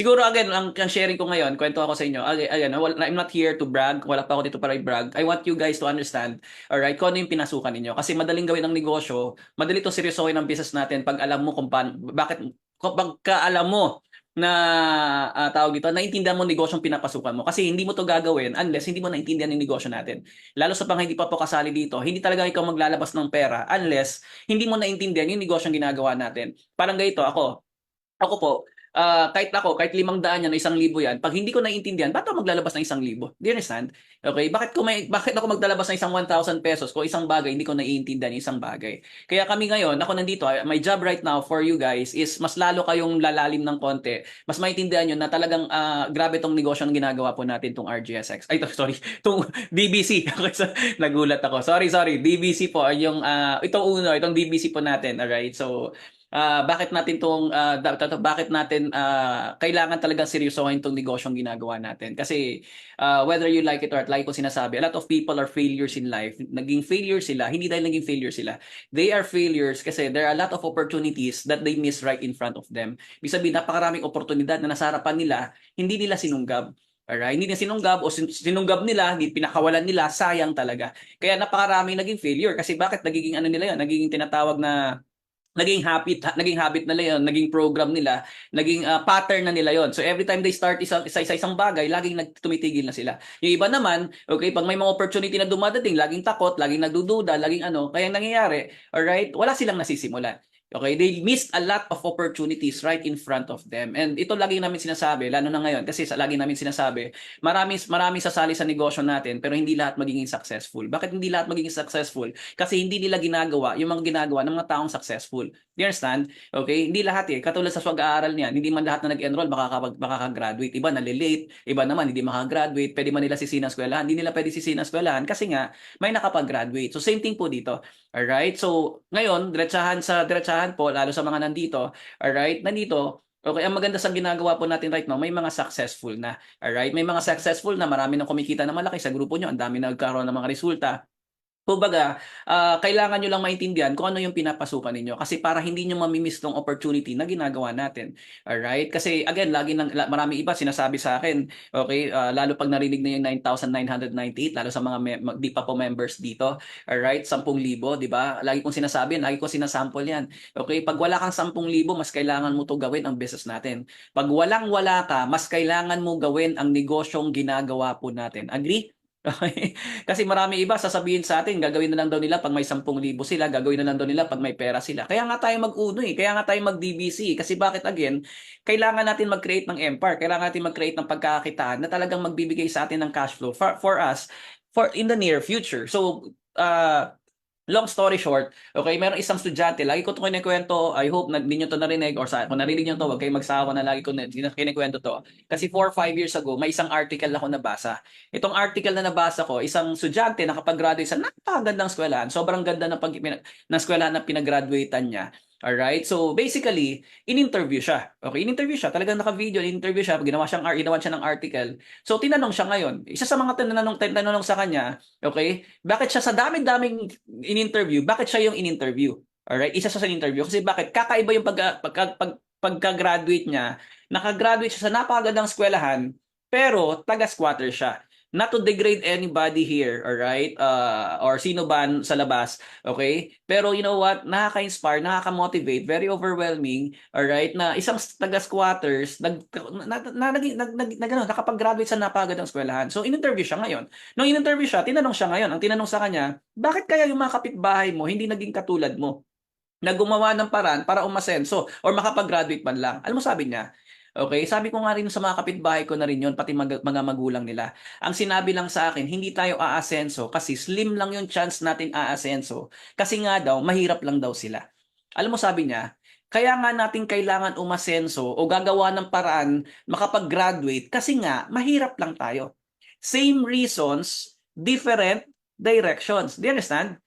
Siguro again, ang sharing ko ngayon, kwento ako sa inyo. Again, I'm not here to brag. Wala pa ako dito para i-brag. I want you guys to understand, alright, kung ano yung pinasukan ninyo. Kasi madaling gawin ng negosyo, madali to seryosohin ang business natin pag alam mo kung paano, bakit, kapag alam mo na tawag dito, naintindihan mo negosyong pinapasukan mo. Kasi hindi mo to gagawin unless hindi mo naintindihan yung negosyo natin. Lalo sa pang hindi pa po kasali dito, hindi talaga ikaw maglalabas ng pera unless hindi mo naintindihan yung negosyong ginagawa natin. Parang ganito, ako po, kahit 500 yan o 1,000 yan, pag hindi ko naiintindihan, ba't ako maglalabas ng 1,000? Do you understand? Okay? Bakit ako maglalabas ng isang 1,000 pesos kung isang bagay hindi ko naiintindihan yung isang bagay? Kaya kami ngayon, ako nandito, my job right now for you guys is mas lalo kayong lalalim ng konti. Mas maintindihan nyo na talagang grabe tong negosyo na ginagawa po natin tong RGSX. Ay, sorry, tong DBC. Okay, so, nagulat ako. Sorry. DBC po, itong DBC po natin. Alright? So, bakit natin kailangan talagang seryosohin itong negosyong ginagawa natin. Kasi whether you like it or not, like ko sinasabi, a lot of people are failures in life. Naging failure sila, hindi dahil naging failure sila. They are failures kasi there are a lot of opportunities that they miss right in front of them. Ibig sabihin, napakaraming oportunidad na nasa harapan nila, hindi nila sinunggab. Alright? Hindi nila sinunggab o sinunggab nila, hindi pinakawalan nila, sayang talaga. Kaya napakaraming naging failure kasi bakit nagiging ano nila yun, nagiging tinatawag na naging habit nila yon, naging program nila, naging pattern na nila yon. So every time they start isang bagay, laging tumitigil na sila. Yung iba naman, okay, pag may mga opportunity na dumadating, laging takot, laging nagdududa, laging ano, kaya nangyayari, alright, wala silang nasisimulan. Okay, they missed a lot of opportunities right in front of them. And ito lagi namin sinasabi, lalo na ngayon, kasi lagi namin sinasabi, marami sasali sa negosyo natin, pero hindi lahat magiging successful. Bakit hindi lahat magiging successful? Kasi hindi nila ginagawa yung mga ginagawa ng mga taong successful. Do you understand? Okay? Hindi lahat eh. Katulad sa pag-aaral niyan, hindi man lahat na nag-enroll makakagraduate. Iba nalilate, iba naman hindi makagraduate. Pwede man nila sisihin ng eskwelahan. Hindi nila pwede sisihin ng eskwelahan kasi nga may nakapag-graduate. So same thing po dito. Alright? So ngayon, diretsahan po, lalo sa mga nandito. Alright? Nandito, okay, ang maganda sa ginagawa po natin right now, may mga successful na. Alright? May mga successful na, marami nang kumikita na malaki sa grupo nyo. Ang dami na nagkaroon ng mga resulta. Kumbaga, kailangan nyo lang maintindihan kung ano yung pinapasukan ninyo kasi para hindi nyo mamimiss tong opportunity na ginagawa natin. Alright? Kasi again, marami iba sinasabi sa akin, okay, lalo pag narinig na yung 9,998, lalo sa mga di pa po members dito, alright, 10,000, di ba? Lagi kong sinasample yan. Okay, pag wala kang 10,000, mas kailangan mo to gawin ang business natin. Pag walang-wala ka, mas kailangan mo gawin ang negosyong ginagawa po natin. Agree? Okay. Kasi marami iba sasabihin sa atin, gagawin na lang daw nila pag may 10,000 sila, gagawin na lang daw nila pag may pera sila. Kaya nga tayo mag-uno eh, kaya nga tayo mag-DBC. Kasi bakit again, kailangan natin mag-create ng empire, kailangan natin mag-create ng pagkakakitaan na talagang magbibigay sa atin ng cash flow for us for in the near future. So, long story short, okay, meron isang estudyante, lagi ko ito kinikwento, I hope hindi nyo ito narinig, or kung narinig nyo ito, huwag kayong magsawa na lagi ko kinikwento to. Kasi 4 or 5 years ago, may isang article ako nabasa. Itong article na nabasa ko, isang estudyante nakapag-graduate sa napakagandang eskwelahan, sobrang ganda ng eskwelahan na pinag-graduatean niya. Alright? So, basically, in-interview siya. Okay, in-interview siya. Talagang naka-video, in-interview siya. Ginawa siya ng article. So, tinanong siya ngayon. Isa sa mga tinanong sa kanya, okay, bakit siya sa daming-daming in-interview, bakit siya yung in-interview? Alright? Isa siya sa interview. Kasi bakit? Kakaiba yung pagka-graduate niya. Nakagraduate siya sa napakagandang eskwelahan, pero taga-squatter siya. Not to degrade anybody here, alright? Or sino ba sa labas, okay? Pero you know what? Nakaka-inspire, nakaka-motivate, very overwhelming, alright? Na isang taga-squatters, nakapag-graduate sa napakagandang eskwelahan. So, in-interview siya ngayon. Nung in-interview siya, tinanong siya ngayon. Ang tinanong sa kanya, bakit kaya yung mga kapitbahay mo hindi naging katulad mo? Na gumawa ng paraan para umasenso or makapag-graduate man lang. Alam mo sabi niya? Okay, sabi ko nga rin sa mga kapitbahay ko na rin yun, pati mga magulang nila. Ang sinabi lang sa akin, hindi tayo aasenso kasi slim lang yung chance natin aasenso. Kasi nga daw, mahirap lang daw sila. Alam mo sabi niya, kaya nga natin kailangan umasenso o gagawa ng paraan makapag-graduate kasi nga, mahirap lang tayo. Same reasons, different directions. Do you understand?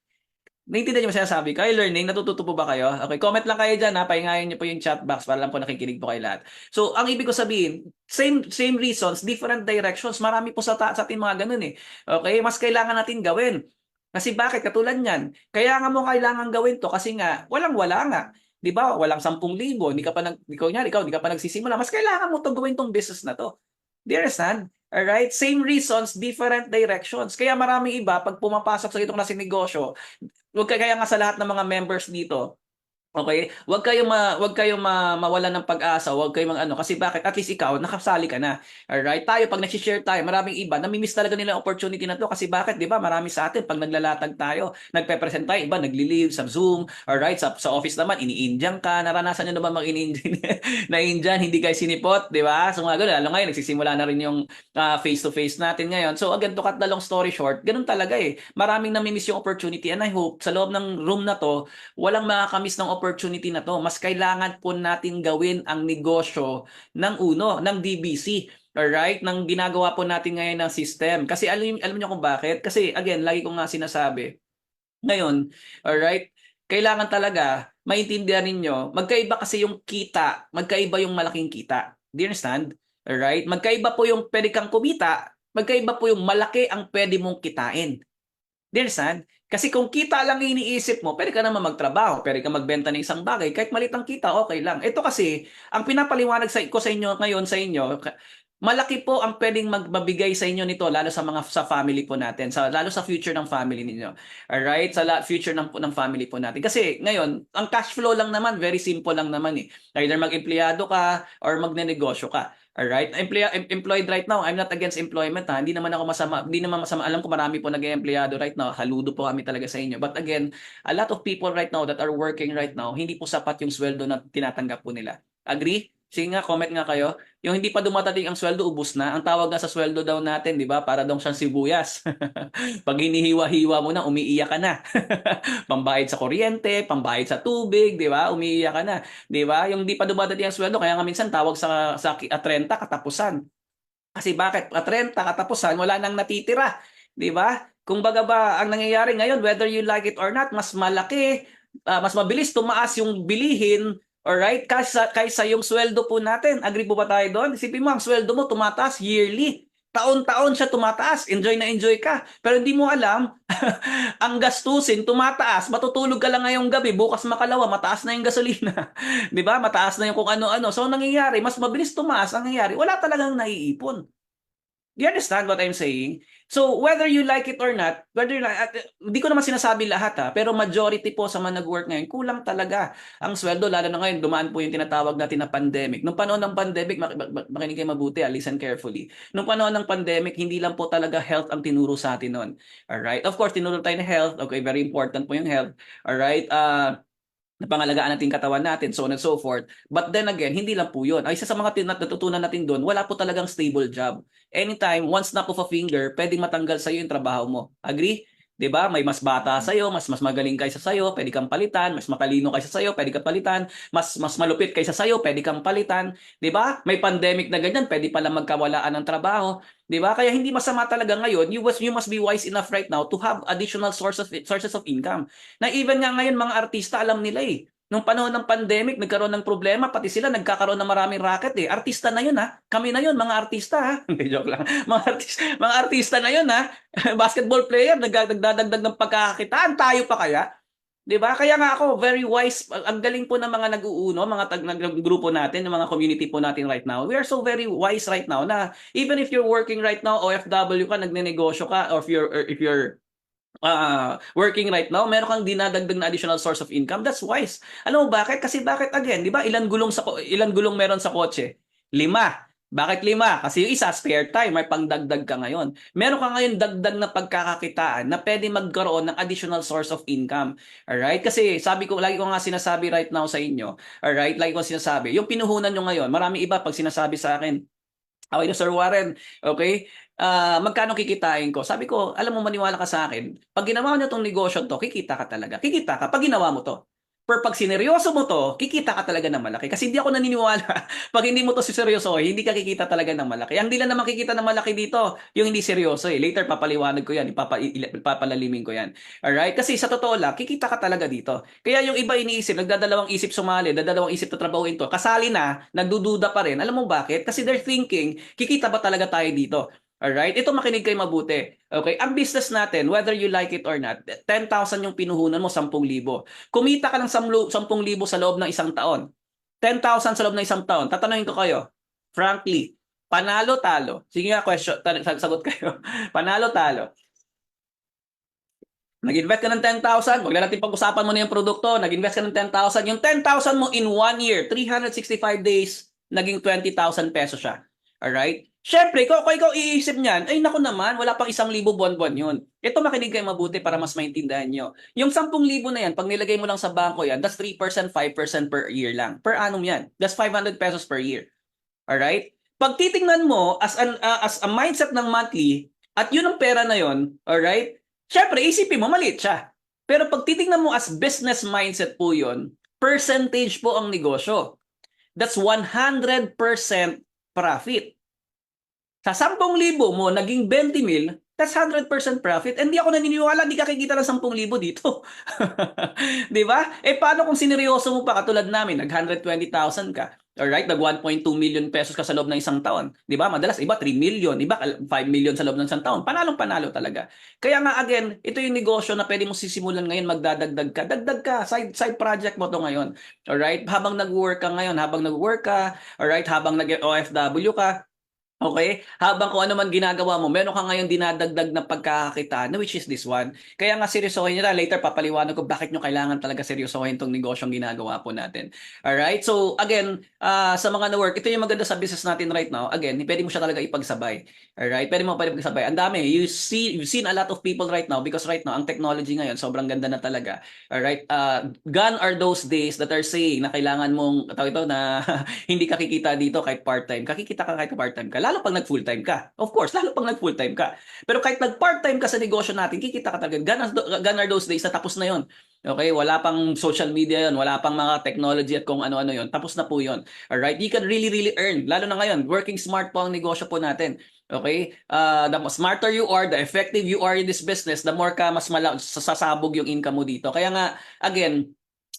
Naintindihan niyo ba sinasabi ko? Ay, learning, natututo po ba kayo? Okay, comment lang kayo dyan ha. Pahingayin niyo po yung chat box para lang po nakikinig po kayo lahat. So, ang ibig ko sabihin, same reasons, different directions. Marami po sa atin mga ganun eh. Okay, mas kailangan natin gawin. Kasi bakit? Katulad niyan. Kaya nga mo kailangan gawin to kasi nga, walang-wala nga. 'Di ba? Walang 10,000, hindi ka pa ikaw, hindi ka pa nagsisimula, mas kailangan mo 'tong gawin 'tong business na 'to. Do you understand? Alright? Same reasons, different directions. Kaya maraming iba 'pag pumapasok sa ganitong klaseng negosyo, kaya nga sa lahat ng mga members dito, okay, wag kayong mawalan ng pag-asa, wag kayong ano, kasi bakit? At least ikaw nakasali ka na. Alright? Tayo 'pag nagshi-share tayo, maraming iba nami-miss talaga nila ang opportunity na 'to kasi bakit? 'Di ba? Marami sa atin 'pag naglalatag tayo, nagpe-present tayo, iba nagli-live sa Zoom, alright? Sa office naman ini-Indian ka. Naranasan niyo na ba mag-in-Indian na Indian, hindi kayo sinipot, 'di ba? So mga ganun, lalo ngayon nagsisimula na rin yung face-to-face natin ngayon. So again, to cut the long story short, ganun talaga eh. Maraming nami-miss yung opportunity and I hope sa loob ng room na 'to, walang makakamiss ng opportunity na to. Mas kailangan po natin gawin ang negosyo ng DBC. Alright? Nang ginagawa po natin ngayon ng system. Kasi alam niyo kung bakit? Kasi again, lagi ko nga sinasabi, ngayon, alright, kailangan talaga maintindihan ninyo, magkaiba kasi yung kita, magkaiba yung malaking kita. Do you understand? Alright? Magkaiba po yung pwede kang kumita, magkaiba po yung malaki ang pwede mong kitain. Do you understand? Kasi kung kita lang iniisip mo, pwede ka naman magtrabaho, pwede ka magbenta ng isang bagay, kahit maliit ang kita, okay lang. Ito kasi, ang pinapaliwanag ko sa inyo ngayon sa inyo, malaki po ang pwedeng magbabigay sa inyo nito, lalo sa family po natin, lalo sa future ng family ninyo. Alright? Future ng family po natin. Kasi ngayon, ang cash flow lang naman, very simple lang naman eh. Either mag-empleyado ka or magnenegosyo ka. Alright? Employed right now, I'm not against employment ha. Hindi naman ako masama, hindi naman masama. Alam ko marami po nag-empleyado right now. Saludo po kami talaga sa inyo. But again, a lot of people right now that are working right now, hindi po sapat yung sweldo na tinatanggap po nila. Agree? Sige nga, comment nga kayo. Yung hindi pa dumatating ang sweldo, ubos na. Ang tawag nga sa sweldo daw natin, di ba? Para daw siyang sibuyas. Pag hinihiwa-hiwa mo na, umiiyak ka na. Pambayad sa kuryente, pambayad sa tubig, di ba? Umiiyak ka na. Di ba? Yung di pa dumadating ang sweldo, kaya nga minsan tawag sa 30 katapusan. Kasi bakit? 30 katapusan, wala nang natitira. Di ba? Kung baga ba, ang nangyayari ngayon, whether you like it or not, mas malaki, mas mabilis tumaas yung bilihin, alright, kaysa yung sweldo po natin. Agree po ba tayo doon? Isipin mo, ang sweldo mo tumataas yearly. Taon-taon siya tumataas. Enjoy na enjoy ka. Pero hindi mo alam, ang gastusin tumataas. Matutulog ka lang ngayong gabi, bukas makalawa, mataas na yung gasolina. 'Di ba? Mataas na yung kung ano-ano. So, ang nangyayari, mas mabilis tumaas ang nangyayari. Wala talagang naiipon. Do you understand what I'm saying? So, whether you like it or not, hindi ko naman sinasabi lahat ha, pero majority po sa mga nag-work ngayon, kulang talaga ang sweldo, lalo na ngayon, dumaan po yung tinatawag natin na pandemic. Nung panahon ng pandemic, makinig kayo mabuti, listen carefully. Nung panahon ng pandemic, hindi lang po talaga health ang tinuro sa atin noon. Alright? Of course, tinuro tayo na health. Okay, very important po yung health. Alright? Na pangalagaan natin katawan natin, so on and so forth. But then again, hindi lang po yun. Ay, isa sa mga natutunan natin doon, wala po talagang stable job. Anytime, one snap of a finger, pwedeng matanggal sa'yo yung trabaho mo. Agree? 'Di ba? May mas bata sa'yo, mas magaling kaysa sa'yo, pwede kang palitan, mas matalino kaysa sa'yo, pwede kang palitan, mas malupit kaysa sa'yo, pwede kang palitan, 'di ba? May pandemic na ganyan, pwede pala magkawalaan ng trabaho, 'di ba? Kaya hindi masama talaga ngayon, you must be wise enough right now to have additional sources of income. Na even nga ngayon mga artista alam nila eh. Nung panahon ng pandemic, nagkaroon ng problema, pati sila nagkakaroon ng maraming racket eh. Artista na yun ha. Kami na yun, mga artista ha. Hindi, joke lang. Mga artista na yun ha. Basketball player, nagdadagdag ng pagkakakitaan. Tayo pa kaya? 'Di ba? Kaya nga ako, very wise. Ang galing po ng mga nag-uuno, mga grupo natin, ng mga community po natin right now. We are so very wise right now na even if you're working right now, OFW ka, nagnenegosyo ka, or if you're working right now, meron kang dinadagdag na additional source of income. That's wise. Alam mo bakit? Kasi bakit again, 'di ba? Ilan gulong meron sa kotse? 5. Bakit 5? Kasi yung isa spare time, may pangdagdag ka ngayon. Meron ka ngayon dagdag na pagkakakitaan na pwede magkaroon ng additional source of income. Alright? Kasi lagi ko nga sinasabi right now sa inyo, alright? Lagi ko sinasabi, yung pinuhunan nyo ngayon, marami iba pag sinasabi sa akin, okay na Sir Warren, okay? Magkano kikitain ko? Sabi ko, alam mo, maniwala ka sa akin, pag ginawa mo itong negosyo to, kikita ka talaga. Kikita ka pag ginawa mo to. Pero pag sineryoso mo to, kikita ka talaga ng malaki. Kasi hindi ako naniniwala, pag hindi mo to siseryoso, hindi ka kikita talaga ng malaki. Ang dila na makikita ng malaki dito, yung hindi seryoso eh. Later, papaliwanag ko yan, ipapalalimin ko yan. Alright? Kasi sa totoo lang, kikita ka talaga dito. Kaya yung iba iniisip, nagdadalawang isip sumali, dadalawang isip na trabahuin to, kasali na, nagdududa pa rin. Alam mo bakit? Kasi they're thinking, kikita ba talaga tayo dito? Alright? Ito makinig kayo mabuti. Okay? Ang business natin, whether you like it or not, 10,000 yung pinuhunan mo, 10,000. Kumita ka ng 10,000 sa loob ng isang taon. 10,000 sa loob ng isang taon. Tatanungin ko kayo, frankly, panalo-talo. Sige nga, sagot kayo. Panalo-talo. Nag-invest ka ng 10,000, wag na natin pag-usapan mo na yung produkto, nag-invest ka ng 10,000, yung 10,000 mo in 1 year, 365 days, naging 20,000 pesos siya. Alright? Syempre, kung ikaw iisip niyan, ay naku naman, wala pang 1,000 buwan-buwan yun. Ito makinig kayo mabuti para mas maintindihan nyo. Yung 10,000 na yan, pag nilagay mo lang sa bangko yan, that's 3%, 5% per year lang. Per annum yan. That's 500 pesos per year. Alright? Pag titingnan mo as a mindset ng monthly, at yun ang pera na yun, alright? Syempre, isipin mo, maliit siya. Pero pag titingnan mo as business mindset po yun, percentage po ang negosyo. That's 100% profit. Sa 10,000 mo, naging 20,000, that's 100% profit. And di ako naniniwala, di ka kikita ng 10,000 dito. Di ba? Eh, paano kung sineryoso mo pa katulad namin, nag-120,000 ka? Alright, nag 1.2 million pesos ka sa loob ng isang taon. 'Di ba? Madalas iba 3 million, iba 5 million sa loob ng isang taon. Panalong-panalo talaga. Kaya nga again, ito yung negosyo na pwede mo sisimulan ngayon, magdadagdag ka. Dagdag ka, side project mo to ngayon. Alright? Habang nag-work ka ngayon, alright, habang nag-OFW ka, okay? Habang kung ano man ginagawa mo, meron ka ngayon dinadagdag na pagkakakitaan, which is this one. Kaya nga seryosohin nyo na. Later, papaliwanag ko bakit nyo kailangan talaga seryosohin itong negosyong ginagawa po natin. Alright? So, again, sa mga na-work, ito yung maganda sa business natin right now. Again, pwede mo siya talaga ipagsabay. Alright? Pwede mo ipagsabay. Ang dami. You've seen a lot of people right now because right now, ang technology ngayon, sobrang ganda na talaga. Alright? Gone are those days that are saying na kailangan mong, na hindi ka kikita dito kahit part-time. Kakikita ka kahit part-time ka. Lalo pag nag-full-time ka. Of course, lalo pag nag-full-time ka. Pero kahit nag-part-time ka sa negosyo natin, kikita ka talaga. Gone are those days na tapos na yon. Okay? Wala pang social media yon, wala pang mga technology at kung ano-ano yon. Tapos na po yon. Alright? You can really earn. Lalo na ngayon, working smart po ang negosyo po natin. Okay? The smarter you are, the effective you are in this business, the more ka mas sasabog yung income mo dito. Kaya nga, again,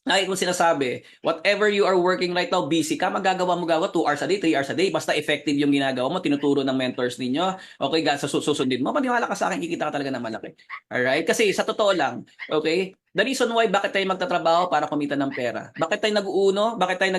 lagi kong sinasabi, whatever you are working right now, busy ka, magagawa mo 2 hours a day, 3 hours a day, basta effective yung ginagawa mo, tinuturo ng mentors ninyo, okay, susundin mo, maniwala ka sa akin, kikita ka talaga ng malaki. Alright? Kasi sa totoo lang, okay, the reason why bakit tayo magtatrabaho para kumita ng pera. Bakit tayo nag-uuno? Bakit tayo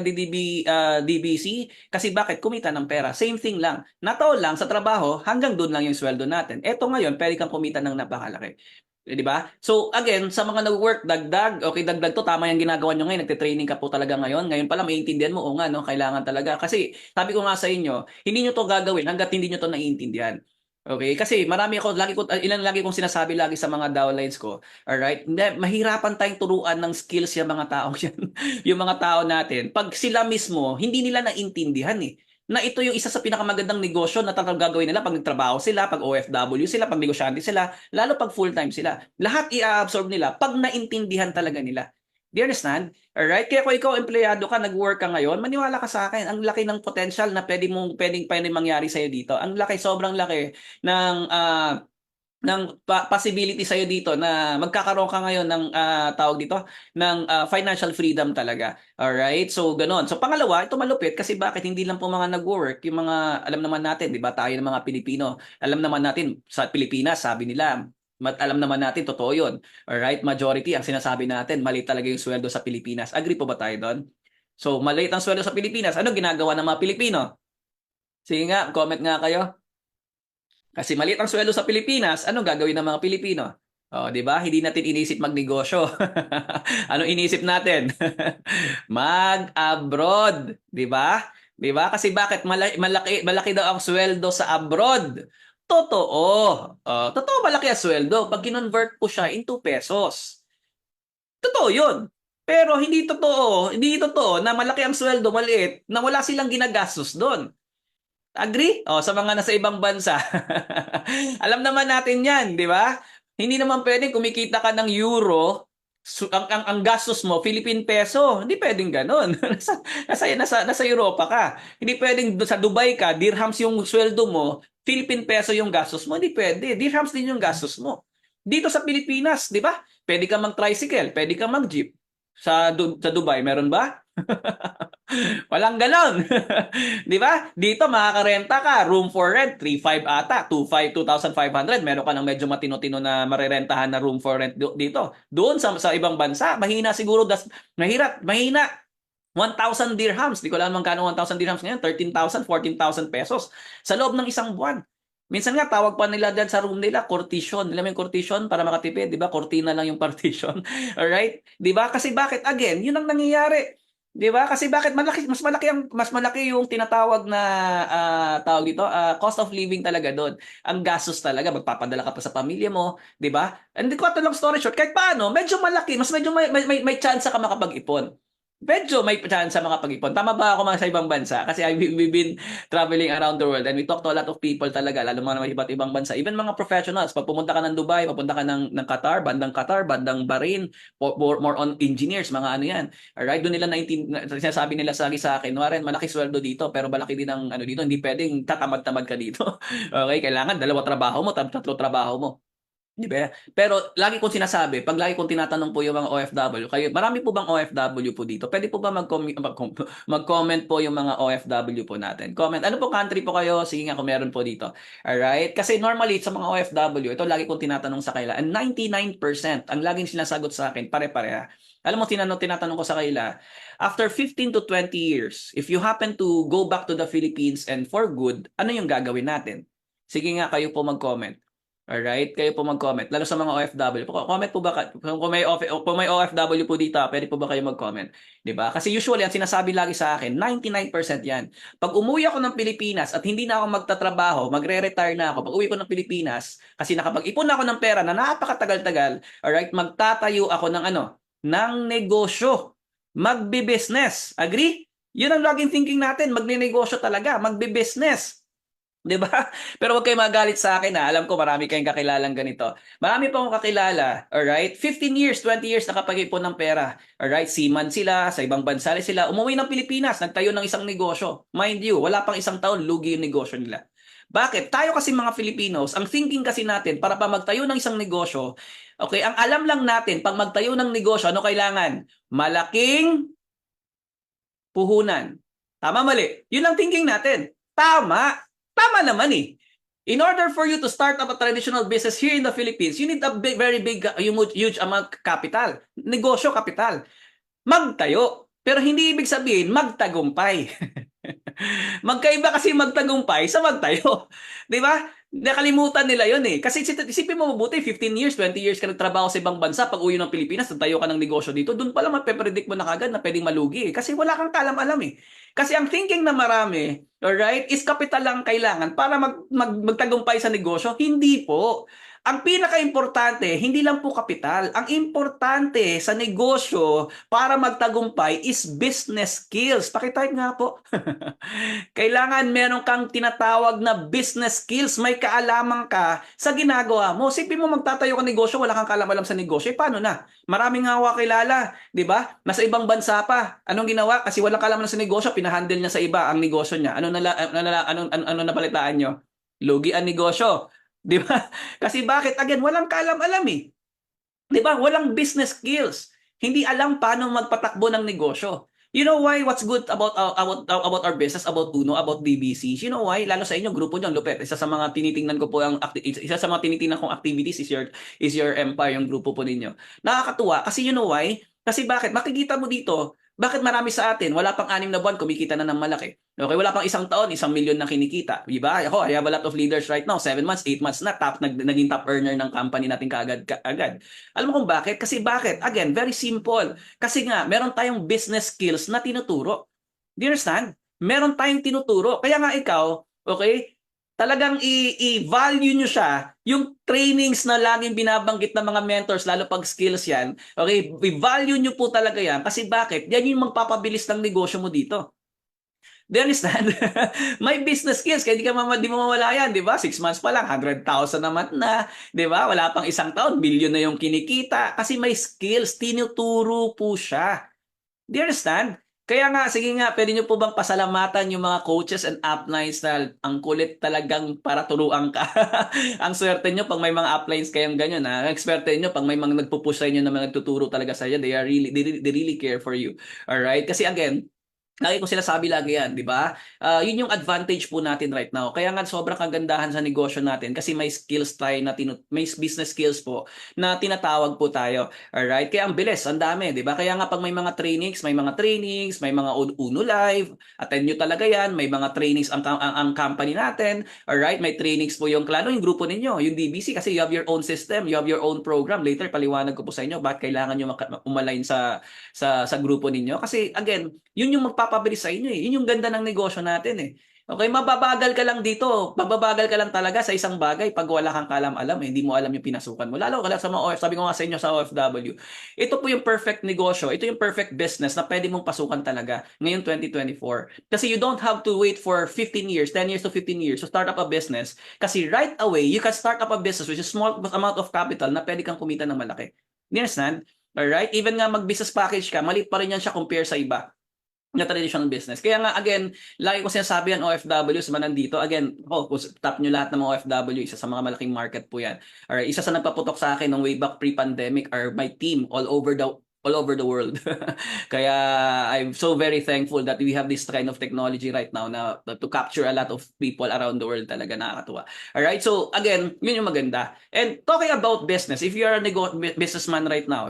DBC? Kasi bakit? Kumita ng pera. Same thing lang. Nataon lang sa trabaho, hanggang doon lang yung sweldo natin. Eto ngayon, pwede kang kumita ng napakalaki. Di ba? So again, sa mga nag-work, dagdag, okay, dagdag to, tama yung ginagawa nyo ngayon, nagte-training ka po talaga ngayon. Ngayon pala, maiintindihan mo, o nga, no, kailangan talaga. Kasi, sabi ko nga sa inyo, hindi nyo to gagawin hanggat hindi nyo to naiintindihan. Okay? Kasi marami ako, lagi kong sinasabi lagi sa mga downlines ko, alright? Mahirapan tayong turuan ng skills yung mga tao yan. Yung mga tao natin. Pag sila mismo, hindi nila naintindihan eh, na ito yung isa sa pinakamagandang negosyo na talagang gagawin nila pag nagtrabaho sila, pag OFW sila, pag negosyante sila, lalo pag full-time sila. Lahat i-absorb nila pag naintindihan talaga nila. Do you understand? Alright? Kaya kung ikaw empleyado ka, nag-work ka ngayon, maniwala ka sa akin, ang laki ng potential na pwedeng mangyari sa'yo dito. Ang laki, sobrang laki ng possibility sa'yo dito na magkakaroon ka ngayon ng tawag dito ng financial freedom talaga. Alright? So, ganon. So, pangalawa, ito malupit kasi bakit hindi lang po mga nag-work, yung mga, alam naman natin, di ba, tayo ng mga Pilipino, alam naman natin, sa Pilipinas, sabi nila, alam naman natin, totoo yun. Alright? Majority, ang sinasabi natin, maliit talaga yung sweldo sa Pilipinas. Agree po ba tayo doon? So, maliit ang sweldo sa Pilipinas. Ano ginagawa ng mga Pilipino? Sige nga, comment nga kayo. Kasi maliit ang sweldo sa Pilipinas, anong gagawin ng mga Pilipino? Oh, 'di ba? Hindi natin inisip magnegosyo. Ano inisip natin? Mag-abroad, 'di ba? 'Di ba? Kasi bakit malaki daw ang sweldo sa abroad? Totoo. Totoo malaki ang sweldo pag kinonvert po siya into pesos. Totoo 'yun. Pero hindi totoo na malaki ang sweldo, maliit, na wala silang ginagastos doon. Agree? Sa mga nasa ibang bansa. Alam naman natin 'yan, 'di ba? Hindi naman pwedeng kumikita ka ng euro, ang gastos mo Philippine peso. Hindi pwedeng gano'n. Nasa Europa ka. Hindi pwedeng sa Dubai ka, dirhams yung sweldo mo, Philippine peso yung gastos mo. Hindi pwede. Dirhams din yung gastos mo. Dito sa Pilipinas, 'di ba? Pwede kang mag-tricycle, pwede kang mag-jeep. Sa Dubai, meron ba? Walang ganon. Di ba? Dito makakarenta ka, room for rent, 3,500 ata, 2,500. Meron ka ng medyo matino-tino na marerentahan na room for rent dito. Doon sa ibang bansa, mahina siguro, mahina. 1,000 dirhams. Di ko alam kano 1,000 dirhams ngayon. 13,000, 14,000 pesos. Sa loob ng isang buwan. Minsan nga, tawag pa nila dyan sa room nila, cortition. Alam mo yung cortition para makatipid, di ba? Cortina lang yung partition. Alright? Di ba? Kasi bakit? Again, yun ang nangyayari. Di ba? Kasi bakit mas malaki yung tinatawag na tawag dito, cost of living talaga doon. Ang gastos talaga, magpapadala ka pa sa pamilya mo, di ba? And ko ito long story short, kahit paano, medyo malaki, medyo may chance ka makapag-ipon. Medyo may chance sa mga pag-ipon. Tama ba ako mga sa ibang bansa? Kasi we've been traveling around the world and we talk to a lot of people talaga, lalo mga iba't ibang bansa. Even mga professionals, pag pumunta ka ng Dubai, papunta ka ng Qatar, bandang Bahrain, more on engineers, mga ano yan. Alright, doon nila sinasabi nila sa akin, Warren, malaki sweldo dito, pero malaki din ang ano dito, hindi pwedeng tatamad-tamad ka dito. Okay, kailangan dalawa trabaho mo, tatlo trabaho mo. Di ba? Pero lagi kong sinasabi, pag lagi kong tinatanong po yung mga OFW, kayo, marami po bang OFW po dito? Pwede po ba mag-comment po yung mga OFW po natin? Comment, ano po country po kayo? Sige nga kung meron po dito. Alright? Kasi normally sa mga OFW, ito lagi kong tinatanong sa kanila, and 99%, ang laging sinasagot sa akin, pare-pareha. Alam mo, tinatanong ko sa kanila, after 15 to 20 years, if you happen to go back to the Philippines and for good, ano yung gagawin natin? Sige nga, kayo po mag-comment. Alright, kayo po mag-comment. Lalo sa mga OFW. Comment po ba kung may OFW po dito, pwede po ba kayo mag-comment? 'Di ba? Kasi usually ang sinasabi lagi sa akin, 99% 'yan. Pag umuwi ako ng Pilipinas at hindi na ako magtatrabaho, magre-retire na ako. Pag uwi ko ng Pilipinas, kasi nakapag-ipon na ako ng pera na napakatagal-tagal, alright, magtatayo ako ng negosyo. Magbi-business. Agree? 'Yun ang laging thinking natin, magne-negosyo talaga, magbi-business. 'Di ba? Pero wag kayong magalit sa akin ha. Alam ko marami kayong kakilalang ganito. Marami pa akong kakilala, alright? 15 years, 20 years nakapag-ipon ng pera. Alright? Seaman sila, sa ibang bansa sila. Umuwi ng Pilipinas, nagtayo ng isang negosyo. Mind you, wala pang isang taon, lugi yung negosyo nila. Bakit? Tayo kasi mga Filipinos, ang thinking kasi natin para pa magtayo ng isang negosyo, okay, ang alam lang natin, pag magtayo ng negosyo, ano kailangan? Malaking puhunan. Tama, mali? Yun ang thinking natin. Tama. Tama naman eh. In order for you to start up a traditional business here in the Philippines, you need a very big, huge amount of capital. Negosyo capital. Magtayo. Pero hindi ibig sabihin magtagumpay. Magkaiba kasi magtagumpay sa magtayo. Di ba? Nakalimutan nila yun eh. Kasi isipin mo mabuti, 15 years, 20 years ka nagtrabaho sa ibang bansa, pag uwi ng Pilipinas, nagtayo ka ng negosyo dito, doon pa lang mape-predict mo na kagad na pwedeng malugi eh. Kasi wala kang kalam-alam eh. Kasi ang thinking na marami, alright, is capital lang kailangan para magtagumpay sa negosyo. Hindi po. Ang pinaka-importante, hindi lang po kapital. Ang importante sa negosyo para magtagumpay is business skills. Pakitype nga po. Kailangan meron kang tinatawag na business skills. May kaalaman ka sa ginagawa mo. Sipin mo magtatayo ka negosyo, wala kang kaalam-alam sa negosyo. Eh, paano na? Maraming nga ako kilala. Di ba? Nasa ibang bansa pa. Anong ginawa? Kasi walang kaalaman sa negosyo, pinahandle niya sa iba ang negosyo niya. Ano napalitaan nyo? Lugi ang negosyo. Di ba? Kasi bakit? Again, walang kaalam-alam eh. Di ba? Walang business skills. Hindi alam paano magpatakbo ng negosyo. You know why? What's good about our business, about Uno, about DBC? You know why? Lalo sa inyo, grupo nyo, lupet. Isa sa mga tinitingnan ko po isa sa mga tinitingnan kong activities is your empire, yung grupo po ninyo. Nakakatuwa kasi you know why? Kasi bakit? Makikita mo dito, bakit marami sa atin, wala pang 6 na buwan, kumikita na ng malaki. Okay, wala pang isang taon, 1,000,000 na kinikita. Diba? Ako, I have a lot of leaders right now, 7 months, 8 months na, naging top earner ng company natin kaagad. Alam mo kung bakit? Kasi bakit? Again, very simple. Kasi nga, meron tayong business skills na tinuturo. Do you understand? Meron tayong tinuturo. Kaya nga ikaw, okay, talagang i-value nyo siya, yung trainings na laging binabanggit ng mga mentors, lalo pag skills yan, okay, i-value nyo po talaga yan. Kasi bakit? Yan yung magpapabilis ng negosyo mo dito. Do you understand? May business skills, kaya di mo mawala yan, di ba? 6 months pa lang, 100,000 naman na, di ba? Wala pang isang taon, billion na yung kinikita. Kasi may skills, tinuturo po siya. Do you understand? Kaya nga, sige nga, pwede nyo po bang pasalamatan yung mga coaches and uplines na ang kulit talagang para turuan ka. Ang swerte nyo pag may mga uplines kayong ganyan, ha? Ang swerte nyo pag may mga nagpupush sa inyo na mga nagtuturo talaga sa inyo, they really care for you. Alright? Kasi again, lagi ko sinasabi lagi yan, di ba? Yun yung advantage po natin right now. Kaya nga sobrang kagandahan sa negosyo natin kasi may skills tayo na may business skills po na tinatawag po tayo. Alright? Kaya ang bilis, ang dami, di ba? Kaya nga pag may mga trainings, may mga Uno Live, attend nyo talaga yan, may mga trainings ang company natin, alright? May trainings po yung klano, yung grupo ninyo, yung DBC kasi you have your own system, you have your own program. Later, paliwanag ko po sa inyo bakit kailangan nyo umalign sa grupo ninyo. Kasi again, yun yung magpapabilis sa inyo eh. Yun yung ganda ng negosyo natin eh. Okay, mababagal ka lang dito. Mababagal ka lang talaga sa isang bagay pag wala kang kalam-alam eh. Hindi mo alam yung pinasukan mo. Lalo ka lang sa mga OF, sabi ko nga sa inyo sa OFW. Ito po yung perfect negosyo. Ito yung perfect business na pwede mong pasukan talaga ngayon 2024. Kasi you don't have to wait for 15 years, 10 years to 15 years to start up a business. Kasi right away, you can start up a business with a small amount of capital na pwede kang kumita ng malaki. You understand? Alright? Even nga mag-business package ka, maliit pa rin yan siya compare sa iba na traditional business. Kaya nga, again, lagi ko sinasabi yan, OFWs man nandito. Again, kung tap nyo lahat ng mga OFW, isa sa mga malaking market po yan. Alright, isa sa nagpaputok sa akin ng way back pre-pandemic are my team all over the world. Kaya I'm so very thankful that we have this kind of technology right now na to capture a lot of people around the world talaga nakakatuwa. Alright, so again, yun yung maganda. And talking about business, if you are a businessman right now,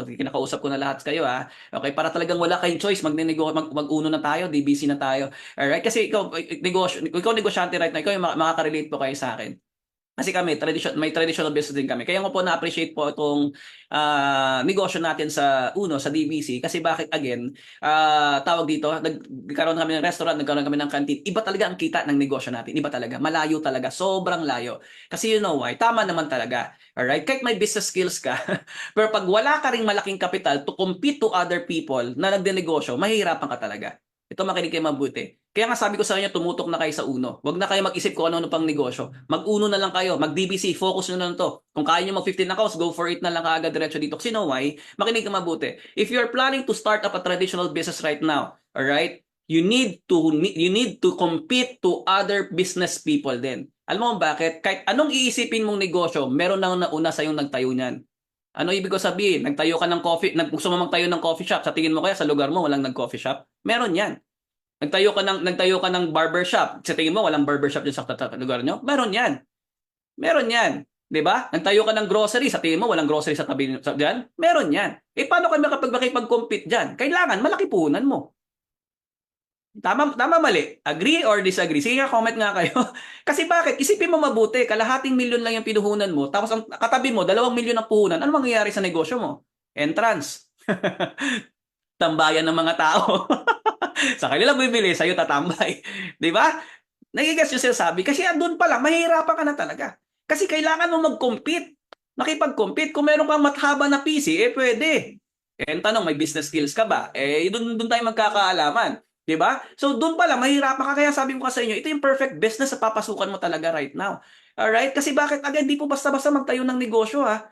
kinakausap ko na lahat kayo ha, okay, para talagang wala kayong choice, mag-uno na tayo, DBC na tayo. Alright, kasi ikaw negosyante right now, ikaw yung makaka-relate po kayo sa akin. Kasi kami, may traditional business din kami. Kaya nga po na-appreciate po itong negosyo natin sa sa DBC. Kasi bakit again, tawag dito, nagkaroon kami ng restaurant, nagkaroon kami ng canteen. Iba talaga ang kita ng negosyo natin. Iba talaga. Malayo talaga. Sobrang layo. Kasi you know why? Tama naman talaga. Alright? Kahit may business skills ka, pero pag wala ka ring malaking kapital to compete to other people na nagdenegosyo, mahihirapan ka talaga. Ito makinig kayo mabuti. Kaya nga sabi ko sa kanya, tumutok na kayo sa uno. Huwag na kayo mag-isip kung ano-ano pang negosyo. Mag-uno na lang kayo. Mag-DBC. Focus nyo na lang to. Kung kaya nyo mag-15 accounts, go for it na lang kaagad diretso dito. Kasi you know why? Makinig ka mabuti. If you're planning to start up a traditional business right now, alright, you need to compete to other business people din. Alam mo kung bakit? Kahit anong iisipin mong negosyo, meron nang nauna sa yung nagtayo niyan. Ano ibig ko sabihin? Nagtayo ka ng gusto mo magtayo ng coffee shop. Sa tingin mo kaya sa lugar mo walang nag-coffee shop? Meron 'yan. Nagtayo ka ng barber shop. Sa tingin mo walang barber shop diyan sa lugar nyo? Meron 'yan. Meron 'yan. 'Di ba? Nagtayo ka ng grocery. Sa tingin mo walang grocery sa tabi diyan? Meron 'yan. Paano kayo makipag-compete diyan? Kailangan malaki puhunan mo. Tama mali. Agree or disagree? Sige nga, comment nga kayo. Kasi bakit? Isipin mo mabuti, kalahating milyon lang yung pinuhunan mo, tapos ang katabi mo, 2 milyon ang puhunan. Ano mangyayari sa negosyo mo? Entrance. Tambayan ng mga tao. Sa kanila bibili, sa'yo tatambay. Di ba? Nagigas yung sinasabi. Kasi andun pa lang, mahihirapan ka na talaga. Kasi kailangan mo mag-compete. Makipag-compete. Kung meron kang mathaba na PC, pwede. Ang tanong, may business skills ka ba? Doon tayo magkakaalaman. 'Di ba? So doon pa lang mahirapan ka, kaya sabi ko sa inyo, ito yung perfect business na papasukan mo talaga right now. Alright? Kasi bakit again, hindi po basta-basta magtayo ng negosyo ha.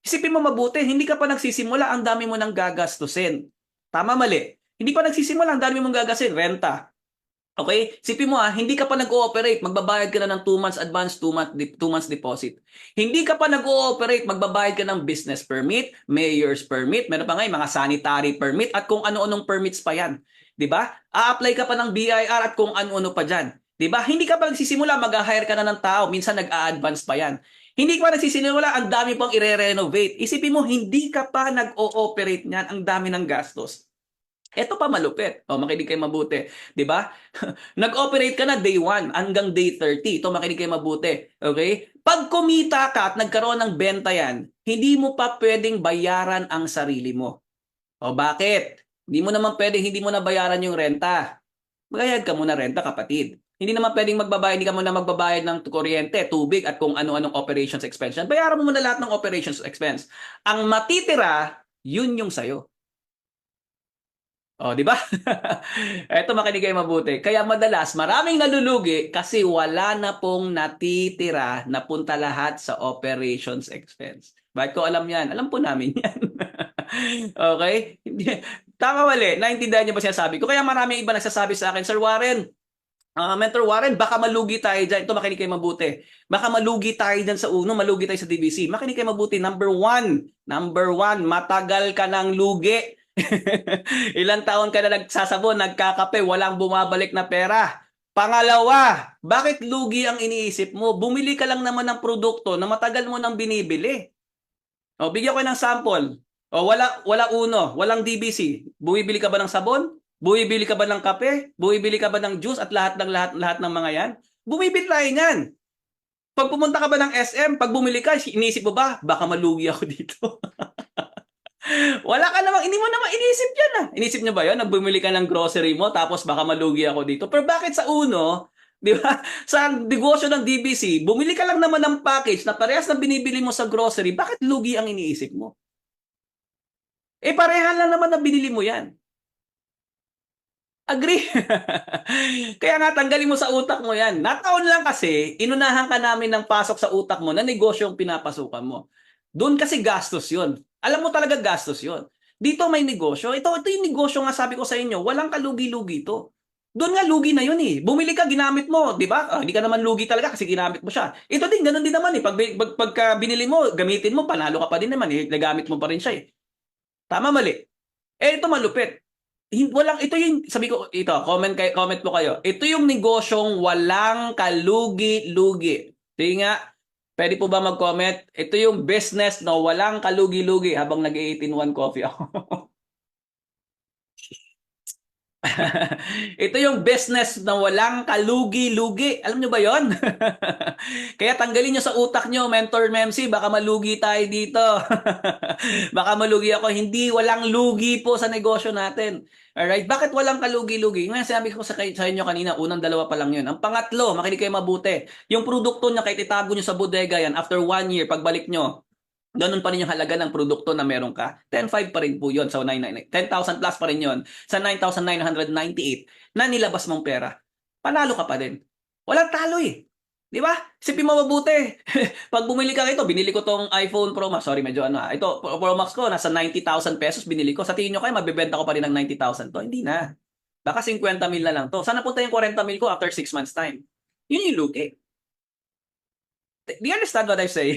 Isipin mo mabuti, hindi ka pa nagsisimula, ang dami mo nang gagastusin. Tama mali? Hindi pa nagsisimula, ang dami mong gagastusin, renta. Okay? Isipin mo hindi ka pa nag-ooperate, magbabayad ka na ng 2 months advance, 2 months deposit. Hindi ka pa nag-ooperate, magbabayad ka ng business permit, mayor's permit, meron pa nga mga sanitary permit at kung ano-anong permits pa yan. 'Di ba? A-apply ka pa ng BIR at kung ano-ano pa diyan. 'Di ba? Hindi ka pa nagsisimula, mag-hire ka na ng tao, minsan nag-a-advance pa yan. Hindi ka pa nagsisimula, ang dami pang i-renovate. Isipin mo, hindi ka pa nag-ooperate niyan, ang dami ng gastos. Ito pa malupit. Makinig kayo mabuti. 'Di ba? Nag-operate ka na day 1 hanggang day 30. Ito makinig kayo mabuti. Okay? Pag kumita ka at nagkaroon ng benta yan, hindi mo pa pwedeng bayaran ang sarili mo. Bakit? Hindi mo na bayaran yung renta. Magbayad ka muna renta, kapatid. Hindi naman pwedeng hindi ka muna magbabayad ng kuryente, tubig at kung ano-anong operations expense. Bayaran mo muna lahat ng operations expense. Ang matitira, yun yung sayo. Di ba? Eto makinig kayo mabuti. Kaya madalas maraming nalulugi kasi wala na pong natitira na punta lahat sa operations expense. Bakit ko alam yan? Alam po namin yan. Okay? Tama mali, naintindihan niyo ba sinasabi ko? Kaya maraming iba nagsasabi sa akin, Sir Warren, Mentor Warren, baka malugi tayo dyan. Ito, makinig kayo mabuti. Baka malugi tayo dyan sa uno, malugi tayo sa DBC. Makinig kayo mabuti. Number one, matagal ka ng lugi. Ilang taon ka na nagsasabon, nagkakape, walang bumabalik na pera. Pangalawa, bakit lugi ang iniisip mo? Bumili ka lang naman ng produkto na matagal mo nang binibili. O, bigyan ko ng sample. O, wala uno, walang DBC. Bumibili ka ba ng sabon? Bumibili ka ba ng kape? Bumibili ka ba ng juice at lahat ng mga yan? Bumibili tayo niyan. Pag pumunta ka ba ng SM, pag bumili ka, iniisip mo ba, baka malugi ako dito. Wala ka namang, hindi mo naman iniisip yan ah. Inisip niyo ba yun? Nagbumili ka ng grocery mo, tapos baka malugi ako dito. Pero bakit sa uno, di ba? Sa negosyo ng DBC, bumili ka lang naman ng package na parehas na binibili mo sa grocery, bakit lugi ang iniisip mo? Eh parehan lang naman na binili mo yan. Agree. Kaya nga tanggalin mo sa utak mo yan. Nataon lang kasi, inunahan ka namin ng pasok sa utak mo na negosyo ang pinapasukan mo. Doon kasi gastos yun. Alam mo talaga gastos yun. Dito may negosyo. Ito yung negosyo nga sabi ko sa inyo. Walang kalugi-lugi ito. Doon nga lugi na yun eh. Bumili ka, ginamit mo. Di ba? Hindi ka naman lugi talaga kasi ginamit mo siya. Ito din, ganun din naman eh. Pagka binili mo, gamitin mo, panalo ka pa din naman eh. Nagamit mo pa rin siya eh. Tama, mali. Eh, ito malupit. Walang ito yung sabi ko comment po kayo. Ito yung negosyong walang kalugi-lugi. Sige nga, pwede po ba mag-comment? Ito yung business na walang kalugi-lugi habang nag-18-1 coffee ako. Ito yung business na walang kalugi-lugi. Alam nyo ba yon? Kaya tanggalin nyo sa utak nyo, Mentor Memsi, baka malugi tayo dito. Baka malugi ako. Hindi, walang lugi po sa negosyo natin. Alright? Bakit walang kalugi-lugi? Ngayon, sinabi ko sa inyo kanina, unang dalawa pa lang yun. Ang pangatlo, makinig kayo mabuti. Yung produkto niya, kahit itago nyo sa bodega yan, after 1 year, pagbalik nyo, ganun pa rin yung halaga ng produkto na meron ka. 10,500 pa rin po yun. So, 10,000 plus pa rin yun. Sa 9,998 na nilabas mong pera. Panalo ka pa din. Walang talo eh. Di ba? Isipin mo mabuti. Pag bumili ka ito, binili ko tong iPhone Pro Max. Sorry, medyo ano. Ito, Pro Max ko, nasa 90,000 pesos binili ko. Sa tingin nyo kayo, mabibenta ko pa rin ng 90,000 to? Hindi na. Baka 50 mil na lang to. Sana punta yung 40 mil ko after 6 months time. Yun yung lugi. Do you understand what I'm saying?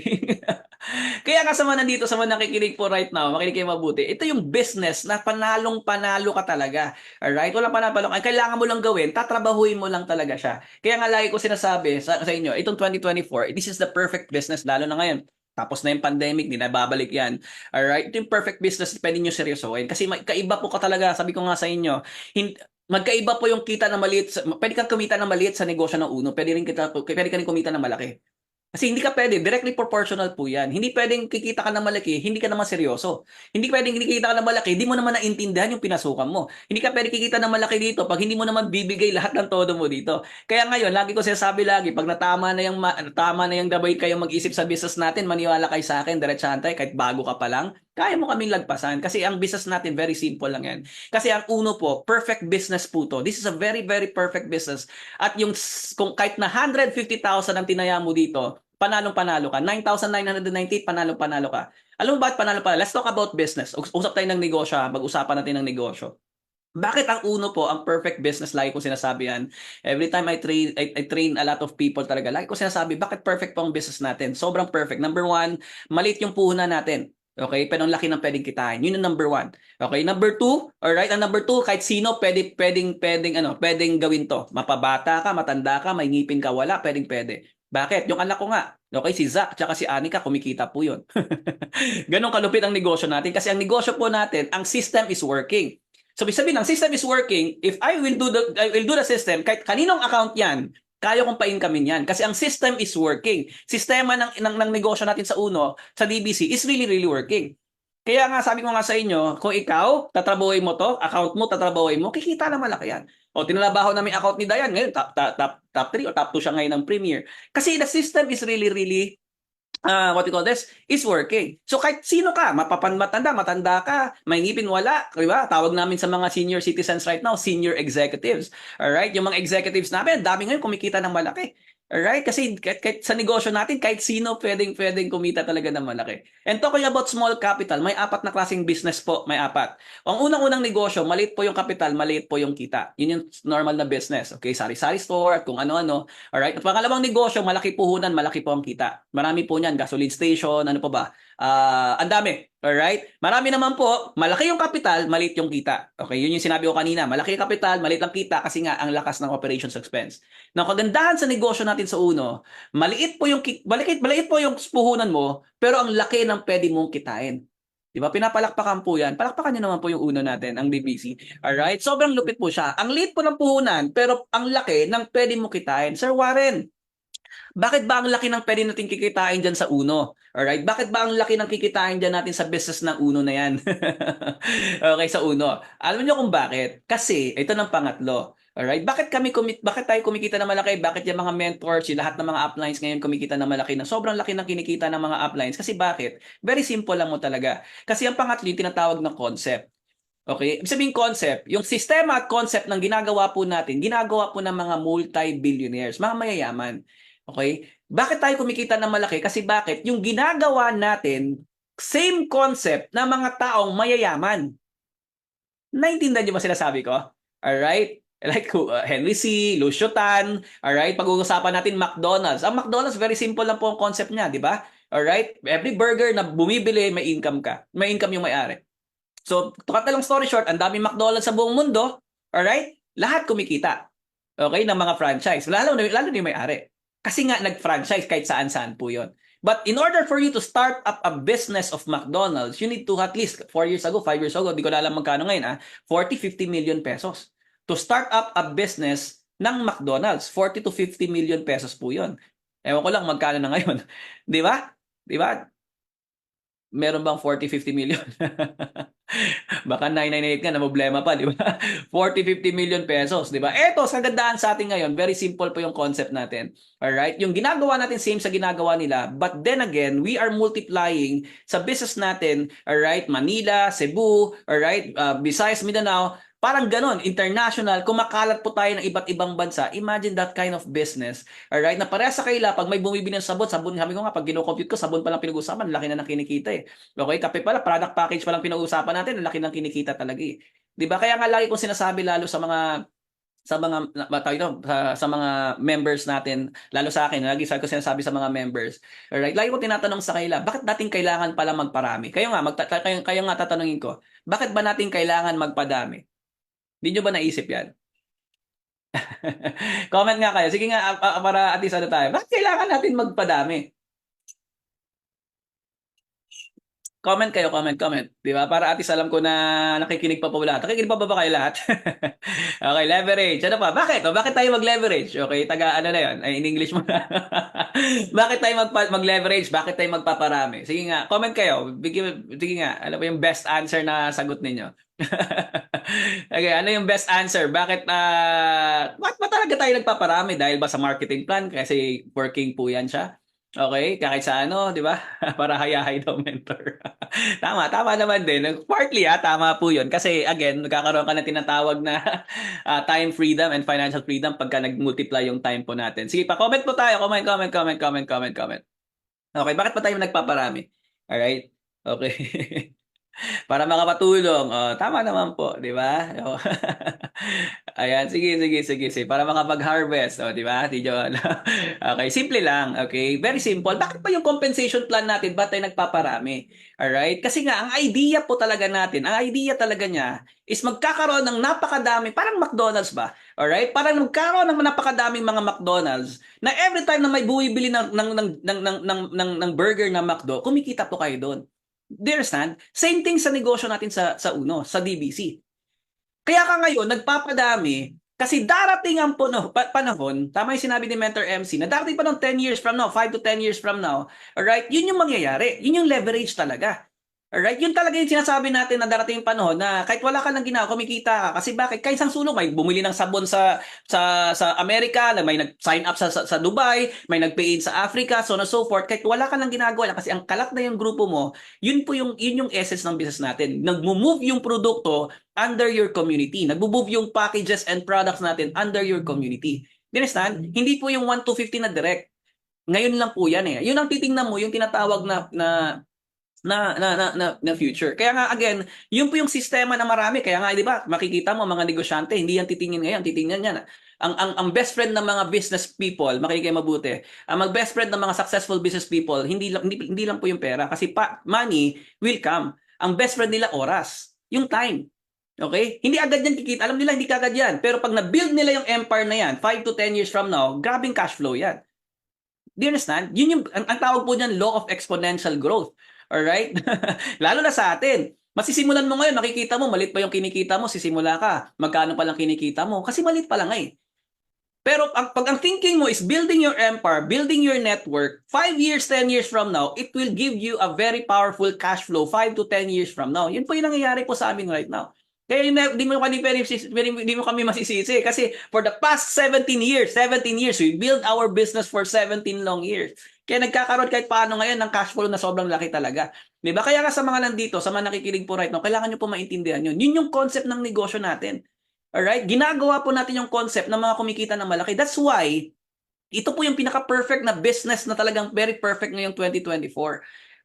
Kaya nga sa mga nandito, sa mga nakikinig po right now, makinig kayo mabuti. Ito yung business na panalong-panalo ka talaga. Alright? Walang panalo. Ang kailangan mo lang gawin, tatrabahuin mo lang talaga siya. Kaya nga lagi ko sinasabi sa inyo, itong 2024, this is the perfect business, lalo na ngayon. Tapos na yung pandemic, hindi na babalik yan. Alright? Ito yung perfect business, pwede nyo seryosohin. Kasi kaiba po ka talaga, sabi ko nga sa inyo, magkaiba po yung kita na maliit. Pwede kang kumita ng maliit sa negosyo ng uno, pwede ka rin kumita ng malaki. Kasi hindi ka pwede, directly proportional po yan. Hindi pwedeng kikita ka ng malaki, hindi ka naman seryoso. Hindi pwedeng kikita ka ng malaki, hindi mo naman naintindihan yung pinasukan mo. Hindi ka pwede kikita ng malaki dito pag hindi mo naman bibigay lahat ng todo mo dito. Kaya ngayon, lagi ko sinasabi lagi, pag tama na yung dabay kayong mag-isip sa business natin, maniwala kayo sa akin, diretsahan tayo, kahit bago ka pa lang, kaya mo kaming lagpasan. Kasi ang business natin, very simple lang yan. Kasi ang uno po, perfect business po to. This is a very, very perfect business. At yung, kung kahit na 150,000 ang tinaya mo dito, panalong-panalo ka. 9,998, panalong-panalo ka. Alam mo bakit panalo-panalo? Let's talk about business. Usap tayo ng negosyo. Mag-usapan natin ng negosyo. Bakit ang uno po, ang perfect business, lagi ko sinasabi yan. Every time I train a lot of people talaga, lagi ko sinasabi, bakit perfect po ang business natin? Sobrang perfect. Number one, maliit yung puhunan natin. Okay? Pero ang laki ng pwedeng kitain. Yun ang number one. Okay? Number two, alright? Ang number two, kahit sino, pwedeng gawin to. Mapabata ka, matanda ka, may ngipin ka, wala, pwede. Bakit? Yung anak ko nga, okay, si Zach tsaka si Anika, kumikita po yun. Ganon kalupit ang negosyo natin kasi ang negosyo po natin, ang system is working. So, ibig sabihin, ang system is working, if I will do the system, kahit kaninong account yan, kaya kong pa-incomein yan. Kasi ang system is working. Sistema ng negosyo natin sa uno, sa DBC, is really, really working. Kaya nga, sabi ko nga sa inyo, kung ikaw, tatrabahoy mo to, account mo, tatrabahoy mo, kikita na malaki yan. O, tinalabaho namin account ni Dayan, ngayon, top 3 o top 2 siya ngayon ng Premier. Kasi the system is really, really, what you call this, is working. So, kahit sino ka, matanda ka, may ngipin, wala, di ba? Tawag namin sa mga senior citizens right now, senior executives. Alright? Yung mga executives namin, dami ngayon kumikita ng malaki. Alright? Kasi kahit sa negosyo natin, kahit sino pwedeng kumita talaga ng malaki. And talking about small capital, may apat na klaseng business po, may apat. Ang unang-unang negosyo, maliit po yung capital, maliit po yung kita. Yun yung normal na business. Okay, sari-sari store, at kung ano-ano. Alright? At pangalawang negosyo, malaki puhunan, malaki po ang kita. Marami po niyan, gasoline station, ano pa ba? Ang dami. Alright? Marami naman po, malaki yung capital, maliit yung kita. Okay, yun yung sinabi ko kanina. Malaki yung capital, maliit ang kita kasi nga ang lakas ng operations expense. Ang kagandahan sa negosyo natin sa uno, maliit po yung puhunan mo, pero ang laki ng pwede mong kitain. Di ba? Pinapalakpakan po yan. Palakpakan nyo naman po yung uno natin, ang DBC. Alright? Sobrang lupit po siya. Ang liit po ng puhunan, pero ang laki ng pwede mong kitain. Sir Warren, bakit ba ang laki ng pwede natin kikitain dyan sa uno? Alright? Bakit ba ang laki ng kikitain dyan natin sa business ng uno na yan? Okay, sa uno. Alam niyo kung bakit? Kasi, ito ng pangatlo. Alright? Bakit tayo kumikita na malaki? Bakit yung mga mentors, yung lahat ng mga uplines ngayon kumikita na malaki na sobrang laki ng kinikita ng mga uplines? Kasi bakit? Very simple lang mo talaga. Kasi ang pangatlo yung tinatawag na concept. Okay? Ibig sabihin concept, yung sistema at concept ng ginagawa po natin, ginagawa po ng mga multi-billionaires, mga mayayaman. Okay? Bakit tayo kumikita ng malaki? Kasi bakit? Yung ginagawa natin, same concept na mga taong mayayaman. Naintindihan niyo ba sinasabi ko? Alright? Like Henry C., Lucio Tan, alright? Pag-uusapan natin McDonald's. Ang McDonald's, very simple lang po ang concept niya, di ba? Alright? Every burger na bumibili, may income ka. May income yung may-ari. So, to cut na lang story short, ang daming McDonald's sa buong mundo, alright? Lahat kumikita. Okay? Ng mga franchise. Lalo na yung may-ari. Kasi nga nag-franchise kahit saan-saan po yun. But in order for you to start up a business of McDonald's, you need to at least 4 years ago, 5 years ago, di ko na alam magkano ngayon, 40-50 million pesos. To start up a business ng McDonald's, 40 to 50 million pesos po yun. Ewan ko lang magkano na ngayon. Di ba? Di ba? Meron bang 40-50 million? Baka 998 nga na problema pa, di ba? 40-50 million pesos, di ba? Eto, sa gandaan sa atin ngayon, very simple po yung concept natin. Alright? Yung ginagawa natin, same sa ginagawa nila. But then again, we are multiplying sa business natin, alright? Manila, Cebu, alright? Visayas, Mindanao, parang ganon, international, kumakalat po tayo ng iba't ibang bansa. Imagine that kind of business. Alright? Na pareha sa kaila, pag may bumibili ng sabon, sabi ko nga, pag gino-compute ko, sabon pa lang pinag-usapan, laki na ng kinikita eh. Okay? Kape pala, product package pa lang pinag-usapan natin, laki ng kinikita talaga eh. 'Di ba? Kaya nga lagi kong sinasabi lalo sa mga members natin, lalo sa akin, lagi ko sinasabi sa mga members. Alright? Lagi ko tinatanong sa kanila, bakit natin kailangan pala magparami? Kayo nga tatanungin ko, bakit ba natin kailangan magpadami? Hindi nyo ba naisip yan? Comment nga kayo. Sige nga, para at least ano tayo. Bakit kailangan natin magpadami? Comment kayo, comment. Di ba? Para at least alam ko na nakikinig pa po lahat. Nakikinig pa ba kayo lahat? Okay, leverage. Ano pa? Bakit? Bakit tayo mag-leverage? Okay, ano na yun? Ay, in English mo na. Bakit tayo mag-leverage? Bakit tayo magpaparami? Sige nga, comment kayo. Sige nga, ano ba yung best answer na sagot ninyo? Okay, ano yung best answer? Bakit ba talaga tayo nagpaparami? Dahil ba sa marketing plan? Kasi working po yan siya. Okay, kahit sa ano, di ba? Para hayahay daw mentor. Tama naman din. Partly, tama po yun. Kasi again, magkakaroon ka ng tinatawag na time freedom and financial freedom pagka nag-multiply yung time po natin. Sige pa, comment po tayo. Comment. Okay, bakit pa tayo nagpaparami? Alright? Okay. Para makapatulong. Tama naman po, di ba? Ayan, sige. Para makapag-harvest, di ba? Okay, simple lang, okay? Very simple. Bakit pa yung compensation plan natin, ba't tayo nagpaparami? Alright? Kasi nga, ang idea talaga niya is magkakaroon ng napakadami, parang McDonald's ba? Alright? Parang magkakaroon ng napakadaming mga McDonald's na every time na may bumibili ng burger na McDo, kumikita po kayo doon. Do you understand? Same thing sa negosyo natin sa sa DBC. Kaya ka ngayon, nagpapadami kasi darating ang panahon, tama yung sinabi ni Mentor MC, na darating pa ng 10 years from now, 5 to 10 years from now, alright, yun yung mangyayari. Yun yung leverage talaga. Alright, yun talaga yung sinasabi natin na darating yung panahon na kahit wala ka lang ginagawa, kumikita ka. Kasi bakit? Kahit isang sulong, may bumili ng sabon sa Amerika, may nag-sign up sa Dubai, may nag-pay in sa Africa, so on and so forth. Kahit wala ka lang ginagawa, kasi ang kalat na yung grupo mo, yun yung essence ng business natin. Nag-move yung produkto under your community. Nag-move yung packages and products natin under your community. Do you understand? Hindi po yung 1 to 50 na direct. Ngayon lang po yan eh. Yun ang titingnan mo, yung tinatawag na future. Kaya nga again, yun po yung sistema na marami. Kaya nga 'di ba, makikita mo mga negosyante, hindi yan titingin ngayon, titingnan yan. Ang best friend ng mga business people, makikinig mabuti. Ang best friend ng mga successful business people, hindi lang po yung pera kasi money will come. Ang best friend nila oras, yung time. Okay? Hindi agad yan kikita. Alam nila hindi kagad yan. Pero pag na-build nila yung empire na yan, 5 to 10 years from now, grabing cash flow yan. Do you understand? Yun yung, ang tawag po niyan, law of exponential growth. Alright? Lalo na sa atin. Masisimulan mo ngayon, makikita mo, malit pa yung kinikita mo, sisimula ka. Magkano pa lang kinikita mo? Kasi malit pa lang eh. Pero pag ang thinking mo is building your empire, building your network, 5 years, 10 years from now, it will give you a very powerful cash flow 5 to 10 years from now. Yun po yung nangyayari po sa amin right now. Kaya hindi mo kami masisisi kasi for the past 17 years, we build our business for 17 long years. Kaya nagkakaroon kahit paano ngayon ng cash flow na sobrang laki talaga. 'Di ba? Kaya nga sa mga nandito, sa mga nakikinig po right now, kailangan niyo po maintindihan 'yun. Yun yung concept ng negosyo natin. Alright? Ginagawa po natin yung concept ng mga kumikita ng malaki. That's why ito po yung pinaka-perfect na business na talagang very perfect ngayong 2024.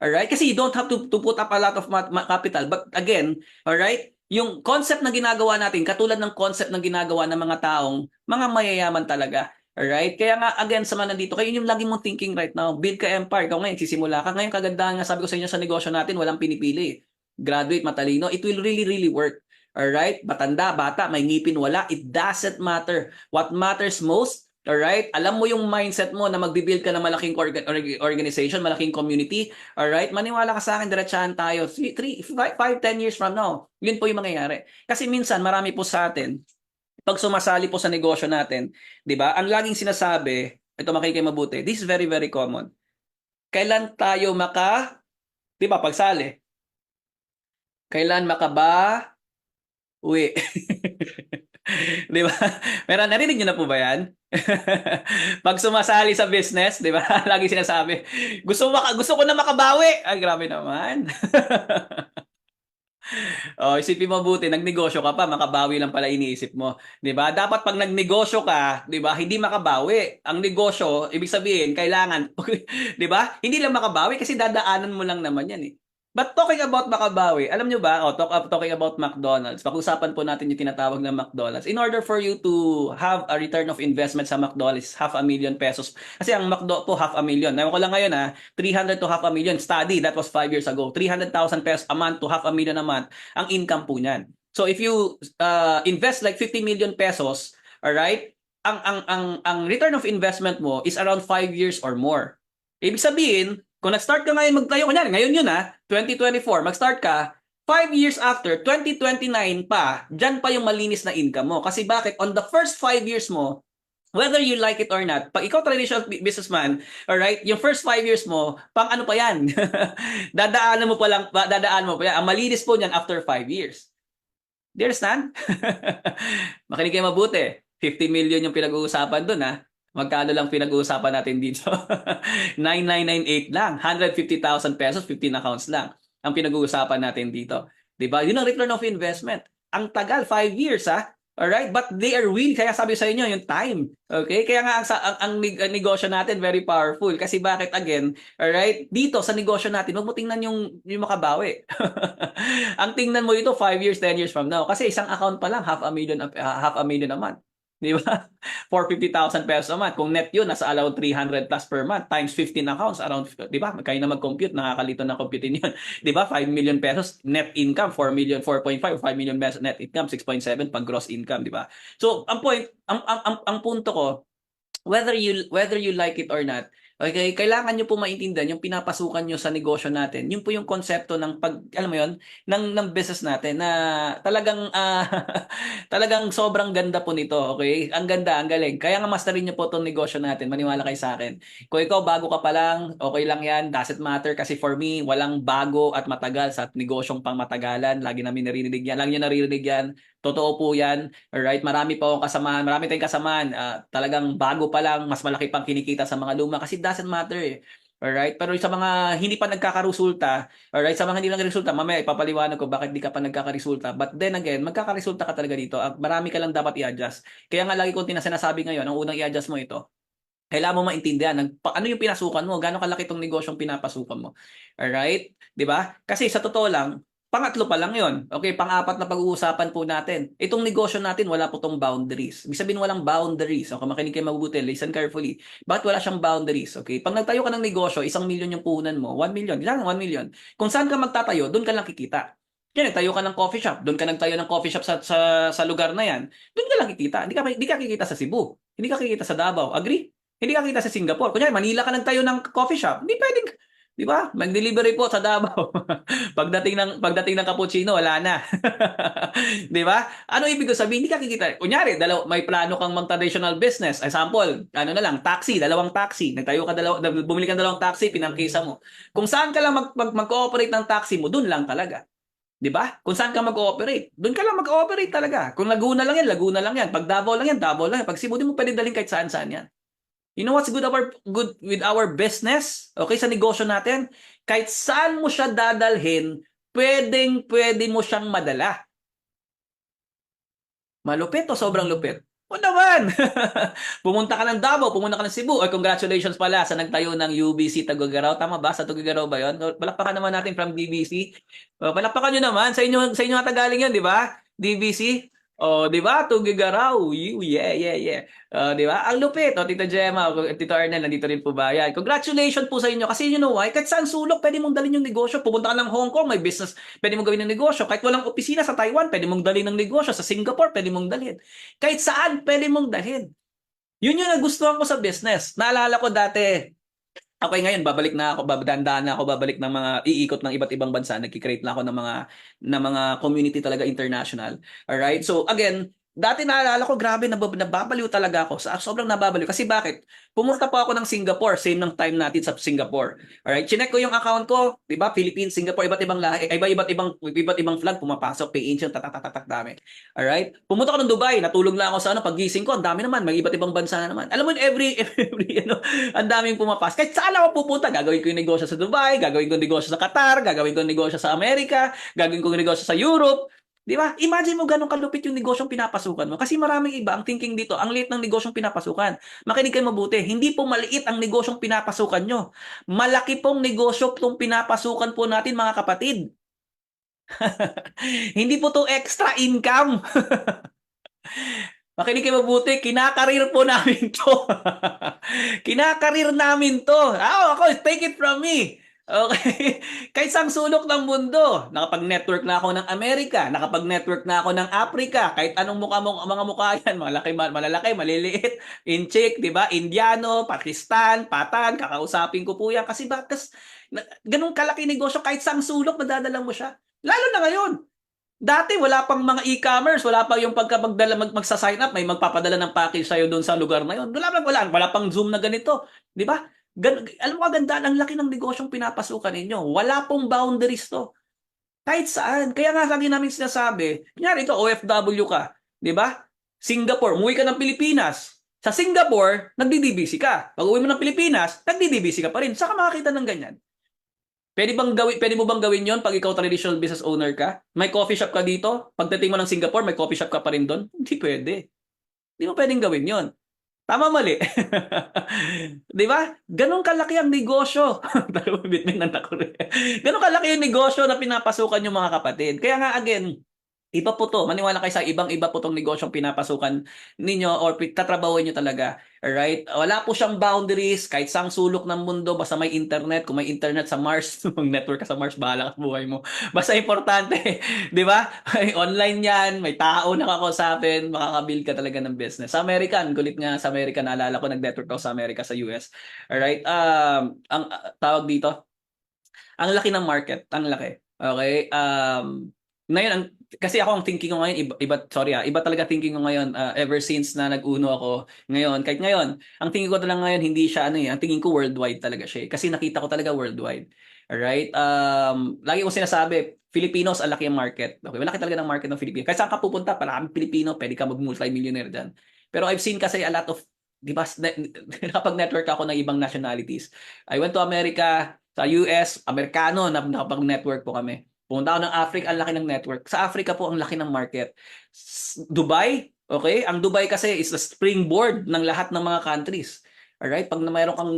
Alright? Kasi you don't have to put up a lot of capital. But again, alright, yung concept na ginagawa natin, katulad ng concept na ginagawa ng mga taong, mga mayayaman talaga. Alright? Kaya nga, again, sa mga nandito, kayo yung lagi mong thinking right now, build ka empire. Ikaw ngayon, sisimula ka. Ngayon, kagandahan nga, sabi ko sa inyo sa negosyo natin, walang pinipili. Graduate, matalino, it will really, really work. Alright? Matanda, bata, may ngipin, wala. It doesn't matter. What matters most, alright? Alam mo yung mindset mo na magbibuild ka ng malaking organization, malaking community. Alright? Maniwala ka sa akin, diretsahan tayo. 3, 5, 10 years from now. Yun po yung mangyayari. Kasi minsan, marami po sa atin, pag sumasali po sa negosyo natin, di ba? Ang laging sinasabi, ito makikinig mabuti, this is very, very common. Kailan tayo di ba, pagsali? Kailan uwi? Di ba? Pero narinig niyo na po ba yan? Pag sumasali sa business, di ba? Lagi sinasabi, gusto ko na makabawi. Ay, grabe naman. Oh, isipin mo mabuti, nagnegosyo ka pa, makabawi lang pala iniisip mo, 'di ba? Dapat pag nagnegosyo ka, 'di ba, hindi makabawi. Ang negosyo, ibig sabihin, kailangan, 'di ba? Hindi lang makabawi kasi dadaanan mo lang naman 'yan eh. But talking about makabawi, alam nyo ba, talking about McDonald's, pag-usapan po natin yung tinatawag na McDonald's. In order for you to have a return of investment sa McDonald's, ₱500,000. Kasi ang McDo po, ₱500,000. Ewan ko lang ngayon 300 to ₱500,000. Study, that was 5 years ago. ₱300,000 a month to ₱500,000 a month, ang income po niyan. So if you invest like ₱50 million, alright, ang return of investment mo is around 5 years or more. Ibig sabihin, kung nag-start ka ngayon magtayo, kunyari, ngayon yun 2024, mag-start ka, 5 years after, 2029 pa, dyan pa yung malinis na income mo. Kasi bakit? On the first 5 years mo, whether you like it or not, pag ikaw traditional businessman, alright, yung first 5 years mo, pang ano pa yan? dadaanan mo pa yan. Ang malinis po niyan after 5 years. Do you understand? Makinig kayo mabuti. 50 million yung pinag-uusapan dun Magkano lang pinag-uusapan natin dito? 9998 lang. 150,000 pesos, 15 accounts lang. Ang pinag-uusapan natin dito. Diba? Yun ang return of investment. Ang tagal, 5 years Alright? But they are real. Kaya sabi sa inyo, yung time. Okay? Kaya nga ang negosyo natin very powerful. Kasi bakit again? Alright? Dito sa negosyo natin, huwag mo tingnan yung makabawi. Ang tingnan mo ito 5 years, 10 years from now. Kasi isang account pa lang, $500,000 a month. Di ba? 450,000 pesos a month. Kung net yun, nasa around 300 plus per month times 15 accounts, around, di ba? Kayo na mag-compute, nakakalito na computein yun. Di ba? 5 million pesos net income, 4 million, 4.5, 5 million pesos net income, 6.7 pag gross income, di ba? So, ang punto ko, whether you like it or not, okay, kailangan nyo po maintindihan yung pinapasukan nyo sa negosyo natin. Yun po yung konsepto ng alam mo yun, ng business natin na talagang talagang sobrang ganda po nito, okay? Ang ganda, ang galing. Kaya nga masterin nyo po itong negosyo natin. Maniwala kayo sa akin. Kung ikaw bago ka pa lang, okay lang yan. Doesn't matter kasi for me, walang bago at matagal sa negosyong pang matagalan. Lagi namin naririnig yan. Lagi nyo naririnig yan. Totoo po yan. Alright, marami pa akong kasamahan. Marami tayong kasamahan. Talagang bago pa lang, mas malaki pang kinikita sa mga luma kasi it doesn't matter eh. Alright? Pero sa mga hindi pa nagkakaresulta, alright, sa mga hindi nagresulta, mamaya ipapaliwanag ko bakit di ka pa nagkakaresulta. But then again, magkakaresulta ka talaga dito. Marami ka lang dapat i-adjust. Kaya nga lagi kong sinasabi ngayon, ang unang i-adjust mo ito, kailangan mo maintindihan ano yung pinasukan mo, gaano kalaki tong negosyong pinapasukan mo. Alright? 'Di ba? Kasi sa totoo lang, pangatlo pa lang 'yon. Okay, pang-apat na pag-uusapan po natin. Itong negosyo natin wala po tong boundaries. Ibig sabihin walang boundaries. Okay, makinig kayo mabuti, listen carefully. Bakit wala siyang boundaries? Okay, pag nagtayo ka ng negosyo, 1,000,000 yung puhunan mo, 1,000,000, lang 1,000,000. Kung saan ka magtatayo, doon ka lang kikita. Yan, nagtayo ka ng coffee shop, doon ka nagtayo ng coffee shop sa lugar na yan, doon ka lang kikita. Hindi ka kikita sa Cebu, hindi ka kikita sa Davao. Agree? Hindi ka kita sa Singapore. Kunyari, Manila ka nagtayo ng coffee shop. Hindi pwedeng, di ba? Mag-delivery po sa Davao. pagdating ng cappuccino, wala na. Di ba? Ano ibig ko sabihin? Hindi ka kikita. Kunyari, may plano kang mag-traditional business. Example, ano na lang, taxi, dalawang taxi. Nagtayo ka bumili ka ng dalawang taxi, pinangkisa mo. Kung saan ka lang mag-cooperate ng taxi mo, dun lang talaga. 'Di ba? Kung saan ka mag-ooperate, doon ka lang mag-ooperate talaga. Kung Laguna lang yan, Laguna lang yan. Pag Davao lang yan, Davao lang yan. Pag Cebu, di mo pwede dalhin kahit saan-saan yan. You know what's good with our business? Okay, sa negosyo natin, kahit saan mo siya dadalhin, pwede mo siyang madala. Malupit o sobrang lupit? O naman! Pumunta ka ng Davao, pumunta ka ng Cebu. Or congratulations pala sa nagtayo ng UBC Tagugaraw. Tama ba? Sa Tugigaraw ba yun? Palakpakan naman natin from DBC. Palakpakan nyo naman. Sa inyo nga tagaling yun, di ba? DBC. Oh, di ba? Tugigaraw. Yeah. Di ba? Ang lupit. O, Tita Gemma, Tito Arnel, nandito rin po ba? Yan. Congratulations po sa inyo. Kasi you know why? Kahit saan sulok, pwede mong dalhin yung negosyo. Pupunta ka ng Hong Kong, may business, pwede mong gawin ng negosyo. Kahit walang opisina sa Taiwan, pwede mong dalhin ng negosyo. Sa Singapore, pwede mong dalhin. Kahit saan, pwede mong dalhin. Yun yung nagustuhan ko sa business. Naalala ko dati, okay, ngayon babalik na ako, babalik ng mga iikot ng iba't ibang bansa, nagki-create na ako ng mga community talaga international. All right? So again, dati naalala ko, grabe, nababaliw talaga ako. Sobrang nababaliw. Kasi bakit? Pumunta po ako ng Singapore, same ng time natin sa Singapore. Alright, chinek ko yung account ko, 'di ba? Philippines, Singapore, iba't ibang lahi, iba't ibang flag pumapasok, pay ancient, tatatatak dami. Alright? Pumunta ako ng Dubai, natulog lang ako sa paggising ko, ang dami naman, may iba't ibang bansa na naman. Alam mo, every ang daming pumapasok. Kahit saan ako pupunta, gagawin ko yung negosyo sa Dubai, gagawin ko yung negosyo sa Qatar, gagawin ko yung negosyo sa Amerika, gagawin ko yung negosyo sa Europe. Di ba? Imagine mo ganun kalupit yung negosyong pinapasukan mo. Kasi maraming iba, ang thinking dito, ang liit ng negosyong pinapasukan. Makinig kayo mabuti, hindi po maliit ang negosyong pinapasukan nyo. Malaki pong negosyo itong pinapasukan po natin, mga kapatid. Hindi po to extra income. Makinig kayo mabuti, kinakarir po namin to. Kinakarir namin to. Ako, take it from me. Okay. Kahit sang sulok ng mundo, nakapag-network na ako ng Amerika, nakapag-network na ako ng Africa, kahit anong mga mukha yan, malalaki, maliliit, Inchik, di ba? Indiano, Pakistan, Patan, kakausapin ko po yan. Kasi ganun kalaki negosyo, kahit sang sulok, madadala mo siya. Lalo na ngayon. Dati wala pang mga e-commerce, wala pa yung magsa-sign up, may magpapadala ng package sa'yo doon sa lugar na yun. Wala pang Zoom na ganito, 'di ba? Alam mo kagandaan, ang laki ng negosyong pinapasukan ninyo. Wala pong boundaries to. Kahit saan. Kaya nga lagi namin sinasabi, kunyari ito, OFW ka, 'di ba? Singapore, umuwi ka ng Pilipinas. Sa Singapore, nagdi-DBC ka. Pag uwi mo ng Pilipinas, nagdi-DBC ka pa rin. Saka makakita ng ganyan. Pwede mo bang gawin 'yon pag ikaw traditional business owner ka? May coffee shop ka dito, pagdating mo ng Singapore, may coffee shop ka pa rin doon? Hindi pwede. Hindi mo pwedeng gawin 'yon. Tama, mali. 'Di ba? Ganun kalaki ang negosyo. Ganun kalaki yung negosyo na pinapasukan yung mga kapatid. Kaya nga again, iba po to. Maniwala kayo sa ibang-iba po tong negosyong pinapasukan ninyo or tatrabahuin nyo talaga. Alright? Wala po siyang boundaries kahit saang sulok ng mundo. Basta may internet. Kung may internet sa Mars, mag-network ka sa Mars, bahala ka sa buhay mo. Basta importante. Di ba? Online yan. May tao na kakausapin. Makakabuild ka talaga ng business. Sa American, gulit nga sa American. Naalala ko, nag-network ako sa Amerika, sa US. Alright? Ang tawag dito, ang laki ng market. Ang laki. Okay? Ngayon, kasi ako ang thinking ko ngayon, iba talaga thinking ko ngayon ever since na nag-uno ako ngayon. Kahit ngayon, ang thinking ko talaga ngayon, hindi siya ang tingin ko worldwide talaga siya. Kasi nakita ko talaga worldwide. Alright? Lagi ko sinasabi, Filipinos, ang laki ang market. Okay, malaki talaga ng market ng Filipinos. Kahit saan ka pupunta, maraming Pilipino, pwede ka mag-multi-millionaire dyan. Pero I've seen kasi a lot of di ba, nakapag-network ako ng ibang nationalities. I went to America, sa US, Amerikano, nakapag-network po kami. Pumunta ako ng Africa, ang laki ng network. Sa Africa po, ang laki ng market. Dubai, okay? Ang Dubai kasi is the springboard ng lahat ng mga countries. Alright? Pag na mayroon kang,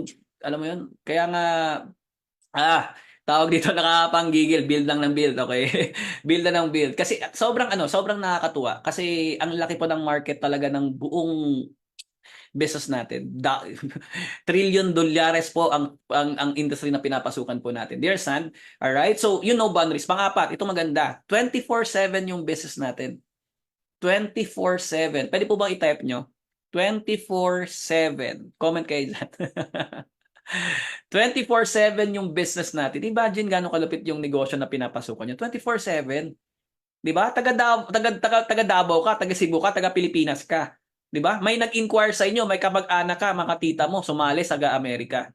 alam mo yun, kaya nga, tawag dito nakapanggigil, build lang ng build, okay? Build na ng build. Kasi sobrang nakakatuwa. Kasi ang laki po ng market talaga ng buong business natin. Trillion dolyares po ang industry na pinapasukan po natin. Dear son, all right? So, you know boundaries. Pangapat, ito maganda. 24/7 yung business natin. 24/7. Pwede po bang i-type nyo? 24/7. Comment kayo dyan. 24/7 yung business natin. Imagine gaano kalupit yung negosyo na pinapasukan nyo. 24/7. 'Di ba? Taga Davao ka, taga Cebu ka, taga Pilipinas ka. 'Di ba? May nag-inquire sa inyo, may kamag-anak ka, mga tita mo sumali sa Amerika.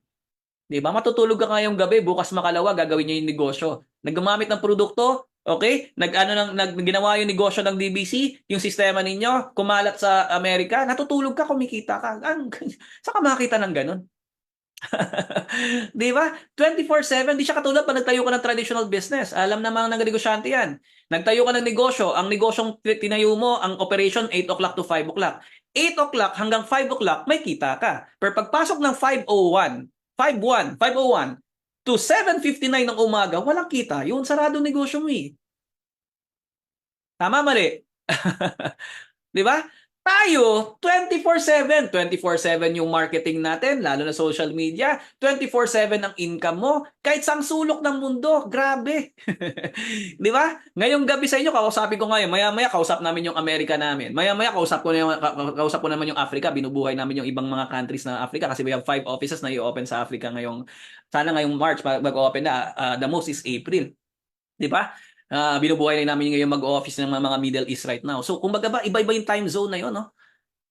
'Di ba? Matutulog ka ngayong gabi, bukas makalawa gagawin niyo yung negosyo. Naggumamit ng produkto, okay? Ginawa yung negosyo ng DBC, yung sistema ninyo, kumalat sa Amerika, natutulog ka, kumikita ka. Saan ka makakita ng ganun? 'Di ba? 24/7, di siya katulad pag nagtayo ka ng traditional business. Alam namang ng negosyante 'yan. Nagtayo ka ng negosyo, ang negosyong tinayo mo, ang operation 8 o'clock to 5 o'clock. 8 o'clock hanggang 5 o'clock may kita ka. Pero pagpasok ng 5:01, 5:01 to 7:59 ng umaga, walang kita. Yun saradong negosyo mo eh. Tama mali? 'Di ba? Tayo, 24/7. 24/7 yung marketing natin, lalo na social media. 24/7 ang income mo. Kahit sang sulok ng mundo. Grabe. 'Di ba? Ngayong gabi sa inyo, kausapin ko ngayon. Maya-maya, kausap namin yung Amerika namin. Maya-maya, kausap ko naman yung Africa. Binubuhay namin yung ibang mga countries na Africa kasi we have 5 offices na i-open sa Africa ngayong, sana ngayong March, mag-open na. The most is April. 'Di ba? Binubuhay na namin ngayon mag-office ng mga Middle East right now. So, kumbaga ba, iba-iba yung time zone na yun, no?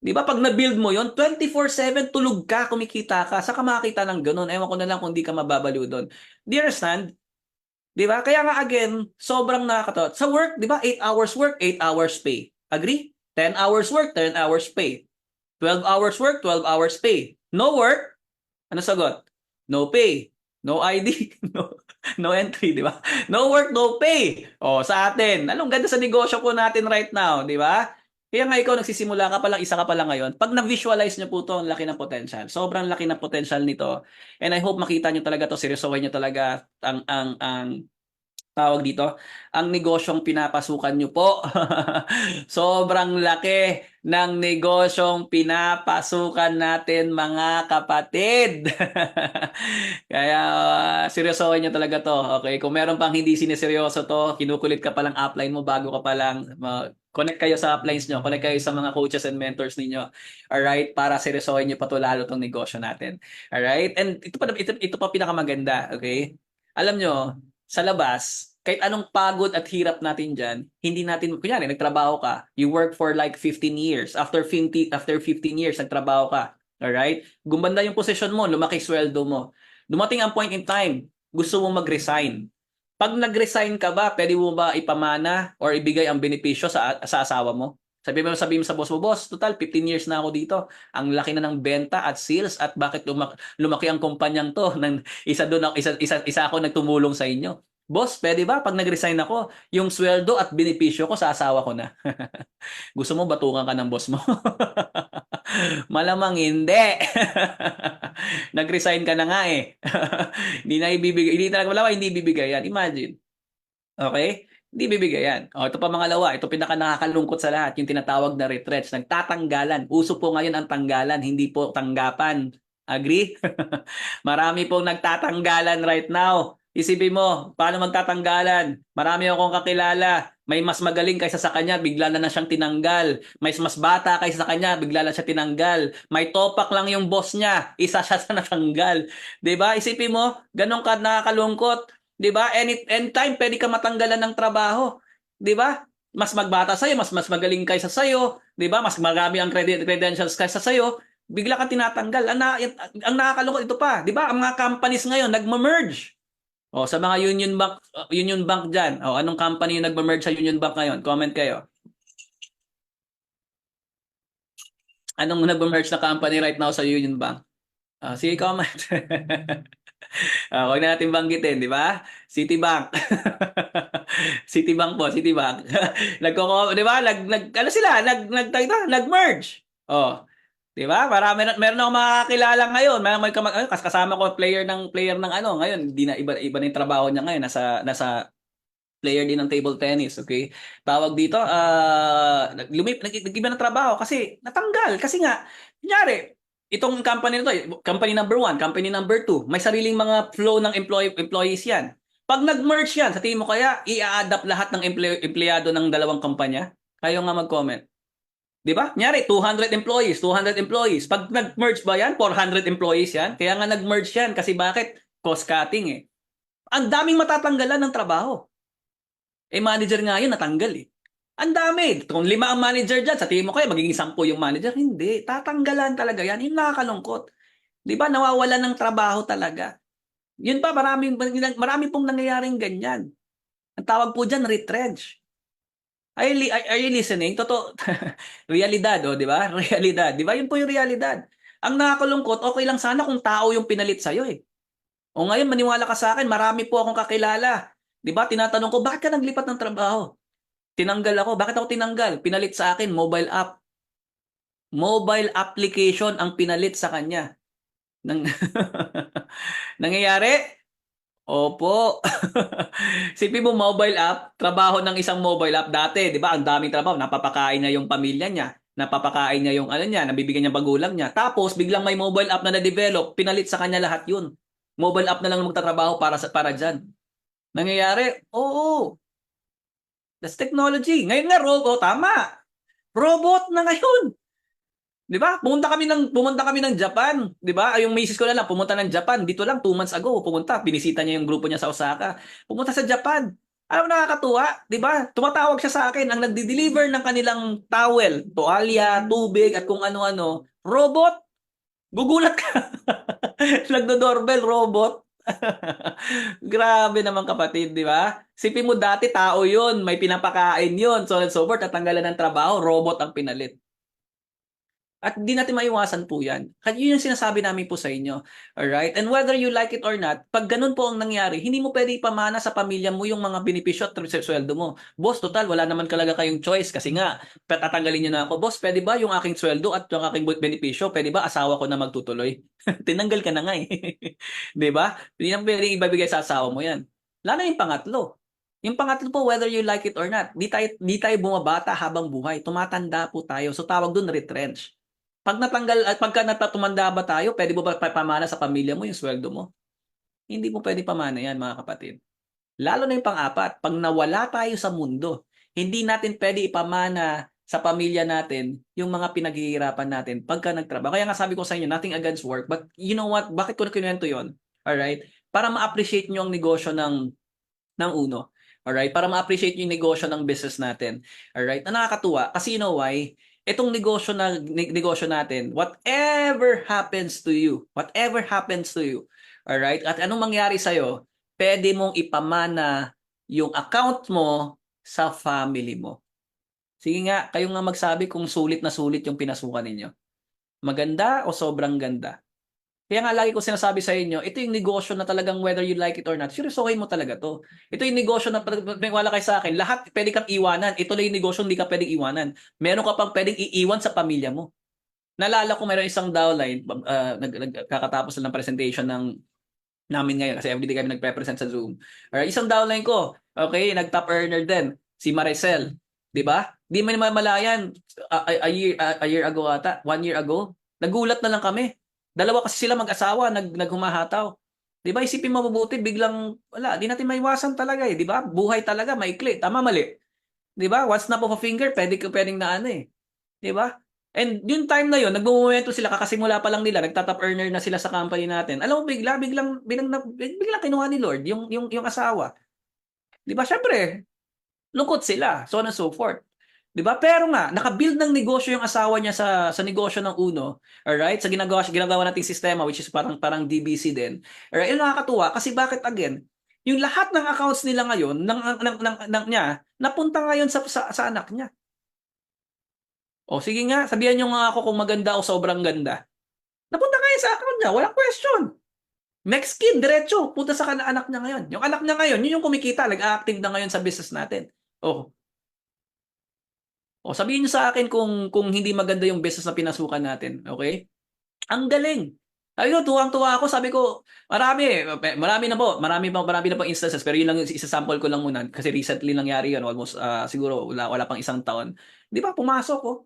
'Di ba? Pag na-build mo yun, 24/7 tulog ka, kumikita ka. Saan ka makakita ng ganun? Ewan ko na lang kung di ka mababaliw doon. Do you understand? 'Di ba? Kaya nga again, sobrang nakakatawa. Sa work, 'di ba? 8 hours work, 8 hours pay. Agree? 10 hours work, 10 hours pay. 12 hours work, 12 hours pay. No work, ano sagot? No pay. No ID. No entry, di ba? No work, no pay. O, sa atin, anong ganda sa negosyo po natin right now, di ba? Kaya nga ikaw nagsisimula ka pa lang, isa ka pa lang ngayon. Pag na-visualize niyo po to, ang laki ng potential. Sobrang laki ng potential nito. And I hope makita niyo talaga to, seryosohin niyo talaga ang tawag dito, ang negosyong pinapasukan nyo po. Sobrang laki ng negosyong pinapasukan natin, mga kapatid. Kaya seryosohin nyo talaga to. Okay? Kung meron pang hindi sineseryoso to, kinukulit ka palang upline mo bago ka palang connect kayo sa uplines nyo, connect kayo sa mga coaches and mentors ninyo. Alright? Para seryosohin nyo pa to lalo tong negosyo natin. Alright? And ito pa pinakamaganda. Okay? Alam nyo, sa labas, kahit anong pagod at hirap natin dyan, hindi natin, kunyari, nagtrabaho ka, you work for like 15 years. After 15 years, nagtrabaho ka. Alright? Gumanda yung posisyon mo, lumaki sweldo mo. Dumating ang point in time, gusto mo mag-resign. Pag nag-resign ka ba, pwede mo ba ipamana or ibigay ang benepisyo sa asawa mo? Sabihin mo sa boss mo, boss, total 15 years na ako dito. Ang laki na ng benta at sales at bakit lumaki ang kumpanyang to nang isa ako nagtumulong sa inyo. Boss, pwede ba pag nag-resign ako, yung sweldo at benepisyo ko sa asawa ko na? Gusto mo batukan ka ng boss mo? Malamang hindi. Nag-resign ka na nga eh. Hindi na ibibigay, hindi talaga wala, hindi bibigay yan. Imagine. Okay? Hindi bibigay yan. O, ito pa mangalawa, ito pinaka nakakalungkot sa lahat, yung tinatawag na retrench, nagtatanggalan. Uso po ngayon ang tanggalan, hindi po tanggapan. Agree? Marami pong nagtatanggalan right now. Isipin mo, paano magtatanggalan? Marami akong kakilala. May mas magaling kaysa sa kanya, bigla na siyang tinanggal. May mas bata kaysa sa kanya, bigla na siya tinanggal. May topak lang yung boss niya, isa siya sa natanggal. 'Di ba? Isipin mo, ganun ka nakakalungkot. 'Di ba? Anytime pwede ka matanggalan ng trabaho. 'Di ba? Mas magbata sa'yo, mas magaling kaysa sa'yo, 'di ba? Mas marami ang credentials kaysa sa'yo, bigla ka tinatanggal. Ang nakakalungkot ito pa, 'di ba? Ang mga companies ngayon nagma-merge. O, sa mga Union Bank diyan. O, anong company yung nagma-merge sa Union Bank ngayon? Comment kayo. Anong nag-merge na company right now sa Union Bank? Sige, comment. Huwag na natin banggitin, di ba? Citibank. Citibank po, Citibank. Di ba? Ano sila? Nag-merge. Oh, di ba? Marami meron akong makakilala ngayon. Kasama ko player ng ano ngayon, hindi na iba na yung trabaho niya ngayon, nasa player din ng table tennis, okay? Tawag dito, nag-iba ng trabaho kasi natanggal. Kasi nga, kunyari, itong company na to, company number 1, company number 2, may sariling mga flow ng employees yan. Pag nag-merge yan, sa tingin mo kaya, i-adapt lahat ng empleyado ng dalawang kumpanya? Kayo nga mag-comment. Di ba? Kunyari, 200 employees, 200 employees. Pag nag-merge ba yan, 400 employees yan? Kaya nga nag-merge yan. Kasi bakit? Cost cutting eh. Ang daming matatanggalan ng trabaho. Manager nga yun, natanggal eh. Ang dami. Kung 5 ang manager dyan, sa tingin mo kaya magiging 10 yung manager? Hindi. Tatanggalan talaga yan. Yung nakakalungkot. Di ba? Nawawalan ng trabaho talaga. Yun pa, marami pong nangyayaring ganyan. Ang tawag po dyan, retrench. Are you listening? Totoo. Realidad, oh, di ba? Realidad. Di ba? Yun po yung realidad. Ang nakakalungkot, okay lang sana kung tao yung pinalit sa'yo eh. O ngayon, maniwala ka sa akin, marami po akong kakilala. Di ba? Tinatanong ko, bakit ka naglipat ng trabaho? Tinanggal ako. Bakit ako tinanggal? Pinalit sa akin, mobile app. Mobile application ang pinalit sa kanya. Nang nangyayari? Opo. Sipin mo mobile app, trabaho ng isang mobile app dati, 'di ba? Ang daming trabaho, napapakain niya yung pamilya niya, napapakain niya yung ano niya, nabibigyan niya magulang niya. Tapos biglang may mobile app na na-develop, pinalit sa kanya lahat 'yun. Mobile app na lang magtatrabaho para diyan. Nangyayari? Oo. That's technology. Ngayon nga robot, tama. Robot na ngayon. 'Di ba? Pumunta kami ng Japan, 'di ba? Ay yung misis ko na lang pumunta ng Japan dito lang 2 months ago, pumunta, binisita niya yung grupo niya sa Osaka. Pumunta sa Japan. Alam mo nakakatuwa, 'di ba? Tumatawag siya sa akin ang nagde-deliver ng kanilang towel, toalya, tubig at kung ano-ano. Robot. Gugulat ka. Nagdo-doorbell robot. Grabe naman kapatid, 'di ba? Sipin mo dati tao 'yun, may pinapakain 'yun, so on and so forth, tatanggalan ng trabaho, robot ang pinalit. At hindi natin maiwasan po yan. Kaya yun yung sinasabi namin po sa inyo. Alright? And whether you like it or not, pag ganun po ang nangyari, hindi mo pwede ipamana sa pamilya mo yung mga benepisyo at sweldo mo. Boss, total, wala naman talaga kayong choice kasi nga, tatanggalin nyo na ako. Boss, pwede ba yung aking sweldo at yung aking benepisyo, pwede ba asawa ko na magtutuloy? Tinanggal ka na nga eh. Di ba? Hindi na pwede ibabigay sa asawa mo yan. Lalo yung pangatlo. Yung pangatlo po, whether you like it or not, di tayo bumabata habang buhay. Tumatanda po tayo. So tawag dun retrench. Pag natanggal at pagka tumanda ba tayo, pwede mo ba pamana sa pamilya mo yung sweldo mo? Hindi mo pwede pamana yan, mga kapatid. Lalo na yung pang-apat, pag nawala tayo sa mundo, hindi natin pwede ipamana sa pamilya natin yung mga pinaghihirapan natin pagka nagtrabaho. Kaya nga sabi ko sa inyo, nothing against work, but you know what? Bakit ko na kinuwento yun? Alright? Para ma-appreciate nyo ang negosyo ng Uno. Alright? Para ma-appreciate nyo yung negosyo ng business natin. Alright? Na nakakatuwa. Kasi you know why? Itong negosyo natin, whatever happens to you, alright? At anong mangyari sa'yo, pwede mong ipamana yung account mo sa family mo. Sige nga, kayo nga magsabi kung sulit na sulit yung pinasukan ninyo. Maganda o sobrang ganda? Kaya nga lagi ko sinasabi sa inyo, ito yung negosyo na talagang whether you like it or not, seryosohin mo talaga to. Ito yung negosyo na wala kayo sa akin, lahat pwede kang iwanan. Ito lang yung negosyo hindi ka pwedeng iwanan. Meron ka pang pwedeng iiwan sa pamilya mo. Naalala ko mayroon isang downline, nagkakatapos ng presentation namin ngayon kasi everyday kami nagpe-present sa Zoom. Alright, isang downline ko, okay, nag-top earner din, si Maricel. 'Di ba? Di man mamalayan a year ago ata, 1 year ago, nagulat na lang kami. Dalawa kasi sila mag-asawa, naghumahataw. 'Di ba? Isipin mo mabuti, biglang wala, di natin maiwasan talaga eh, 'di ba? Buhay talaga maikli, tama mali. 'Di ba? One snap of a finger, pwedeng na ano eh. 'Di ba? And yung time na yun, nagmo-momento sila, kakasimula pa lang nila, nagta-top earner na sila sa company natin. Alam mo, biglang kinuha ni Lord yung asawa. 'Di ba? Syempre, lungkot sila, so on and so forth. 'Di ba? Pero nga, naka-build ng negosyo yung asawa niya sa negosyo ng Uno. Alright? Sa ginagawa nating sistema which is parang DBC din. Alright? Yung nakakatuwa kasi bakit again? Yung lahat ng accounts nila ngayon ng niya napunta ngayon sa anak niya. O sige nga, sabihan niyo nga ako kung maganda o sobrang ganda. Napunta kayo sa account niya, walang question. Next kid, diretso, punta sa anak niya ngayon. Yung anak niya ngayon, yun yung kumikita, nag-active na ngayon sa business natin. Oh, sabihin niyo sa akin kung hindi maganda yung business na pinasukan natin, okay? Ang galing. Sabi ko, tuwang-tuwa ako. Sabi ko, marami na po instances, pero yun lang yung isa-sample ko lang muna kasi recently nangyari yun, almost siguro wala pang isang taon. Di ba, pumasok ko.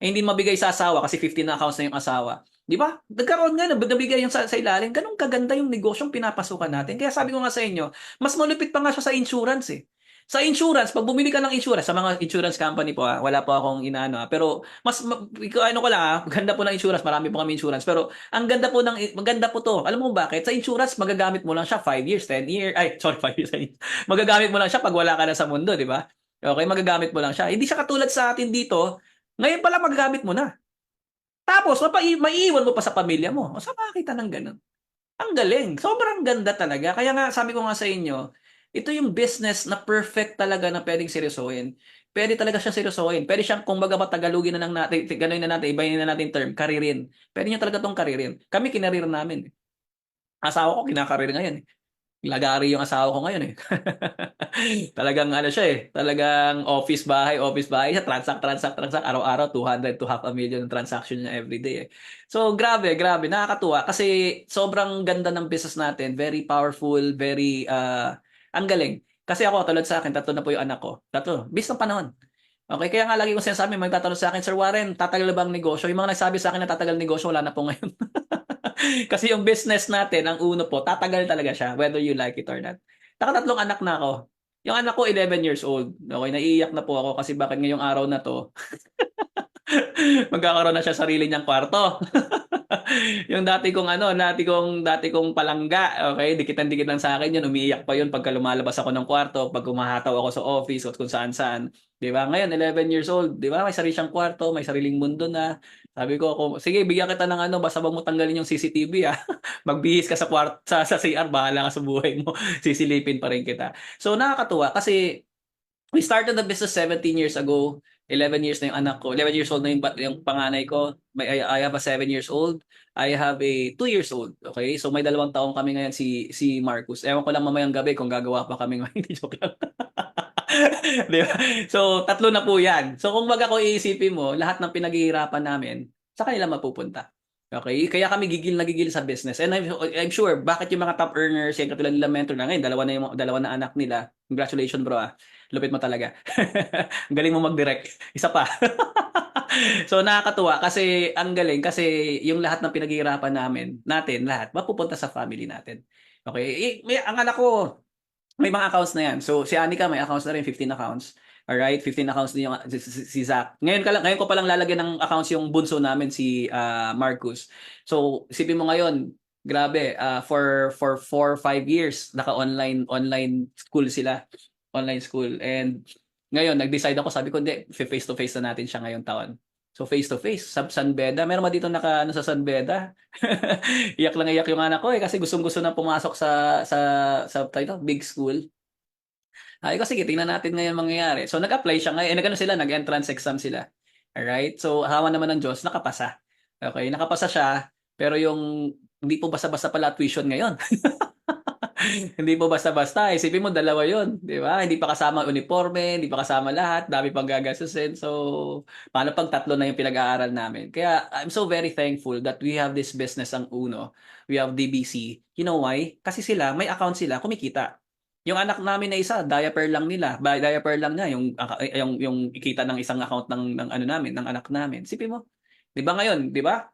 Hindi mabigay sa asawa kasi 15 na accounts na yung asawa. Di ba? Nagkaroon nga, nabigay yung sa ilalim. Ganun kaganda yung negosyong pinapasukan natin. Kaya sabi ko nga sa inyo, mas malupit pa nga siya sa insurance eh. Sa insurance, pag bumili ka ng insurance, sa mga insurance company po wala po akong inaano pero ano ko lang ganda po ng insurance, marami po kami insurance, pero maganda po to. Alam mo bakit? Sa insurance, magagamit mo lang siya 5 years, 10 years, ay, sorry, 5 years. Magagamit mo lang siya pag wala ka na sa mundo, di ba? Okay, magagamit mo lang siya. Hindi siya katulad sa atin dito, ngayon pala magagamit mo na. Tapos, maiiwan mo pa sa pamilya mo. O, saan makakita ng ganun? Ang galing. Sobrang ganda talaga. Kaya nga, sabi ko nga sa inyo, ito yung business na perfect talaga na pwedeng seryosohin. Pwede talaga siya seryosohin. Pwede siyang, kung baga tagalugin na lang natin, ganoin na natin, ibahin na natin term, karirin. Pwede nyo talaga tong karirin. Kami, kinarir namin. Asawa ko, kinakarir ngayon. Lagari yung asawa ko ngayon eh. Talagang ano siya eh. Talagang office bahay siya. Transact. Araw-araw, 200 to half a million transaction niya everyday eh. So, grabe. Nakakatuwa. Kasi sobrang ganda ng business natin. Very powerful, very, ang galing. Kasi ako, tulad sa akin, 3 na po yung anak ko. 3. Bis ng panahon. Okay, kaya nga lagi ko sinasabi, magtatanong sa akin, Sir Warren, tatagal na ba ang negosyo? Yung mga nagsabi sa akin na tatagal negosyo, wala na po ngayon. Kasi yung business natin, ang uno po, tatagal talaga siya, whether you like it or not. Nakatatlong anak na ako. Yung anak ko, 11 years old. Okay, naiiyak na po ako kasi bakit ngayong araw na to, magkakaroon na siya sarili niyang kwarto. Yung dati kong palangga, okay, dikitan-dikit lang sa akin yun, umiiyak pa yun pagka lumalabas ako ng kwarto, pag humahataw ako sa office o kung saan-saan. 'Di ba? Ngayon, 11 years old, 'di ba? May sarili siyang kwarto, may sariling mundo na. Sabi ko, sige, bigyan kita ng basta wag mo tanggalin yung CCTV ah. Magbihis ka sa kwarto, sa CR, bahala ka sa buhay mo. Sisilipin pa rin kita. So, nakakatuwa kasi we started the business 17 years ago. 11 years na yung anak ko. 11 years old na yung panganay ko. I have a 7 years old. I have a 2 years old. Okay? So may 2 taong kami ngayon si Marcus. Ewan ko lang mamayang gabi kung gagawa pa kami ngayon. Hindi joke lang. Di ba? So 3 na po yan. So kung baga ko iisipin mo, lahat ng pinaghihirapan namin, sa kanila mapupunta. Okay? Kaya kami gigil na gigil sa business. And I'm sure, bakit yung mga top earners, yung katulad nila mentor na ngayon, dalawa na anak nila. Congratulations bro ah. Lupit mo talaga. Ang galing mo mag-direct. Isa pa. So nakakatuwa kasi ang galing kasi yung lahat ng pinaghihirapan natin lahat mapupunta sa family natin. Okay? Ang anak ko may mga accounts na yan. So si Anika may accounts na rin, 15 accounts. Alright, 15 accounts din yung si Zach. Ngayon ko pa lang lalagyan ng accounts yung bunso namin si Marcus. So isipin mo ngayon, grabe, for 4 or 5 years naka-online school sila, online school. And ngayon, nag-decide ako, sabi ko, hindi, face to face na natin siya ngayong taon. So face to face, sa San Beda. Meron ba dito sa San Beda? Iyak lang iyak yung anak ko kasi gustong-gusto na pumasok sa big school. Ay ko, sige, tingnan natin ngayon mangyayari. So nag-apply siya ngayon, nag-entrance exam sila. Alright? So hawa naman ng Diyos, nakapasa. Okay, nakapasa siya, pero yung hindi po basta-basta pala tuition ngayon. Hindi po basta-basta. Isipin mo, dalawa yon, di ba? Hindi pa kasama uniforme, hindi pa kasama lahat, dami pang gagastusin. So, paano pag 3 na yung pinag-aaral namin? Kaya, I'm so very thankful that we have this business ang uno. We have DBC. You know why? Kasi may account sila, kumikita. Yung anak namin na isa, diaper lang nila. Diaper lang niya yung ikita ng isang account ng ano namin, ng anak namin. Isipin mo. 'Di ba ngayon, 'di ba?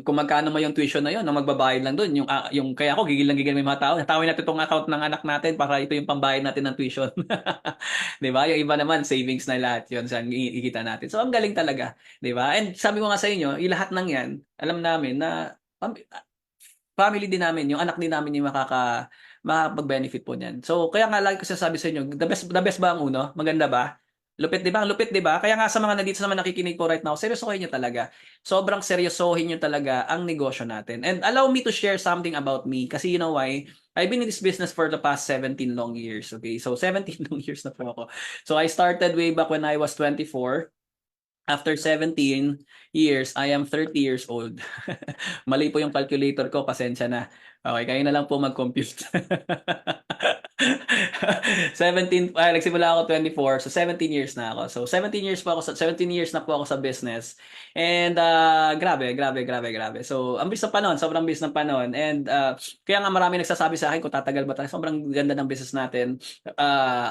Kung magkano mo yung tuition na yun, no, magbabayad lang doon. Yung kaya ako gigil lang gigil may mga tao. Natawin natin itong account ng anak natin para ito yung pambayad natin ng tuition. 'Di ba? Yung iba naman savings na lahat 'yon saan ikita natin. So ang galing talaga, 'di ba? And sabi ko nga sa inyo, lahat ng 'yan, alam namin na family din namin, yung anak din namin yung makakapag-benefit po niyan. So kaya nga lagi ko sinasabi sa inyo, the best ba ang uno? Maganda ba? Lupit 'di ba? Ang lupit 'di ba? Kaya nga sa mga nandito naman nakikinig po right now, seryosohin niyo talaga. Sobrang seryosohin niyo talaga ang negosyo natin. And allow me to share something about me kasi you know why? I've been in this business for the past 17 long years, okay? So 17 long years na po ako. So I started way back when I was 24. After 17 years, I am 30 years old. Mali po yung calculator ko, pasensya na. Okay, kayo na lang po mag-compute. 17, nagsimula ako 24, so 17 years na ako. So 17 years po ako 17 years na po ako sa business. And grabe. So ang bilis ng panahon, sobrang bilis ng panahon. And kaya nga marami nagsasabi sa akin kung tatagal ba tayo. Sobrang ganda ng business natin.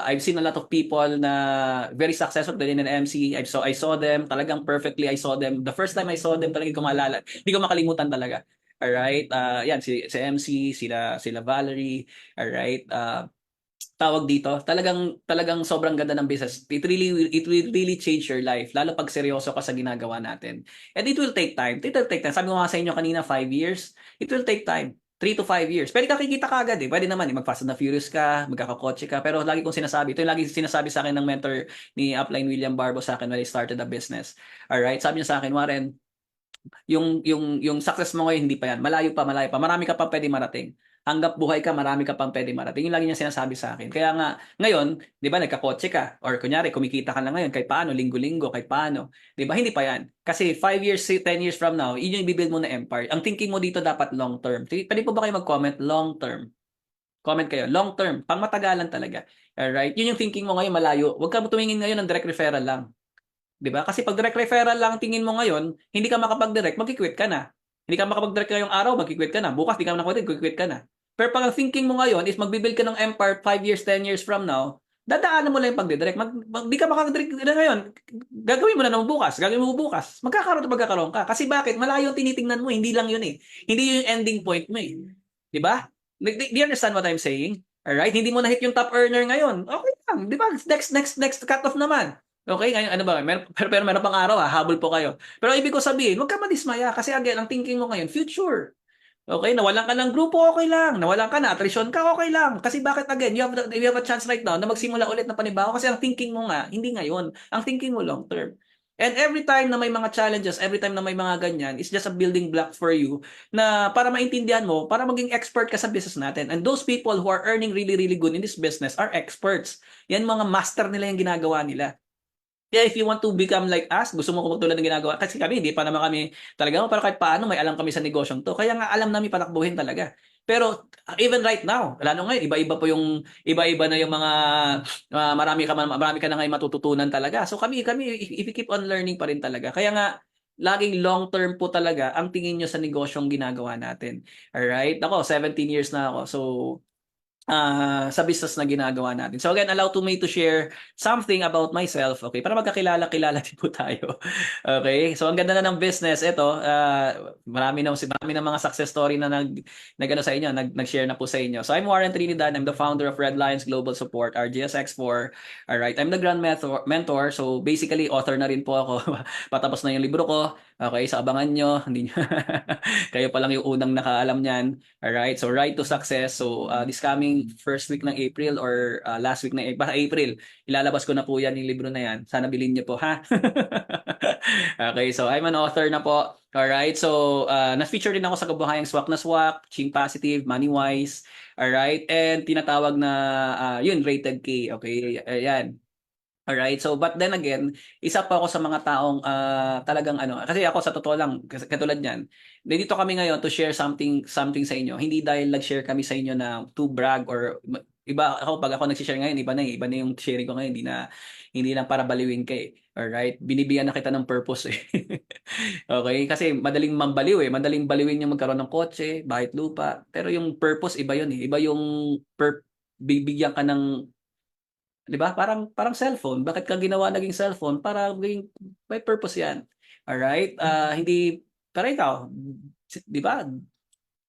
I've seen a lot of people na very successful din in MC. I saw them talagang perfectly. I saw them. The first time I saw them, talagang kumalala. Hindi ko makalimutan talaga. Alright? Yan, si MC, sila Valerie. Alright? Tawag dito, talagang sobrang ganda ng business. It will really change your life, lalo pag seryoso ka sa ginagawa natin. And it will take time. It will take time. Sabi ko nga sa inyo kanina, 5 years. It will take time. 3 to 5 years. Pwede ka kikita kagad eh. Pwede naman eh. Mag-Fast and the Furious ka, magkakakotse ka. Pero lagi kong sinasabi, ito yung lagi sinasabi sa akin ng mentor ni Upline William Barbo sa akin when I started the business. Alright? Sabi niya sa akin, Warren, yung success mo ngayon, hindi pa yan. Malayo pa. Marami ka pa pwede marating. Hangga't buhay ka, marami ka pang pwede marating. Yung lagi niya sinasabi sa akin. Kaya nga, ngayon, di ba, nagkakotse ka. Or kunyari, kumikita ka lang ngayon, kahit paano, linggo-linggo, kahit paano. Di ba, hindi pa yan. Kasi 5 years, 10 years from now, yun yung ibibuild mo na empire. Ang thinking mo dito dapat long term. Pwede po ba kayo mag-comment? Long term. Comment kayo. Long term. Pang matagalan talaga. Alright? Yun yung thinking mo ngayon, malayo. Huwag ka tumingin ngayon ng direct referral lang. 'Di ba? Kasi pag direct referral lang tingin mo ngayon, hindi ka makapag-direct, magki-quit ka na. Hindi ka makapag-direct ngayong araw, magki-quit ka na. Bukas di ka na magki-quit ka na. Pero pag ang thinking mo ngayon is magbi-build ka ng empire 5 years, 10 years from now, dadaanan mo lang yung pagdidirect. Di ka makakadirect na ngayon. Gagawin mo na naman bukas. Gagawin mo bukas. Magkakaroon ka. Kasi bakit? Malayo yung tinitingnan mo. Hindi lang yun eh. Hindi yun yung ending point mo eh. Di ba? Do you understand what I'm saying? Alright? Hindi mo na-hit yung top earner ngayon. Okay lang. Di ba? Next cut off naman. Okay, ngayon ano ba? Pero meron pang araw habol po kayo. Pero ibig ko sabihin, huwag ka madismaya kasi again, ang thinking mo ngayon, future. Okay, nawalan ka ng grupo, okay lang. Nawalan ka na, attrition ka, okay lang. Kasi bakit again, you have a chance right now na magsimula ulit na panibago kasi ang thinking mo nga, hindi ngayon. Ang thinking mo long term. And every time na may mga challenges, every time na may mga ganyan, it's just a building block for you na para maintindihan mo, para maging expert ka sa business natin. And those people who are earning really, really good in this business are experts. Yan mga master nila yung ginagawa nila. Yeah, if you want to become like us, gusto mo tulad ng ginagawa, kasi kami, hindi pa naman kami talaga, pero kahit paano, may alam kami sa negosyong to. Kaya nga, alam namin patakbuhin talaga. Pero, even right now, lalo ngayon, iba-iba na yung mga, marami ka na ngayon matututunan talaga. So, kami, if we keep on learning pa rin talaga. Kaya nga, laging long term po talaga ang tingin nyo sa negosyong ginagawa natin. Alright? Ako, 17 years na ako. So, sa business na ginagawa natin. So again, allow to me to share something about myself, okay? Para magkakilala-kilala din po tayo. Okay? So ang ganda na ng business ito, marami na mga success story na nagano sa inyo, nag-share na po sa inyo. So I'm Warren Trinidad, I'm the founder of Red Lions Global Support, RGSX4. All right, I'm the Grand Mentor. So basically author na rin po ako. Patapos na yung libro ko. Okay, so abangan nyo, hindi nyo kayo pa lang yung unang nakaalam niyan. All right, so Ride to Success. So this coming first week ng April or last week ng April, ilalabas ko na po yan yung libro na yan. Sana bilhin niyo po, ha? Okay, so I'm an author na po. Alright, so na-feature din ako sa Kabuhayang Swak na Swak, Ching Positive, Moneywise. Alright, and tinatawag na, yun, Rated K. Okay, ayan. Alright, so but then again, isa pa ako sa mga taong talagang ano, kasi ako sa totoo lang, katulad niyan, dito kami ngayon to share something sa inyo. Hindi dahil nag-share kami sa inyo na to brag or iba ako pag ako nag-share ngayon, iba na yung sharing ko ngayon, hindi lang para baliwin ka eh. Alright, binibigyan na kita ng purpose eh. Okay, kasi madaling mambaliw eh, madaling baliwin yung magkaroon ng kotse, bahay at lupa, pero yung purpose iba yun eh. Iba yung bibigyan ka ng 'di ba? Parang cellphone. Bakit ka ginawa naging cellphone? Para maging may purpose 'yan. All right? Hindi para ikaw, 'di ba?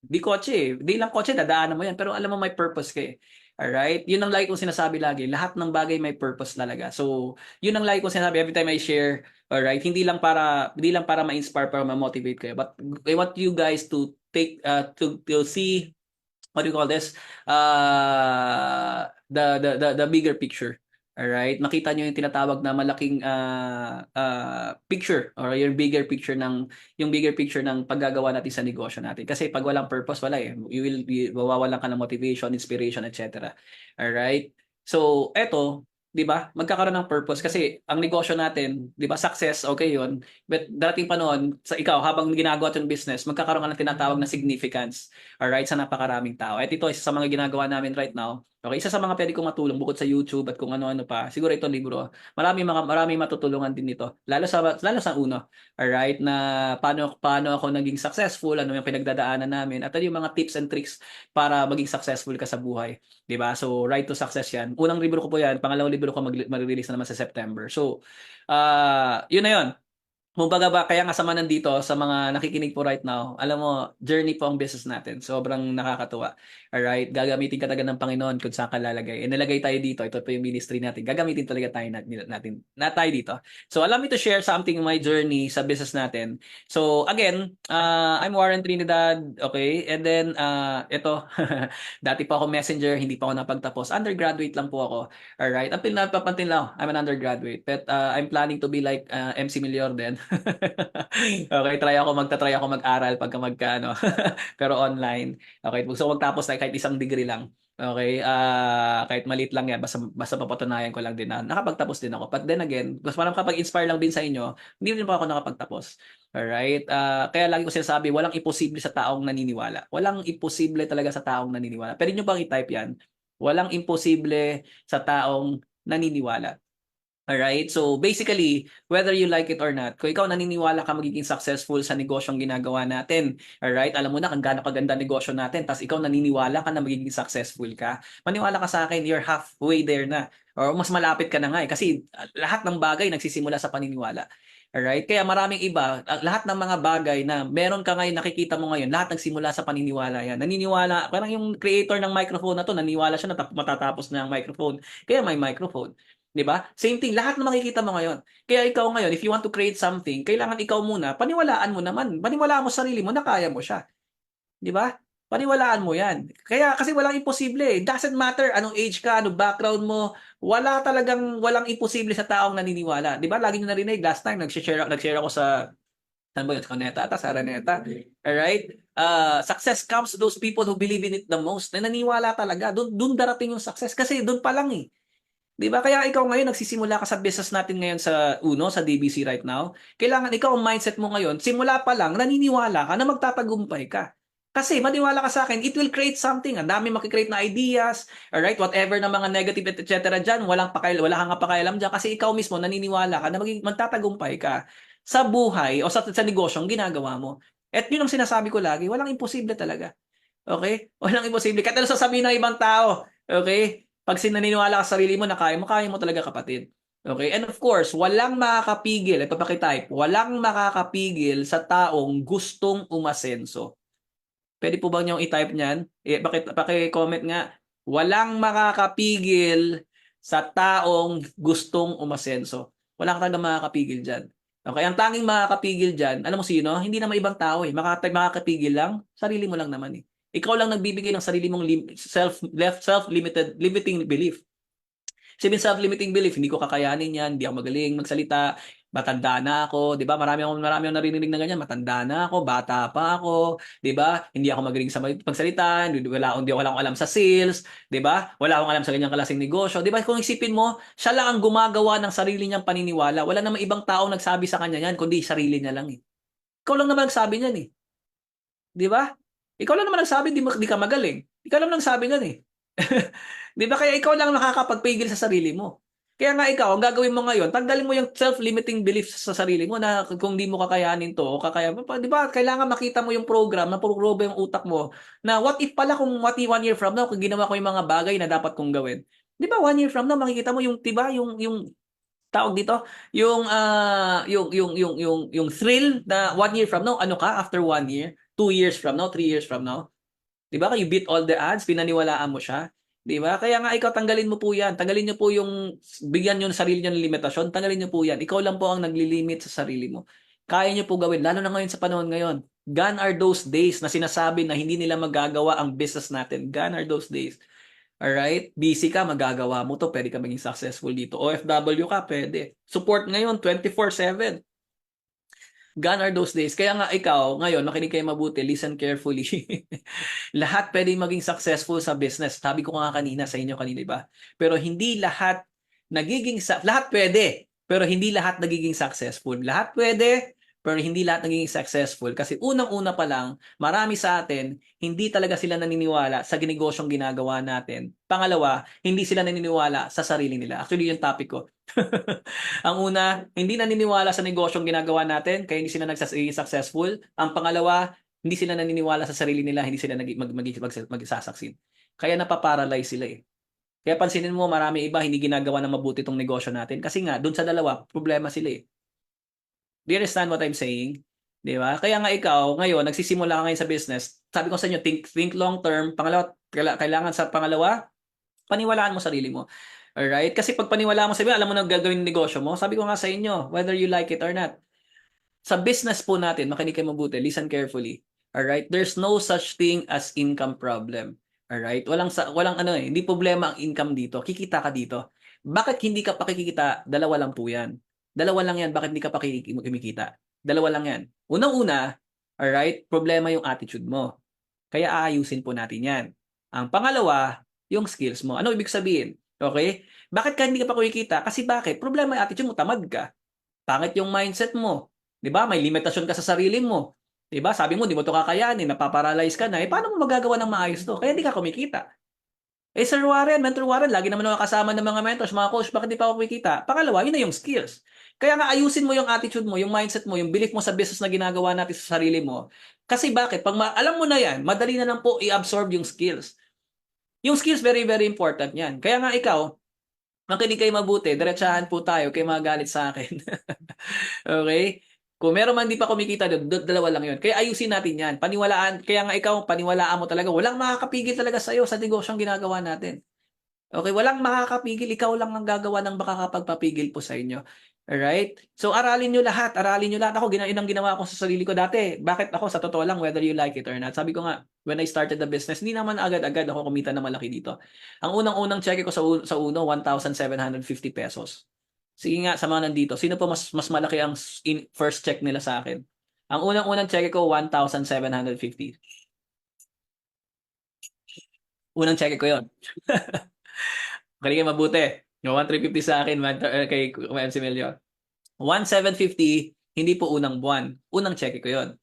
Di kotse, di lang kotse dadaanan mo 'yan, pero alam mo may purpose ka eh. All right? 'Yun ang lagi kong sinasabi lagi, lahat ng bagay may purpose talaga. So, 'yun ang lagi kong sinasabi every time I share. All right? Hindi lang para ma-inspire, para ma-motivate kayo, but I want you guys to take to see what do you call this? The bigger picture. All right? Makita niyo yung tinatawag na malaking picture or yung bigger picture ng paggagawa natin sa negosyo natin. Kasi pag walang purpose, wala eh. Mawawalan ka ng motivation, inspiration, etc. All right? So, eto, 'di ba? Magkakaroon ng purpose kasi ang negosyo natin, 'di ba, success, okay 'yun. But darating pa noon, sa ikaw habang ginagawa 'yung business, magkakaroon ka ng tinatawag na significance, alright, sa napakaraming tao. At ito isa sa mga ginagawa namin right now. Okay, isa sa mga pwede kong matulong bukod sa YouTube at kung ano-ano pa. Siguro ito libro. Marami matutulungan din nito. Lalo sa uno, alright, na paano ako naging successful, ano 'yung pinagdadaanan namin at ano 'yung mga tips and tricks para maging successful ka sa buhay. 'Di ba? So, Right to Success 'yan. Unang libro ko po 'yan, pangalawang libro ko magre-release na naman sa September. So, 'yun na 'yun. Kumbaga ba kaya nga sama nandito sa mga nakikinig po right now, alam mo, journey po ang business natin. Sobrang nakakatuwa. Alright? Gagamitin ka talaga ng Panginoon kung saan ka lalagay. Nilagay tayo dito. Ito po yung ministry natin. Gagamitin talaga tayo dito. So, allow me to share something in my journey sa business natin. So, again, I'm Warren Trinidad. Okay? And then, ito, dati pa ako messenger, hindi pa ako napagtapos. Undergraduate lang po ako. Alright? Until now, I'm an undergraduate. But I'm planning to be like MC Milior din. Okay, magta-try ako mag-aral pagka magkano. Pero online. Okay, gusto ko magtapos na kahit isang degree lang. Okay, kahit maliit lang yan, basta papatunayan ko lang din na nakapagtapos din ako. But then again, gusto parang kapag-inspire lang din sa inyo, hindi rin pa ako nakapagtapos. Alright? Kaya lagi ko sinasabi, walang imposible sa taong naniniwala. Walang imposible talaga sa taong naniniwala. Pwede nyo bang i-type yan? Walang imposible sa taong naniniwala. Alright? So, basically, whether you like it or not, kung ikaw naniniwala ka magiging successful sa negosyong ginagawa natin, alright? Alam mo na kung gaano kaganda negosyo natin, tapos ikaw naniniwala ka na magiging successful ka, maniwala ka sa akin, you're halfway there na. Or mas malapit ka na nga eh. Kasi lahat ng bagay nagsisimula sa paniniwala. Alright? Kaya maraming iba, lahat ng mga bagay na meron ka ngayon, nakikita mo ngayon, lahat nagsimula sa paniniwala yan. Naniniwala, parang yung creator ng microphone na to, naniniwala siya na matatapos na ang microphone. Kaya may microphone. 'Di ba? Same thing, lahat ng makikita mo ngayon. Kaya ikaw ngayon, if you want to create something, kailangan ikaw muna, paniwalaan mo naman. Paniwalaan mo sa sarili mo na kaya mo siya. 'Di ba? Paniwalaan mo 'yan. Kaya kasi walang imposible eh. It doesn't matter anong age ka, anong background mo, walang imposible sa taong naniniwala. 'Di ba? Lagi niyo narinig last time nag-share ako sa saan ba yun? Sa Cuneta ata, sa Araneta. Alright? Success comes to those people who believe in it the most. Na naniwala talaga. Doon darating yung success. Kasi doon pa lang eh. 'Di ba? Kaya ikaw ngayon nagsisimula ka sa business natin ngayon sa sa DBC right now. Kailangan ikaw ang mindset mo ngayon, simula pa lang naniniwala ka na magtatagumpay ka. Kasi maniwala ka sa akin, it will create something. Ang dami makikreate na ideas, alright? Whatever na mga negative etc. diyan, wala kang pakialam diyan kasi ikaw mismo naniniwala ka na magtatagumpay ka sa buhay o sa negosyong ginagawa mo. At yun ang sinasabi ko lagi, walang imposible talaga. Okay? Walang imposible. Kahit ano sasabihin ng ibang tao, okay? Pag sinaniniwala ka sa sarili mo na kaya mo talaga kapatid. Okay? And of course, walang makakapigil, ito pakitype, walang makakapigil sa taong gustong umasenso. Pwede po ba niyong i-type niyan? Paki-comment nga. Walang makakapigil sa taong gustong umasenso. Wala ka talaga makakapigil dyan. Okay, ang tanging makakapigil dyan, alam mo sino? Hindi naman ibang tao eh. Makakapigil lang, sarili mo lang naman eh. Ikaw lang nagbibigay ng sarili mong limiting belief. Sabihin self-limiting belief, hindi ko kakayanin yan, hindi ako magaling magsalita, matanda na ako, 'di ba? Marami akong naririnig na ganyan, matanda na ako, bata pa ako, 'di ba? Hindi ako magaling sa pagsalita, wala akong alam sa sales, 'di ba? Wala akong alam sa ganyang klaseng negosyo, 'di ba? Kung isipin mo, siya lang ang gumagawa ng sarili niyang paniniwala. Wala namang ibang tao nagsabi sa kanya yan, kundi sarili niya lang eh. Ikaw lang naman nagsabi niyan eh. 'Di ba? Ikaw lang naman nagsabi di ka magaling. Ikaw lang nagsabi niyan eh. 'Di ba kaya ikaw lang nakakapagpigil sa sarili mo. Kaya nga ikaw, ang gagawin mo ngayon, tanggalin mo yung self-limiting beliefs sa sarili mo na kung di mo kakayanin to o di ba, kailangan makita mo yung program na puro yung utak mo na what if pala kung 1 year from now, kung ginawa ko yung mga bagay na dapat kong gawin. Di ba, 1 year from now, makikita mo yung, di ba, yung tawag dito, yung thrill na 1 year from now, ano ka after 1 year, 2 years from now, 3 years from now. 'Di ba? You beat all the odds, pinaniwalaan mo siya. 'Di ba? Kaya nga ikaw tanggalin mo po 'yan. Tanggalin niyo po yung bigyan niyo ng sarili niyo ng limitasyon. Tanggalin niyo po 'yan. Ikaw lang po ang naglilimit sa sarili mo. Kaya niyo po gawin lalo na ngayon sa panahon ngayon. Gone are those days na sinasabi na hindi nila magagawa ang business natin. Gone are those days. Alright? Busy ka, magagawa mo to. Pwede ka maging successful dito. OFW ka, pwede. Support ngayon, 24/7. Gone are those days. Kaya nga ikaw, ngayon, makinig kayo mabuti, listen carefully. Lahat pwedeng maging successful sa business. Sabi ko nga kanina sa inyo kanina, ba? Pero hindi lahat lahat pwede, pero hindi lahat nagiging successful. Lahat pwede, pero hindi lahat nagiging successful. Kasi unang-una pa lang, marami sa atin, hindi talaga sila naniniwala sa negosyong ginagawa natin. Pangalawa, hindi sila naniniwala sa sarili nila. Actually, yung topic ko. Ang una, hindi naniniwala sa negosyong ginagawa natin, kaya hindi sila nagiging successful. Ang pangalawa, hindi sila naniniwala sa sarili nila, hindi sila magsasaksin. Kaya napaparalyze sila eh. Kaya pansinin mo, marami iba hindi ginagawa ng mabuti itong negosyo natin. Kasi nga, dun sa dalawa, problema sila eh. Do you understand what I'm saying? Di ba? Kaya nga ikaw, ngayon, nagsisimula ka ngayon sa business. Sabi ko sa inyo, think long term. Pangalawa, kailangan sa pangalawa, paniwalaan mo sarili mo. Alright? Kasi pag paniwalaan mo sarili, alam mo na gagawin yung negosyo mo. Sabi ko nga sa inyo, whether you like it or not. Sa business po natin, makinig kayo mabuti, listen carefully. Alright? There's no such thing as income problem. Alright? Walang ano eh, hindi problema ang income dito. Kikita ka dito. Bakit hindi ka pa kikita? Dalawa lang po yan. Dalawa lang yan. Bakit hindi ka pa kumikita? Dalawa lang yan. Unang-una, alright, problema yung attitude mo. Kaya aayusin po natin yan. Ang pangalawa, yung skills mo. Ano ibig sabihin? Okay? Bakit ka hindi ka pa kumikita? Kasi bakit? Problema yung attitude mo, tamad ka. Pangit yung mindset mo. 'Di ba? May limitasyon ka sa sarili mo. 'Di ba? Sabi mo, di mo to kakayanin, napaparalyze ka na. Paano mo magagawa ng maayos to? Kaya hindi ka kumikita. Sir Warren, Mentor Warren, lagi naman ako kasama ng mga mentors, mga coach, bakit di pa ako kumikita? Pangalawa, yun na yung skills. Kaya nga ayusin mo yung attitude mo, yung mindset mo, yung belief mo sa business na ginagawa natin sa sarili mo. Kasi bakit? Pag alam mo na yan, madali na lang po i-absorb yung skills. Yung skills, very, very important yan. Kaya nga ikaw, makinig kayo mabuti, diretsahan po tayo, kayo magalit sa akin. Okay? Kung meron man di pa kumikita doon, dalawa lang yun. Kaya ayusin natin yan. Paniwalaan, kaya nga ikaw, paniwalaan mo talaga. Walang makakapigil talaga sa'yo sa negosyong ginagawa natin. Okay? Walang makakapigil. Ikaw lang ang gagawa ng makakapagpapigil po sa inyo. Alright? So, aralin nyo lahat. Aralin nyo lahat. Ako, inang ginawa ko sa sarili ko dati. Bakit ako, sa totoo lang, whether you like it or not. Sabi ko nga, when I started the business, hindi naman agad-agad ako kumita na malaki dito. Ang unang-unang check ko sa uno, 1,750 pesos. Sige nga, sa mga nandito, sino po mas malaki ang first check nila sa akin? Ang unang-unang check ko, 1,750. Unang check ko yon. Kaya mabuti. Yung 1,350 sa akin, kay MC Melio. 1,750, hindi po unang buwan. Unang check ko yon.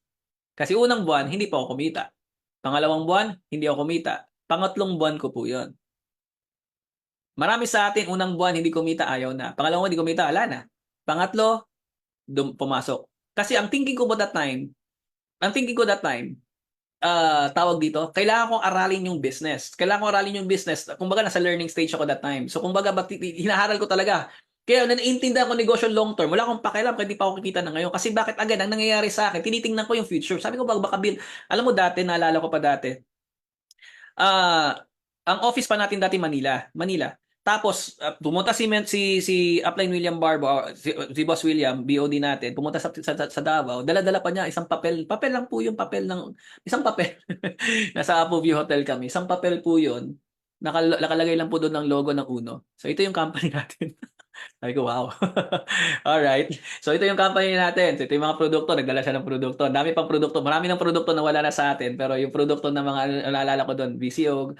Kasi unang buwan, hindi pa ako kumita. Pangalawang buwan, hindi ako kumita. Pangatlong buwan ko po yon. Marami sa atin, unang buwan, hindi kumita, ayaw na. Pangalawang buwan, hindi kumita, ala na. Pangatlo, pumasok. Kasi ang thinking ko that time, tawag dito, kailangan kong aralin yung business. Kailangan kong aralin yung business. Kumbaga, nasa learning stage ako that time. So, kumbaga, hinaharal ko talaga. Kaya, naiintindihan ko negosyo long term. Wala akong pakialam kaya di pa ako kikita na ngayon. Kasi bakit agad, ang nangyayari sa akin, tinitingnan ko yung future. Sabi ko, baka bill. Alam mo dati, naalala ko pa dati, ang office pa natin dati Manila. Tapos pumunta si Upline William Barbo, si Boss William, BOD natin, pumunta sa Davao, dala-dala pa niya isang papel. Papel lang po yung papel ng isang papel. Nasa Apo View Hotel kami. Isang papel po 'yon. Nakalagay lang po doon ng logo ng Uno. So ito yung company natin. Sabi ko, wow. Alright. So, ito yung company natin. So, ito yung mga produkto. Nagdala siya ng produkto. Dami pang produkto. Marami ng produkto na wala na sa atin. Pero yung produkto na mga naalala ko doon, VCO,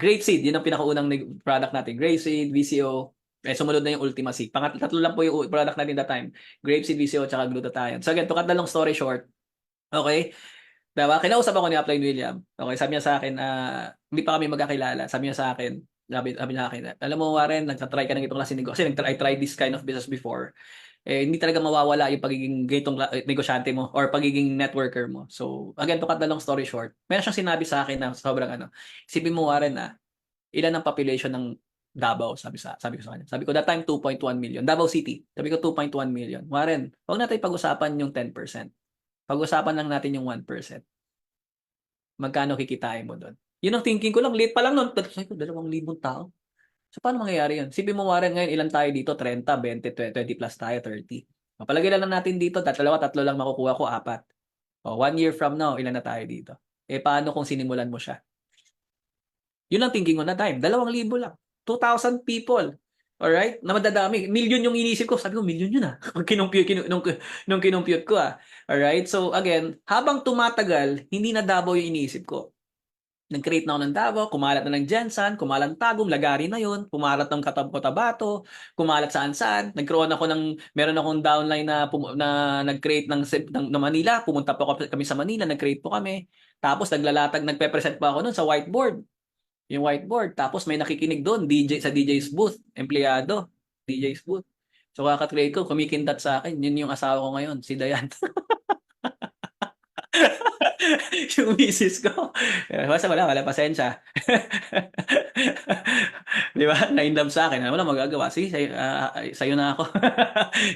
Grape Seed. Yun ang pinakaunang product natin. Grape Seed, VCO. Sumunod na yung Ultima Seed. Tatlo lang po yung product natin that time. Grape Seed, VCO, tsaka glutathione. So, again, to cut the long story short. Okay? Diba? Kinausap ako ni Upline William. Okay, sabi niya sa akin, hindi pa kami magkakilala. Sabi niya sa akin, sabi niya sa akin, alam mo Warren, nagtatry ka ng itong klase negosyo. Kasi I tried this kind of business before. Hindi talaga mawawala yung pagiging ganitong negosyante mo or pagiging networker mo. So, again, to cut the long story short, meron siyang sinabi sa akin na sobrang isipin mo Warren ilan ang population ng Davao, sabi ko sa kanya. Sabi ko, that time 2.1 million. Davao City. Sabi ko 2.1 million. Warren, huwag natin pag-usapan yung 10%. Pag-usapan lang natin yung 1%. Magkano kikitain mo doon? Yun ang thinking ko lang. Late pa lang noon. Sabi ko, 2,000 tao. So, paano mangyayari yun? Sipin mo, Warren, ngayon, ilan tayo dito? 30, 20, 20 plus tayo, 30. Palagay lang natin dito, tatlo lang makukuha ko, 4. 1 year from now, ilan na tayo dito? Paano kung sinimulan mo siya? Yun ang thinking ko na time. 2,000 lang. 2,000 people. Alright? Na madadami. Million yung inisip ko. Sabi ko, million yun nung kinumpute ko Alright? So, again, habang tumatagal, hindi na Davao yung inisip ko. Nag-create na ako ng Davao, kumalat na ng Jensan, kumalat ng Tagum, Lagari na yon, kumalat ng Cotabato, kumalat saan-saan. Nagkaroon ako ng, meron akong downline na nag-create ng Manila, pumunta po kami sa Manila, nag-create po kami. Tapos nagpe-present pa ako nun sa whiteboard, yung whiteboard. Tapos may nakikinig doon, DJ sa DJ's booth, empleyado, DJ's booth. So kaka-create ko, kumikindat sa akin, yun yung asawa ko ngayon, si Dayan. Yung misis ko. Basta wala pasensya. Di ba? Na-inlove sa akin. Wala magagawa. Sige, sa'yo na ako.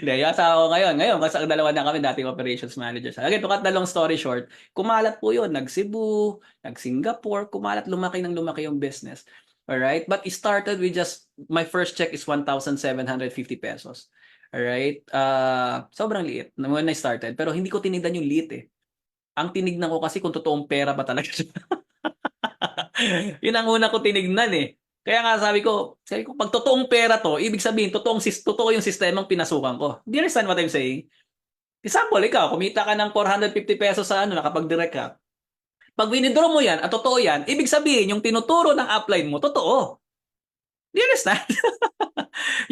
Hindi, yung asawa ko ngayon. Ngayon, kasi dalawa na kami dating operations manager. Again, to cut the long story short, kumalat po yun. Nag-Cebu, nag-Singapore, kumalat, lumaki ng lumaki yung business. Alright? But it started with just, my first check is 1,750 pesos. Alright? Sobrang liit when I started. Pero hindi ko tinignan yung liit eh. Ang tinignan ko kasi kung totoong pera ba talaga siya. Yun ang una ko tinignan eh. Kaya nga sabi ko, pag totoong pera to, ibig sabihin, totoo yung sistemang pinasukan ko. Do you understand what I'm saying? Example, ikaw, kumita ka ng 450 pesos sa nakapag-direct ka. Pag winidraw mo yan, at totoo yan, ibig sabihin, yung tinuturo ng upline mo, totoo. Do you understand?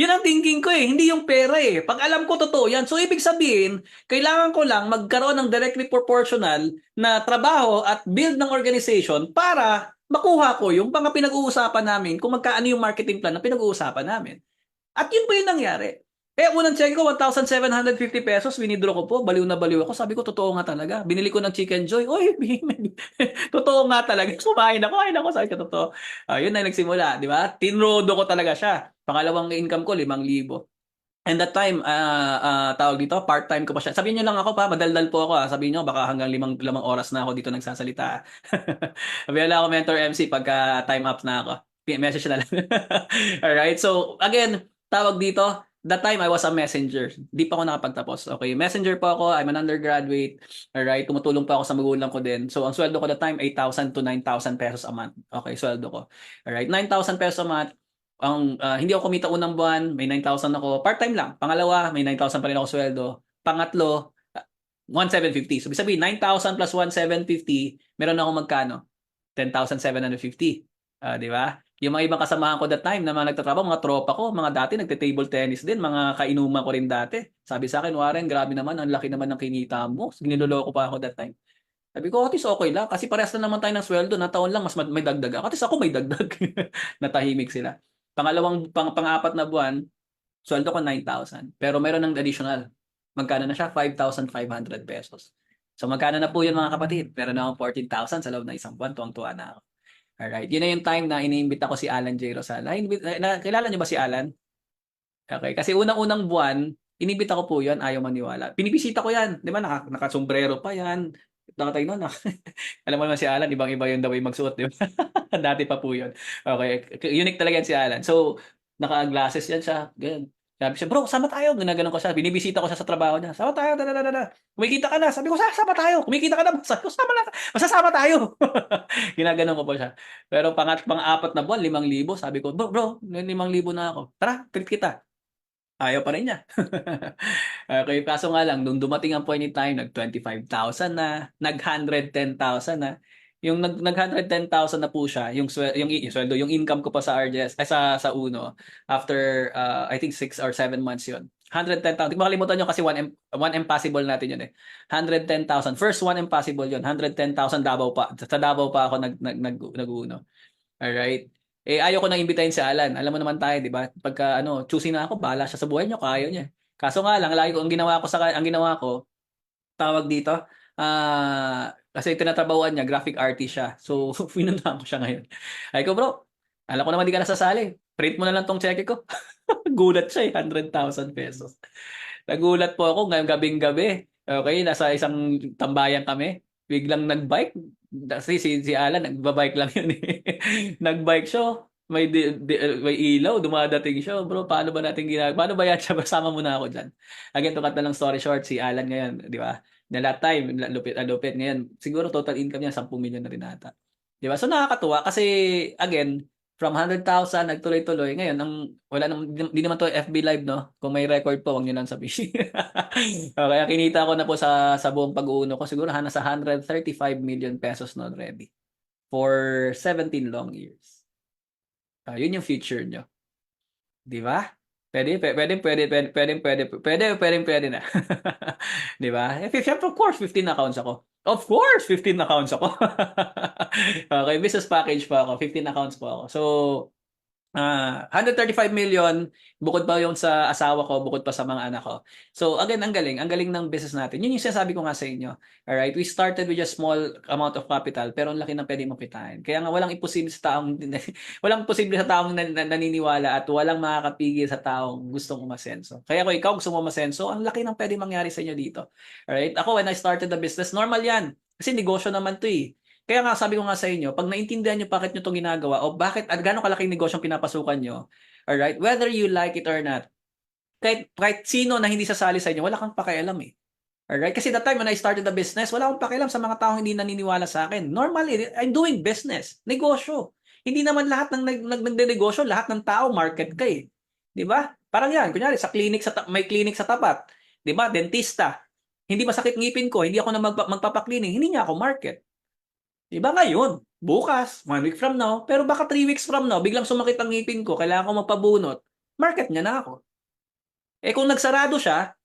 Yun ang thinking ko eh, hindi yung pera eh. Pag alam ko totoo yan, so ibig sabihin, kailangan ko lang magkaroon ng directly proportional na trabaho at build ng organization para makuha ko yung mga pinag-uusapan namin kung magkaano yung marketing plan na pinag-uusapan namin. At yun po yung nangyari. Eh, unang check ko, 1,750 pesos, winidraw ko po, baliw na baliw ako. Sabi ko, totoo nga talaga. Binili ko ng Chicken Joy. Oy, totoo nga talaga. Kumain ako. Sabi ko, totoo. Yun na nagsimula, di ba? Tinrodo ko talaga siya. Pangalawang income ko, 5,000. And that time, tawag dito, part-time ko pa siya. Sabihin niyo lang ako pa, madaldal po ako. Sabihin niyo, baka hanggang 5 oras na ako dito nagsasalita. Sabihin lang ako, Mentor MC, pagka time up na ako. Message na lang. Alright, so again, tawag dito, that time I was a messenger. Di pa ako nakapagtapos. Okay, messenger po ako, I'm an undergraduate. Alright, tumutulong pa ako sa magulang ko din. So, ang sweldo ko that time, 8,000 to 9,000 pesos a month. Okay, sweldo ko. Alright, 9,000 pesos a month. Hindi ako kumita unang buwan, may 9,000 ako. Part-time lang. Pangalawa, may 9,000 pa rin ako sweldo. Pangatlo, 1,750. So, sabihin, 9,000 plus 1,750, meron ako magkano? 10,750. Di ba? Yung mga ibang kasamahan ko that time na mga nagtatrabaho, mga tropa ko, mga dati nagte-table tennis din, mga kainuman ko rin dati. Sabi sa akin, Warren, grabe naman, ang laki naman ng kinita mo. Giniloloko pa ako that time. Sabi ko, Otis, okay lang. Kasi parehas na naman tayo ng sweldo. Na taon lang, mas may dagdag ako. Otis, ako may dagdag. Natahimik sila. Pang-apat na buwan, sweldo ko 9,000. Pero meron ng additional. Magkano na siya? 5,500 pesos. So magkano na po yun mga kapatid? Meron na akong 14,000 sa loob ng isang buwan. Tuwang-tuwa na ako. Alright. Yun na yung time na iniimbita ko si Alan J. Rosal. Kilala niyo ba si Alan? Okay. Kasi unang-unang buwan, inibita ko po yan. Ayaw maniwala. Pinibisita ko yan. Di ba? Nakasombrero pa yan. Nakatay nun. Alam mo naman si Alan, ibang-iba yun daw yung magsuot. Di ba? Dati pa po yun. Okay. Unique talaga yan si Alan. So, naka-glasses yan siya. Ganyan. Sabi siya, bro, sama tayo. Ginaganon ko siya. Binibisita ko siya sa trabaho niya. Sama tayo. Kumikita ka na. Sabi ko, sama tayo. Kumikita ka na. Sabi ko, masasama tayo. Ginaganon ko po siya. Pero pang-apat na buwan, 5,000. Sabi ko, bro, 5,000 na ako. Tara, treat kita. Ayaw pa rin niya. Okay, kaso nga lang, nung dumating ang point in time, nag-25,000 na, nag-110,000 na. Yung nag-110,000 na po siya, yung sweldo, yung income ko pa sa RJS, sa Uno, after, I think 6 or 7 months yun. 110,000. Hindi makalimutan nyo kasi one impossible natin yun eh. 110,000. First one impossible yun. 110,000 Davao pa. Sa Davao pa ako nag-Uno. Alright? Eh, ayaw ko nang imbitahin si Alan. Alam mo naman tayo, di ba? Pagka, choosy na ako, bahala siya sa buhay niyo, kaya niya. Kaso nga lang, ang ginawa ko, tawag dito, kasi tinatrabahuan niya, graphic artist siya. So, pinuntahan ko siya ngayon. Ay ko, bro, alam ko naman di ka nasasali. Print mo na lang tong cheque ko. Gulat siya eh, 100,000 pesos. Nagulat po ako ngayong gabing-gabi. Okay, nasa isang tambayan kami. Biglang nagbike. Kasi si Alan, nagbabike lang yun eh. Nagbike siya. May ilaw, dumadating siya. Bro, paano ba natin ginagawa? Paano ba yan siya? Basama mo na ako dyan. Again, tukat na lang story short, si Alan ngayon, di ba? Na that time, lupit. Ngayon, siguro total income niya, 10 million na rin ata. Di ba? So, nakakatuwa kasi, again, from 100,000, nagtuloy-tuloy. Ngayon, wala nang, di naman to FB Live, no? Kung may record po, huwag nyo lang sabihin. Kaya kinita ko na po sa buong pag-uuno ko, siguro nasa 135 million pesos na already. for 17 long years. Yun yung future nyo. Di ba? Pwede na. Di ba? Siyempre, of course, 15 accounts ako. Of course, 15 accounts ako. Okay, business package pa ako. 15 accounts po ako. So, 135 million, bukod pa yung sa asawa ko, bukod pa sa mga anak ko. So again, ang galing ng business natin. Yun yung sinasabi ko nga sa inyo. Alright, we started with a small amount of capital, pero ang laki ng pwede mong kitain. Kaya nga walang imposible sa taong walang posible sa taong naniniwala at walang makakapigil sa taong gustong umasenso. Kaya kung ikaw gusto mo umasenso, ang laki ng pwede mangyari sa inyo dito. Alright, ako when I started the business, normal yan. Kasi negosyo naman 'to eh. Kaya nga sabi ko nga sa inyo, pag naintindihan nyo bakit nyo itong ginagawa o bakit at gaano kalaking negosyong pinapasukan nyo, alright, whether you like it or not, kahit sino na hindi sasali sa inyo, wala kang pakialam eh. Alright? Kasi that time when I started the business, wala akong pakialam sa mga taong hindi naniniwala sa akin. Normally, I'm doing business, negosyo. Hindi naman lahat ng nagde-negosyo, lahat ng tao market ka eh. 'Di ba? Parang yan, kunyari sa clinic may clinic sa tapat, 'di ba? Dentista. Hindi masakit ngipin ko, hindi ako na magpapaklinik, hindi niya ako market. Iba ngayon, bukas, 1 week from now, pero baka 3 weeks from now, biglang sumakit ang ngipin ko, kailangan ko magpabunot, market niya na ako. Eh kung nagsarado siya,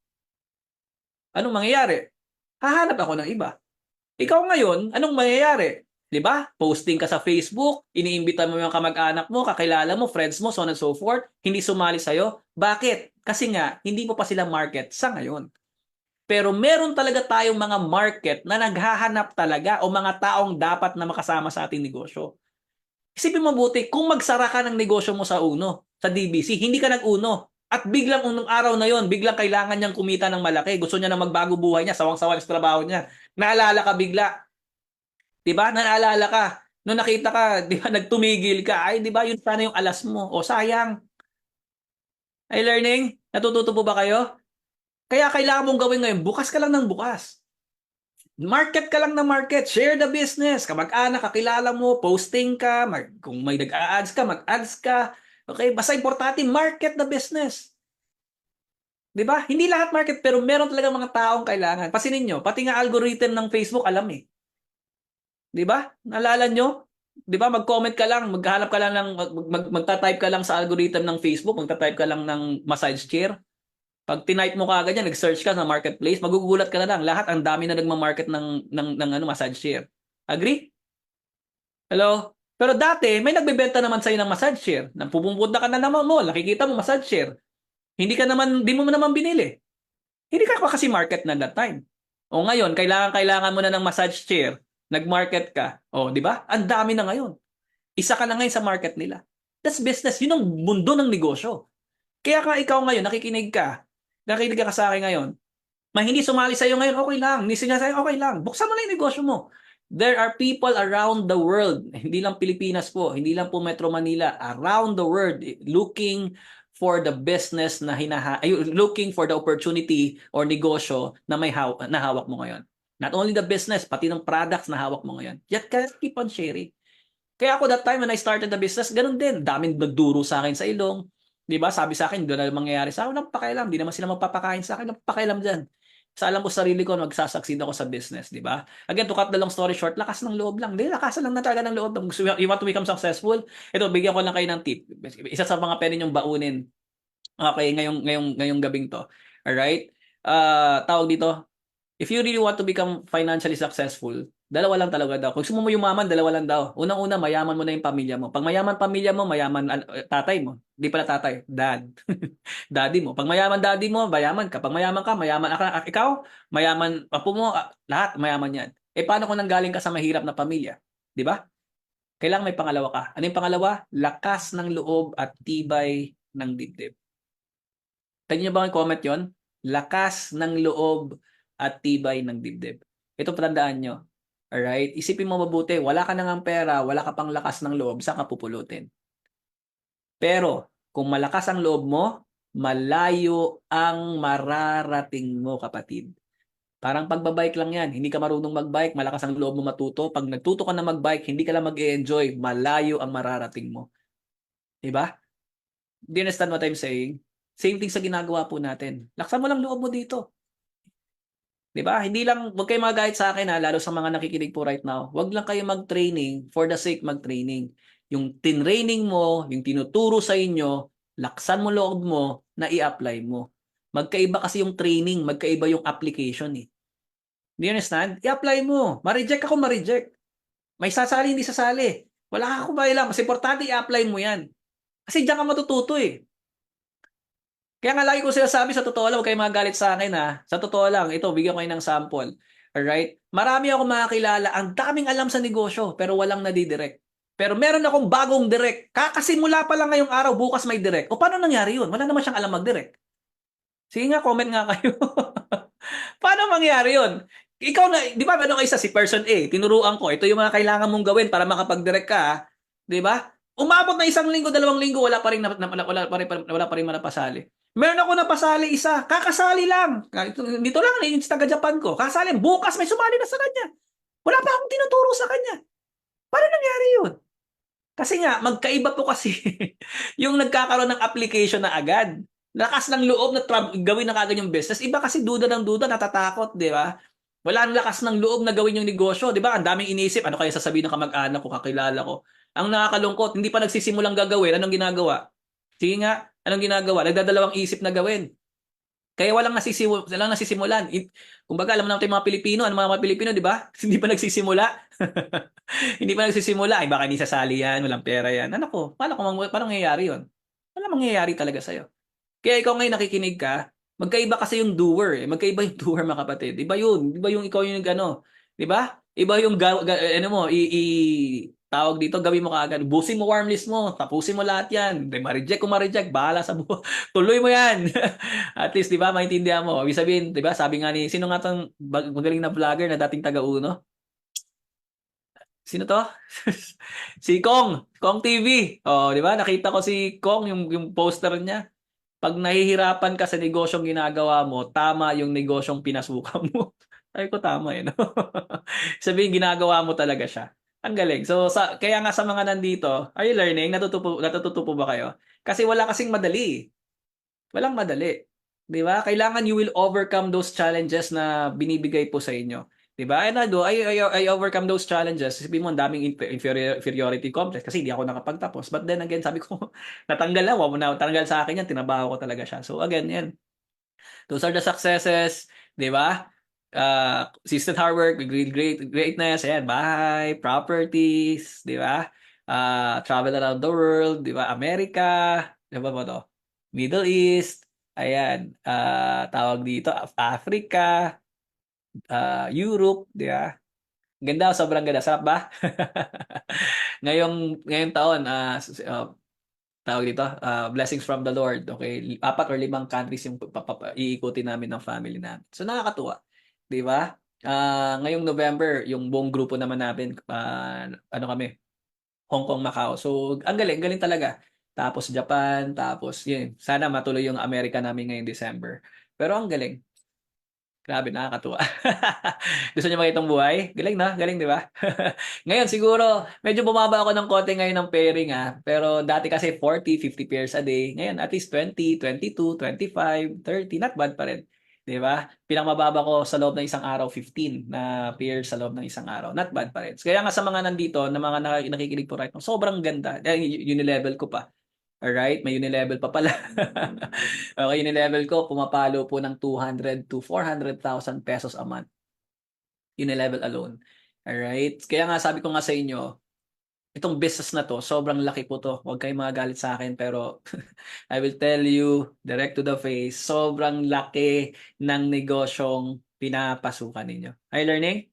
anong mangyayari? Hahanap ako ng iba. Ikaw ngayon, anong mangyayari? 'Di ba? Posting ka sa Facebook, iniimbita mo yung kamag-anak mo, kakilala mo, friends mo, so on and so forth, hindi sumali sa'yo. Bakit? Kasi nga, hindi mo pa sila market sa ngayon. Pero meron talaga tayong mga market na naghahanap talaga o mga taong dapat na makasama sa ating negosyo. Isipin mo mabuti, kung magsara ka ng negosyo mo sa sa DBC, hindi ka nag-uno. At biglang unong araw na yon, biglang kailangan niyang kumita ng malaki. Gusto niya na magbago buhay niya, sawang-sawa sa trabaho niya. Naalala ka bigla. 'Di ba? Naalala ka. Nung nakita ka, 'di ba, nagtumigil ka. Ay, 'di ba, yun sana yung alas mo. O sayang. Ay, learning? Natututo po ba kayo? Kaya kailangan mong gawin ngayon, bukas ka lang ng bukas. Market ka lang ng market. Share the business. Kamag-anak, kakilala mo, posting ka. Kung may nag-a-ads ka, mag-ads ka. Okay? Basta importante, market the business. 'Di ba? Hindi lahat market, pero meron talaga mga taong kailangan. Pasinin nyo, pati nga algorithm ng Facebook, alam eh. 'Di ba? Naalala nyo? 'Di ba? Mag-comment ka lang, maghanap ka lang ng, magta-type ka lang sa algorithm ng Facebook, magta-type ka lang ng massage chair. Pag tinype mo kaagad yan, nag-search ka sa marketplace, magugulat ka na lang. Lahat, ang dami na nagma-market ng ano, massage chair. Agree? Hello? Pero dati, may nagbebenta naman sa'yo ng massage chair. Nang pupunta ka na naman mo, nakikita mo massage chair. Hindi ka naman, di mo naman binili. Hindi ka pa kasi market na that time. O ngayon, kailangan mo na ng massage chair. Nag-market ka. O, di ba? Ang dami na ngayon. Isa ka na ngayon sa market nila. That's business. Yun ang mundo ng negosyo. Kaya ka ikaw ngayon, nakikinig ka sa akin ngayon, hindi sumali sa'yo ngayon, okay lang. Hindi sa'yo, okay lang. Buksan mo na yung negosyo mo. There are people around the world, hindi lang Pilipinas po, hindi lang po Metro Manila, around the world, looking for the business na looking for the opportunity or negosyo na na hawak mo ngayon. Not only the business, pati ng products na hawak mo ngayon. Yet, keep on sharing. Kaya ako that time when I started the business, ganun din. Daming nagduro sa akin sa ilong. 'Di ba? Sabi sa akin, doon na mangyayari sa akin. Walang pakialam. Hindi naman sila magpapakain sa akin. Walang pakialam dyan. Sa alam ko sarili ko, magsasucceed ako sa business. 'Di ba? Again, to cut the long story short, lakas ng loob lang. Hindi, lakasan lang na talaga ng loob. You want to become successful? Ito, bigyan ko lang kayo ng tip. Isa sa mga pwede nyong baunin. Okay, ngayong gabing to. Alright? Tawag dito, if you really want to become financially successful, dalawa lang talaga daw. Kung gusto mo yumaman, dalawa lang daw. Unang-una, mayaman mo na yung pamilya mo. Pag mayaman pamilya mo, mayaman tatay mo. Hindi pala tatay, dad. Daddy mo. Pag mayaman daddy mo, mayaman ka. Pag mayaman ka, mayaman ikaw, mayaman apo mo, lahat mayaman yan. Eh paano kung nanggaling ka sa mahirap na pamilya? 'Di ba? Kailangan may pangalawa ka. Ano yung pangalawa? Lakas ng loob at tibay ng dibdib. Pwede nyo ba i-comment yon? Lakas ng loob at tibay ng dibdib. Ito patandaan nyo. Alright? Isipin mo mabuti, wala ka nang pera, wala ka pang lakas ng loob, saan ka pupulutin? Pero, kung malakas ang loob mo, malayo ang mararating mo, kapatid. Parang pagbabike lang yan. Hindi ka marunong magbike, malakas ang loob mo matuto. Pag nagtuto ka na magbike, hindi ka lang mag-e-enjoy, malayo ang mararating mo. Diba? Do you understand what I'm saying? Same thing sa ginagawa po natin. Laksan mo lang loob mo dito. 'Di ba? Hindi lang, wag kayong magagalit sa akin, lalo sa mga nakikinig po right now. Wag lang kayo mag-training for the sake mag-training. Yung tinraining mo, yung tinuturo sa inyo, laksan mo loob mo na i-apply mo. Magkaiba kasi yung training, magkaiba yung application, eh. Do you understand? I-apply mo. Ma-reject ako, ma-reject. May sasali, hindi sasali. Wala akong pakialam. Mas importante i-apply mo 'yan. Kasi diyan ka matututo, eh. Kaya nga lagi ko sinasabi, sa totoo lang, huwag kayong magalit sa akin, ha. Sa totoo lang, ito, bigyan ko kayo ng sample. Alright? Marami akong makakilala, ang daming alam sa negosyo, pero walang nadidirect. Pero meron akong bagong direct. Kakasimula pa lang ngayong araw, bukas may direct. O paano nangyari yun? Wala naman siyang alam mag-direct. Sige nga, comment nga kayo. Paano mangyari yun? Ikaw na, di ba, ano kayo sa si person A, tinuruan ko, ito yung mga kailangan mong gawin para makapag-direct ka, ha? Di ba? Umabot na 1 linggo, 2 linggo, wala pa rin wala pa rin napasali. Meron ako napasali isa, kakasali lang. Dito lang, yung taga Japan ko. Kakasali, bukas may sumali na sa kanya. Wala pa akong tinuturo sa kanya. Paano nangyari yun? Kasi nga, magkaiba po kasi yung nagkakaroon ng application na agad. Lakas ng loob na gawin na kagad yung business. Iba kasi duda ng duda, natatakot, di ba? Wala ang lakas ng loob na gawin yung negosyo, di ba? Ang daming inisip, ano kaya sasabihin ng kamag-anak ko, kakilala ko. Ang nakakalungkot, hindi pa nagsisimulang gagawin, anong ginagawa? Sige nga, anong ginagawa? Nagdadalawang isip na gawin. Kaya walang nasisimulan. Kumbaga, alam natin mga Pilipino, ano mga Pilipino, di ba? Hindi pa nagsisimula. Hindi pa nagsisimula. Ay, baka hindi sasali yan, walang pera yan. Ano ko, paano mangyayari yun? Wala mangyayari talaga sa'yo. Kaya ikaw ngayon nakikinig ka, magkaiba kasi yung doer, eh. Magkaiba yung doer, mga kapatid. Iba yun. Iba yung ikaw yung ano. Di ba? Iba yung ano mo, tawag dito, gawin mo kaagad. Busin mo warm list mo, tapusin mo lahat yan. Di, ma-reject kung ma-reject, bahala sa buhay. Tuloy mo yan. At least, di ba, maintindihan mo. Ibig sabihin, di ba, sabi nga ni, sino nga tong magaling na vlogger na dating taga-uno? Sino to? Si Kong TV. Oh, di ba? Nakita ko si Kong, yung poster niya. Pag nahihirapan ka sa negosyong ginagawa mo, tama yung negosyong pinasukan mo. Sabi ko tama eh, no? Sabihin, ginagawa mo talaga siya. Ang galing. So, kaya nga sa mga nandito, are you learning? Natututo po ba kayo? Kasi wala kasing madali. Walang madali. 'Di ba? Kailangan you will overcome those challenges na binibigay po sa inyo. 'Di ba? And I overcome those challenges. Sabi mo, ang daming inferiority complex kasi hindi ako nakapagtapos. But then again, sabi ko, natanggal na. Wag mo na tanggal sa akin yan. Tinabaho ko talaga siya. So again, yan. Those are the successes. 'Di ba? Consistent hard work, greatness, ayan, bahay, properties, 'di ba? Travel around the world, 'di ba? America, 'di ba to? Middle East, ayan, tawag dito, Africa, Europe, 'di ba? Ganda, sobrang ganda. Sarap ba? Ngayong taon, tawag dito, blessings from the Lord. Okay, 4 or 5 countries yung iikutin namin ng family namin. So nakakatuwa, 'di ba? Ngayong November, yung buong grupo naman namin, ano kami, Hong Kong, Macau. So ang galing, galing talaga. Tapos Japan, tapos yun. Sana matuloy yung Amerika namin ngayong December. Pero ang galing. Grabe, nakakatuwa. Gusto niyo makitang buhay? Galing na, galing 'di ba? Ngayon siguro medyo bumaba ako ng konti ngayon ng pairing, pero dati kasi 40, 50 pairs a day. Ngayon at least 20, 22, 25, 30, not bad pa rin. 'Di ba? Pinakamababa ko sa loob ng isang araw 15 na pairs sa loob ng isang araw. Not bad pa rin. Kaya nga sa mga nandito, na mga nakikinig po right now, sobrang ganda. Unilevel ko pa. Alright, may unilevel pa pala. Okay, unilevel ko, pumapalo po ng 200 to 400,000 pesos a month. Unilevel alone. Alright? Kaya nga sabi ko nga sa inyo, itong business na to, sobrang laki po to. Huwag kayong magalit sa akin, pero I will tell you, direct to the face, sobrang laki ng negosyong pinapasukan ninyo. Are you learning?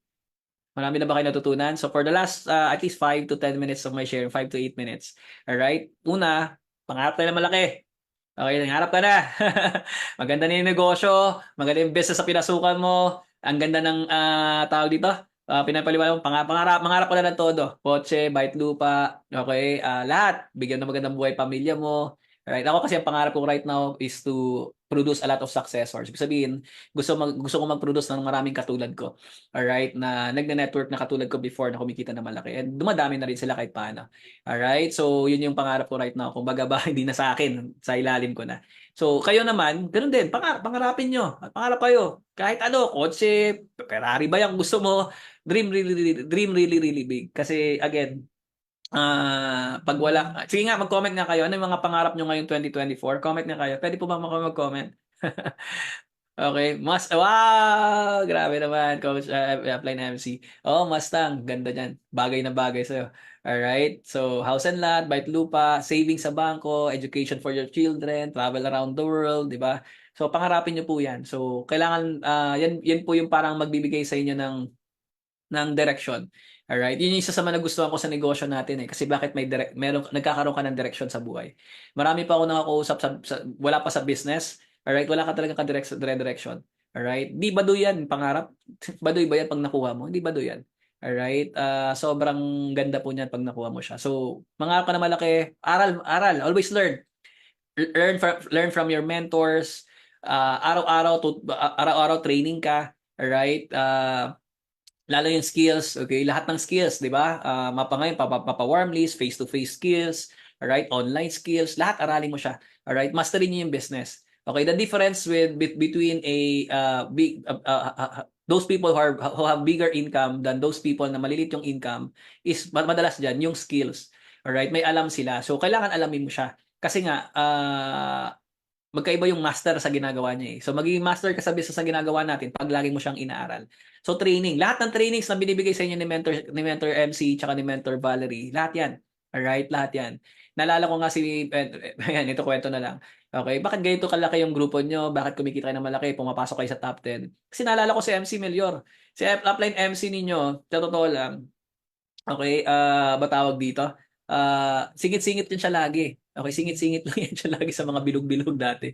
Marami na ba kayo natutunan? So for the last at least 5 to 10 minutes of my sharing, 5 to 8 minutes. Alright? Una, pangarap tayo na malaki. Okay, nangarap ka na. Maganda na yung negosyo, maganda yung business sa pinasukan mo, ang ganda ng tawag dito, pinapaliwanag mo, mangarap ka na ng todo. Kotse, bayit lupa, okay, lahat. Bigyan ng magandang buhay pamilya mo, Alright, ako kasi ang pangarap ko right now is to produce a lot of successors. Ibig sabihin, gusto ko mag-produce ng maraming katulad ko. Alright, na nagne-network na katulad ko before na kumikita na malaki. And dumadami na rin sila kahit paano. Alright, so yun yung pangarap ko right now. Kung baga ba, hindi na sa akin, sa ilalim ko na. So kayo naman, ganoon din, pangarapin nyo. Pangarap kayo. Kahit ano, kotse, Ferrari ba yung gusto mo? Dream really big. Kasi again, pag wala, sige nga, mag-comment nga kayo. Ano yung mga pangarap nyo ngayong 2024? Comment nga kayo. Pwede po ba mag-comment? Okay, wow! Grabe naman, Coach Upline MC. Oh, Mustang, ganda niyan. Bagay na bagay sa'yo. Alright, so house and lot, bite lupa, savings sa bangko, education for your children, travel around the world, di ba? So, pangarapin niyo po yan. So, kailangan, yan po yung parang magbibigay sa inyo ng direction. Alright? Yun yung isa sa mga nagustuhan ko sa negosyo natin eh. Kasi bakit nagkakaroon ka ng direction sa buhay. Marami pa ako nakakausap wala pa sa business. Alright? Wala ka talagang direction. Alright? Di baduy yan, pangarap. Baduy ba yan pag nakuha mo? Hindi baduy yan. Alright? Sobrang ganda po niyan pag nakuha mo siya. So, mangarap ka na malaki. Aral. Always learn. Learn from your mentors. Araw-araw training ka. Alright? Lalo yung skills, okay? Lahat ng skills, di ba? Mapa ngayon, warm list, face-to-face skills, alright? Online skills, lahat aralin mo siya. Alright? Masterin niyo yung business. Okay, the difference between those people who have bigger income than those people na malilit yung income is madalas dyan yung skills. Alright? May alam sila. So, kailangan alamin mo siya. Kasi nga, magkaiba yung master sa ginagawa niya eh. So magiging master ka sa business sa ginagawa natin pag lagi mo siyang inaaral. So training, lahat ng trainings na binibigay sa inyo ni Mentor MC tsaka ni Mentor Valerie, lahat 'yan. Alright, lahat 'yan. Naalala ko nga ayan, ito kwento na lang. Okay, bakit ganito kalaki yung grupo nyo? Bakit kumikita kayo ng malaki? Pumapasok kayo sa top 10? Kasi naalala ko si MC Melior. Si upline MC ninyo, sa totoo lang, okay, ba tawag dito? Singit-singit din siya lagi. Okay, singit-singit lang yan siya lagi sa mga bilog-bilog dati.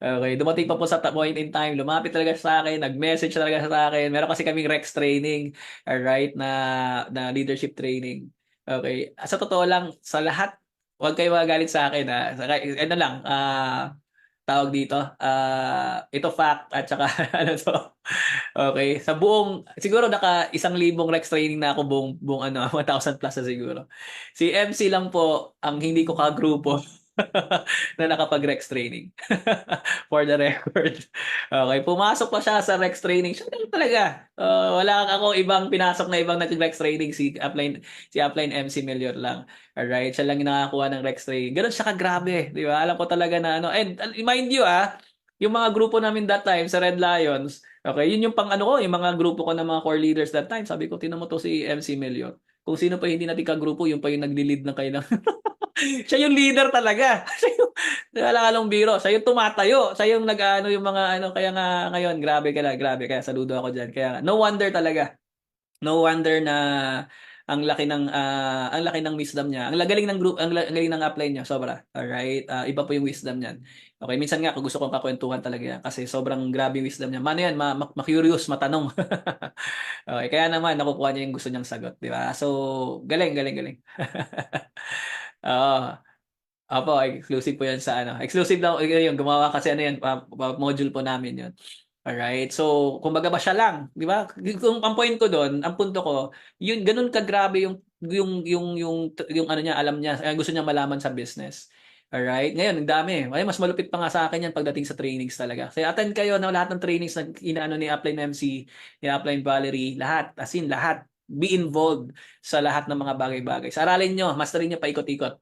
Okay, dumating pa po sa point in time, lumapit talaga siya sa akin, nag-message talaga siya sa akin. Meron kasi kaming Rex training, alright, na leadership training. Okay, sa totoo lang, sa lahat, huwag kayo magagalit sa akin. Ano lang, tawag dito, ito fact at saka ano to. Okay, sa buong siguro naka 1,000 Rex training na ako buong ano 1,000 plus na siguro. Si MC lang po ang hindi ko kagrupo na nakapag-Rex training. For the record. Okay, pumasok pa siya sa Rex training. Siya lang talaga. Wala ako ibang pinasok na ibang nag-Rex training si upline MC Melior lang. Alright, siya lang yung nakakuha ng Rex training. Ganun siya kagrabe, di ba? Alam ko talaga na ano. And mind you yung mga grupo namin that time sa Red Lions, okay, yun yung pang ano ko, yung mga grupo ko ng mga core leaders that time. Sabi ko, tinan mo to si MC Melior. Kung sino pa hindi natin kagrupo, yung pa yung nagli-lead ng kailang siya yung leader talaga. Siya yung nalakalong biro. Siya yung tumatayo. Siya yung nag-ano yung mga ano. Kaya nga ngayon, grabe ka na. Grabe. Kaya saludo ako dyan. Kaya no wonder talaga. No wonder na ang laki ng wisdom niya. Ang galing ng group, ang galing ng upline niya, sobra. Alright? Iba po yung wisdom niyan. Okay, minsan nga kung gusto kong kakwentuhan talaga yan kasi sobrang grabe yung wisdom niya. Mano yan, ma-curious, matanong. Okay, kaya naman nakukuha niya yung gusto niyang sagot, di ba? So, galing. Oo. Opo, exclusive po 'yan sa ano. Exclusive lang yun, gumawa kasi ano 'yan, module po namin 'yun. Alright. So, kumbaga ba siya lang, 'di ba? Kung ang point ko doon, ang punto ko, yun ganoon kagrabe yung ano niya, alam niya, gusto niya malaman sa business. Alright. Ngayon, ang dami. Ay, mas malupit pa nga sa akin 'yan pagdating sa trainings talaga. Kaya attend kayo ng lahat ng trainings na inaano ni Upline MC, ni Upline Valerie, lahat, as in lahat. Be involved sa lahat ng mga bagay-bagay. Sa aralin nyo, masterin nyo paikot-ikot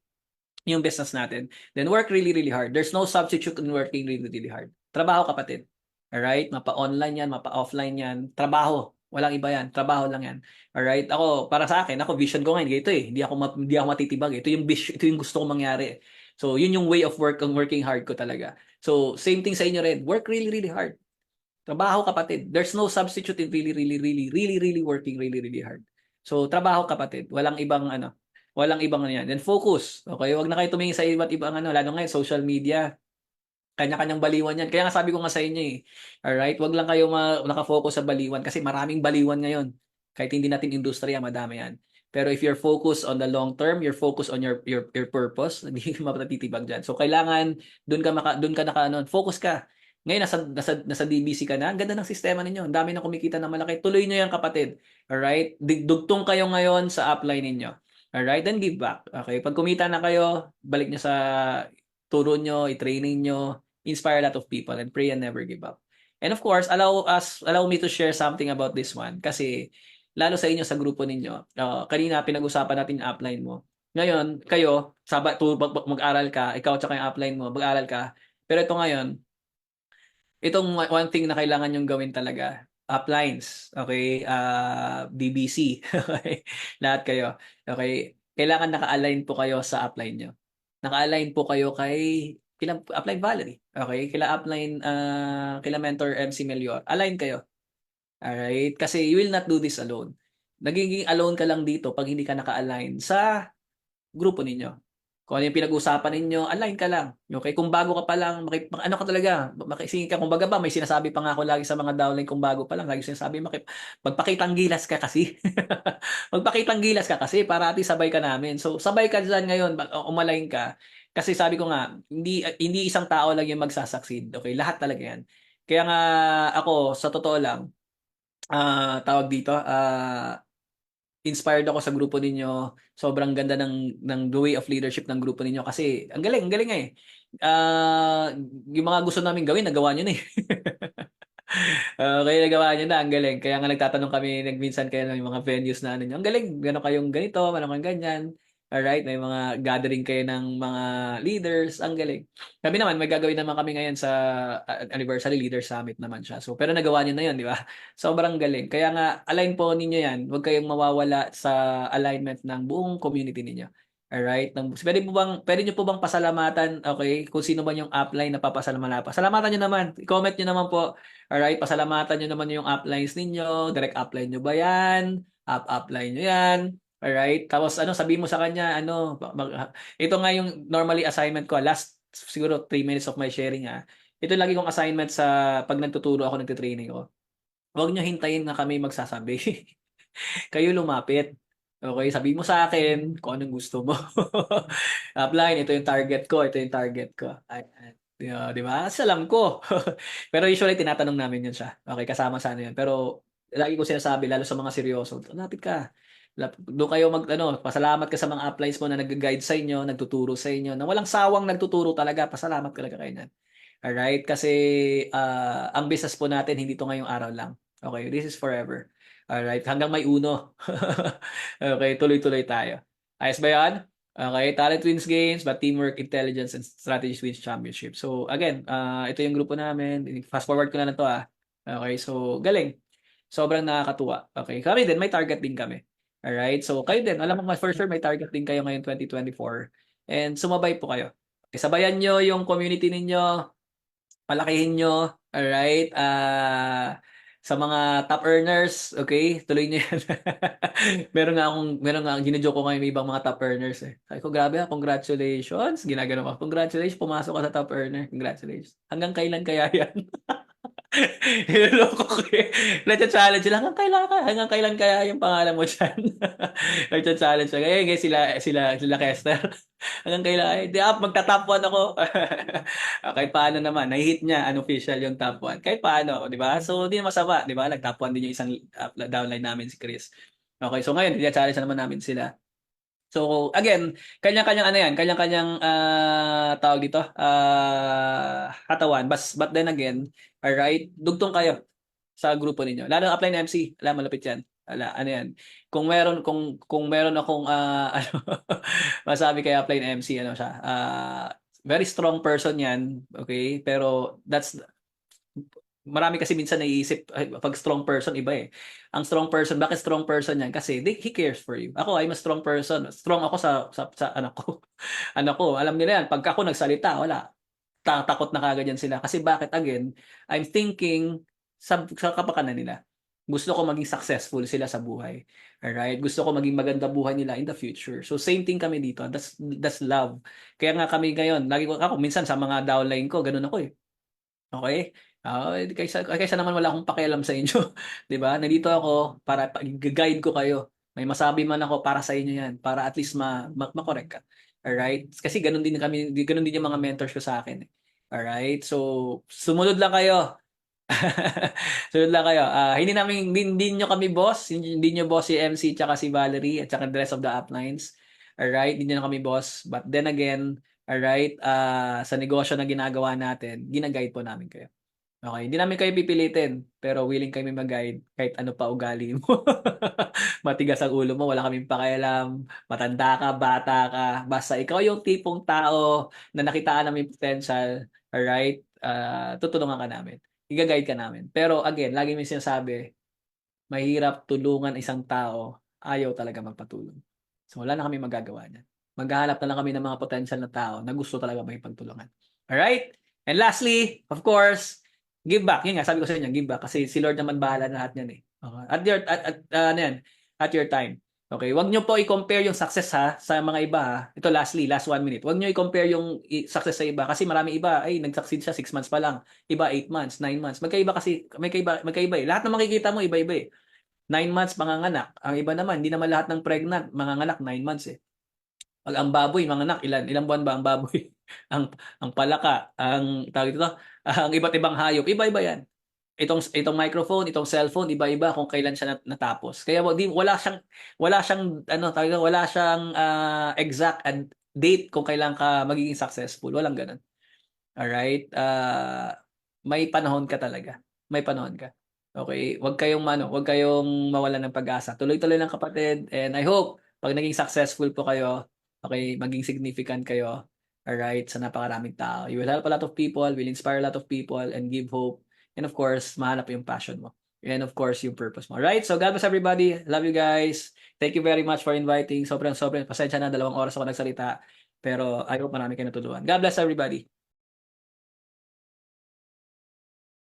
yung business natin. Then work really hard. There's no substitute in working really hard. Trabaho, kapatid. Alright? Mapa-online yan, mapa-offline yan. Trabaho. Walang iba yan. Trabaho lang yan. Alright? Ako, para sa akin, vision ko ngayon, ito eh. Hindi ako matitibag. Ito yung vision, ito yung gusto kong mangyari. So, yun yung way of working hard ko talaga. So, same thing sa inyo rin. Work really hard. Trabaho, kapatid. There's no substitute in really working really hard. So, trabaho, kapatid. Walang ibang ano yan. Then focus. Okay? Huwag na kayo tumingin sa iba't ibang ano, lalo ngayon, social media. Kanya-kanyang baliwan yan. Kaya nga sabi ko nga sa inyo eh. Alright? Huwag lang kayo nakafocus sa baliwan kasi maraming baliwan ngayon. Kahit hindi natin industriya, madami yan. Pero if you're focused on the long term, you're focused on your purpose, hindi ka matatitibag diyan. So kailangan doon ka focus ka. Ngayon nasa DBC ka na, ang ganda ng sistema ninyo. Ang dami na kumikita ng malaki. Tuloy niyo 'yan, kapatid. Alright? Dugtong kayo ngayon sa upline ninyo. Alright? Then give back. Okay? Pag kumita na kayo, balik niyo sa turo niyo, i-training niyo, inspire a lot of people, and pray and never give up. And of course, allow me to share something about this one kasi lalo sa inyo sa grupo ninyo. Kanina pinag-usapan natin yung upline mo. Ngayon, kayo, mag-aral ka, ikaw at yung upline mo, mag-aral ka. Pero ito ngayon, itong one thing na kailangan yung gawin talaga, uplines, okay? DBC, okay? Lahat kayo, okay? Kailangan naka-align po kayo sa upline nyo. Naka-align po kayo kila upline Valerie, okay? Kila mentor MC Melior. Align kayo. Alright? Kasi you will not do this alone. Nagiging alone ka lang dito pag hindi ka naka-align sa grupo ninyo. Kung ano yung pinag-usapan ninyo, align ka lang. Okay? Kung bago ka pa lang, ano ka talaga, makisingin ka. Kung baga ba, may sinasabi pa nga ako lagi sa mga downline kung bago pa lang, lagi sinasabi, magpakitang gilas ka kasi. Magpakitang gilas ka kasi para at least sabay ka namin. So, sabay ka dyan ngayon, umalign ka. Kasi sabi ko nga, hindi isang tao lang yung magsasucceed. Okay? Lahat talaga yan. Kaya nga ako, sa totoo lang, tawag dito, inspired ako sa grupo ninyo. Sobrang ganda ng the way of leadership ng grupo ninyo kasi ang galing eh. Yung mga gusto namin gawin, nagawa niyo na eh. Kaya nagawa niyo na, ang galing. Kaya nga nagtatanong kami, nagminsan kayo ng mga venues na ano niyo. Ang galing, gano'n kayong ganito, gano'n kayong ganyan. Alright, may mga gathering kayo ng mga leaders, ang galing. Kami naman, may gagawin naman kami ngayon sa Anniversary Leader Summit naman siya. So, pero nagawa niyo na 'yon, di ba? Sobrang galing. Kaya nga, align po ninyo 'yan. Huwag kayong mawawala sa alignment ng buong community ninyo. Alright? Pwede niyo po bang pasalamatan, okay, kung sino man yung upline na papasalamatan? Pasalamatan niyo naman. I-comment niyo naman po. Alright? Pasalamatan niyo naman yung uplines ninyo. Direct upline niyo ba 'yan? Upline niyo 'yan. Alright? Tapos sabihin mo sa kanya, ito nga yung normally assignment ko, last siguro 3 minutes of my sharing. Ito lagi kong assignment sa pag nagtuturo ako, nagte-training ako. Huwag niyo hintayin na kami magsasabi. Kayo lumapit. Okay, sabihin mo sa akin kung anong gusto mo. Upline, ito yung target ko, ito yung target ko. Di ba? Kasi alam ko. Pero usually tinatanong namin yun siya. Okay, kasama sana yun. Pero lagi ko sinasabi, lalo sa mga seryoso, lapit ka. Doon kayo pasalamat ka sa mga uplines mo na nag-guide sa inyo, nagtuturo sa inyo, na walang sawang nagtuturo talaga, pasalamat ka talaga kayo niyan. Alright? Kasi ang business po natin, hindi to ngayong araw lang. Okay? This is forever. Alright? Hanggang may uno. Okay? Tuloy-tuloy tayo. Ayos ba yan? Okay? Talent wins games, but teamwork, intelligence, and strategies wins championship. So, again, ito yung grupo namin. Fast forward ko na lang to. Okay? So, galing. Sobrang nakakatuwa. Okay? Kami din, may target din kami. Alright? So, kayo din. Alam mo, for sure, may target din kayo ngayon 2024. And sumabay po kayo. Okay, sabayan nyo yung community ninyo. Palakihin nyo. Alright? Sa mga top earners, okay? Tuloy nyo yan. meron nga, ginajoke ko ngayon may ibang mga top earners eh. Sabi ko, grabe congratulations. Ginagano ako, congratulations, pumasok ka sa top earner. Congratulations. Hanggang kailan kaya yan? Niloloko ko eh. Nagcha-challenge sila, hanggang kailan kaya yung pangalan mo dyan? Nagcha-challenge sila. Kaya sila Kester. Hanggang kailan, magta-top 1 ako. Kahit paano naman, nahihit niya, unofficial yung top 1. Kahit paano, di ba? So, hindi na masama, di ba? Nag-top 1 din yung isang downline namin, si Chris. Okay, so ngayon, challenge na naman namin sila. So, again, kanya-kanyang tawag dito, katawan. But then again, alright, dugtong kayo sa grupo ninyo. Lalo apply na MC, malapit yan. Ano yan. Kung meron akong, masabi kay apply na MC, siya, very strong person yan, okay? Pero marami kasi minsan naiisip, pag strong person, iba eh. Ang strong person, bakit strong person yan? Kasi he cares for you. Ako, I'm a strong person. Strong ako sa anak ko. Anak ko, alam nila yan. Pag ako nagsalita, wala. Takot na kagad yan sila. Kasi bakit, again, I'm thinking sa kapakanan nila. Gusto ko maging successful sila sa buhay. Alright? Gusto ko maging maganda buhay nila in the future. So, same thing kami dito. That's love. Kaya nga kami ngayon, ako minsan sa mga downline ko, ganun ako eh. Okay? Kaysa naman wala akong pakialam sa inyo, 'di ba? Nandito ako para i-guide ko kayo. May masabi man ako, para sa inyo yan, para at least ma-correct ka. Alright? Kasi ganun din ganun din yung mga mentors ko sa akin. Alright? So, sumunod lang kayo. Sunod lang kayo. Hindi nyo kami boss. Hindi nyo boss si MC tsaka si Valerie at tsaka the rest of the uplines. Alright? Hindi nyo na kami boss. But then again, alright, sa negosyo na ginagawa natin, ginaguide po namin kayo. Okay, hindi namin kayo pipilitin, pero willing kami mag-guide kahit ano pa ugali mo. Matigas ang ulo mo, wala kaming pakialam, matanda ka, bata ka, basta ikaw yung tipong tao na nakitaan namin potential, alright, tutulungan ka namin. Iga-guide ka namin. Pero again, lagi may sinasabi, mahirap tulungan isang tao, ayaw talaga magpatulong. So wala na kami magagawa niyan. Maghahanap na lang kami ng mga potential na tao na gusto talaga makipagtulungan. Alright? And lastly, of course, give back. Yun nga, sabi ko sa inyo, give back. Kasi si Lord naman bahala na lahat yan eh. Okay. Ano yan? At your time. Okay, wag nyo po i-compare yung success ha sa mga iba ha. Ito lastly, last 1 minute. Wag nyo i-compare yung success sa iba kasi marami iba ay nag-succeed siya 6 months pa lang. Iba 8 months, 9 months. Magkaiba kasi, magkaiba eh. Lahat ng makikita mo iba-iba eh. 9 months manganganak. Ang iba naman, hindi naman lahat ng pregnant manganganak 9 months eh. Pag ang baboy manganak, ilang buwan ba ang baboy? ang palaka, ang tawag dito, ang iba't ibang hayop, iba-iba 'yan. Itong microphone, itong cellphone, iba-iba kung kailan siya natapos. Kaya wala siyang ano, tawag dito, wala siyang exact date kung kailan ka magiging successful. Walang ganoon. All right? May panahon ka talaga. May panahon ka. Okay? Huwag kayong mawalan ng pag-asa. Tuloy-tuloy lang kapatid, and I hope pag naging successful po kayo, okay, maging significant kayo. All right, sa napakaraming tao. You will help a lot of people, will inspire a lot of people, and give hope. And of course, mahanap yung passion mo. And of course, yung purpose mo. Alright? So, God bless everybody. Love you guys. Thank you very much for inviting. Sobrang, pasensya na, 2 oras ako nagsalita. Pero I hope marami kayo natulungan. God bless everybody.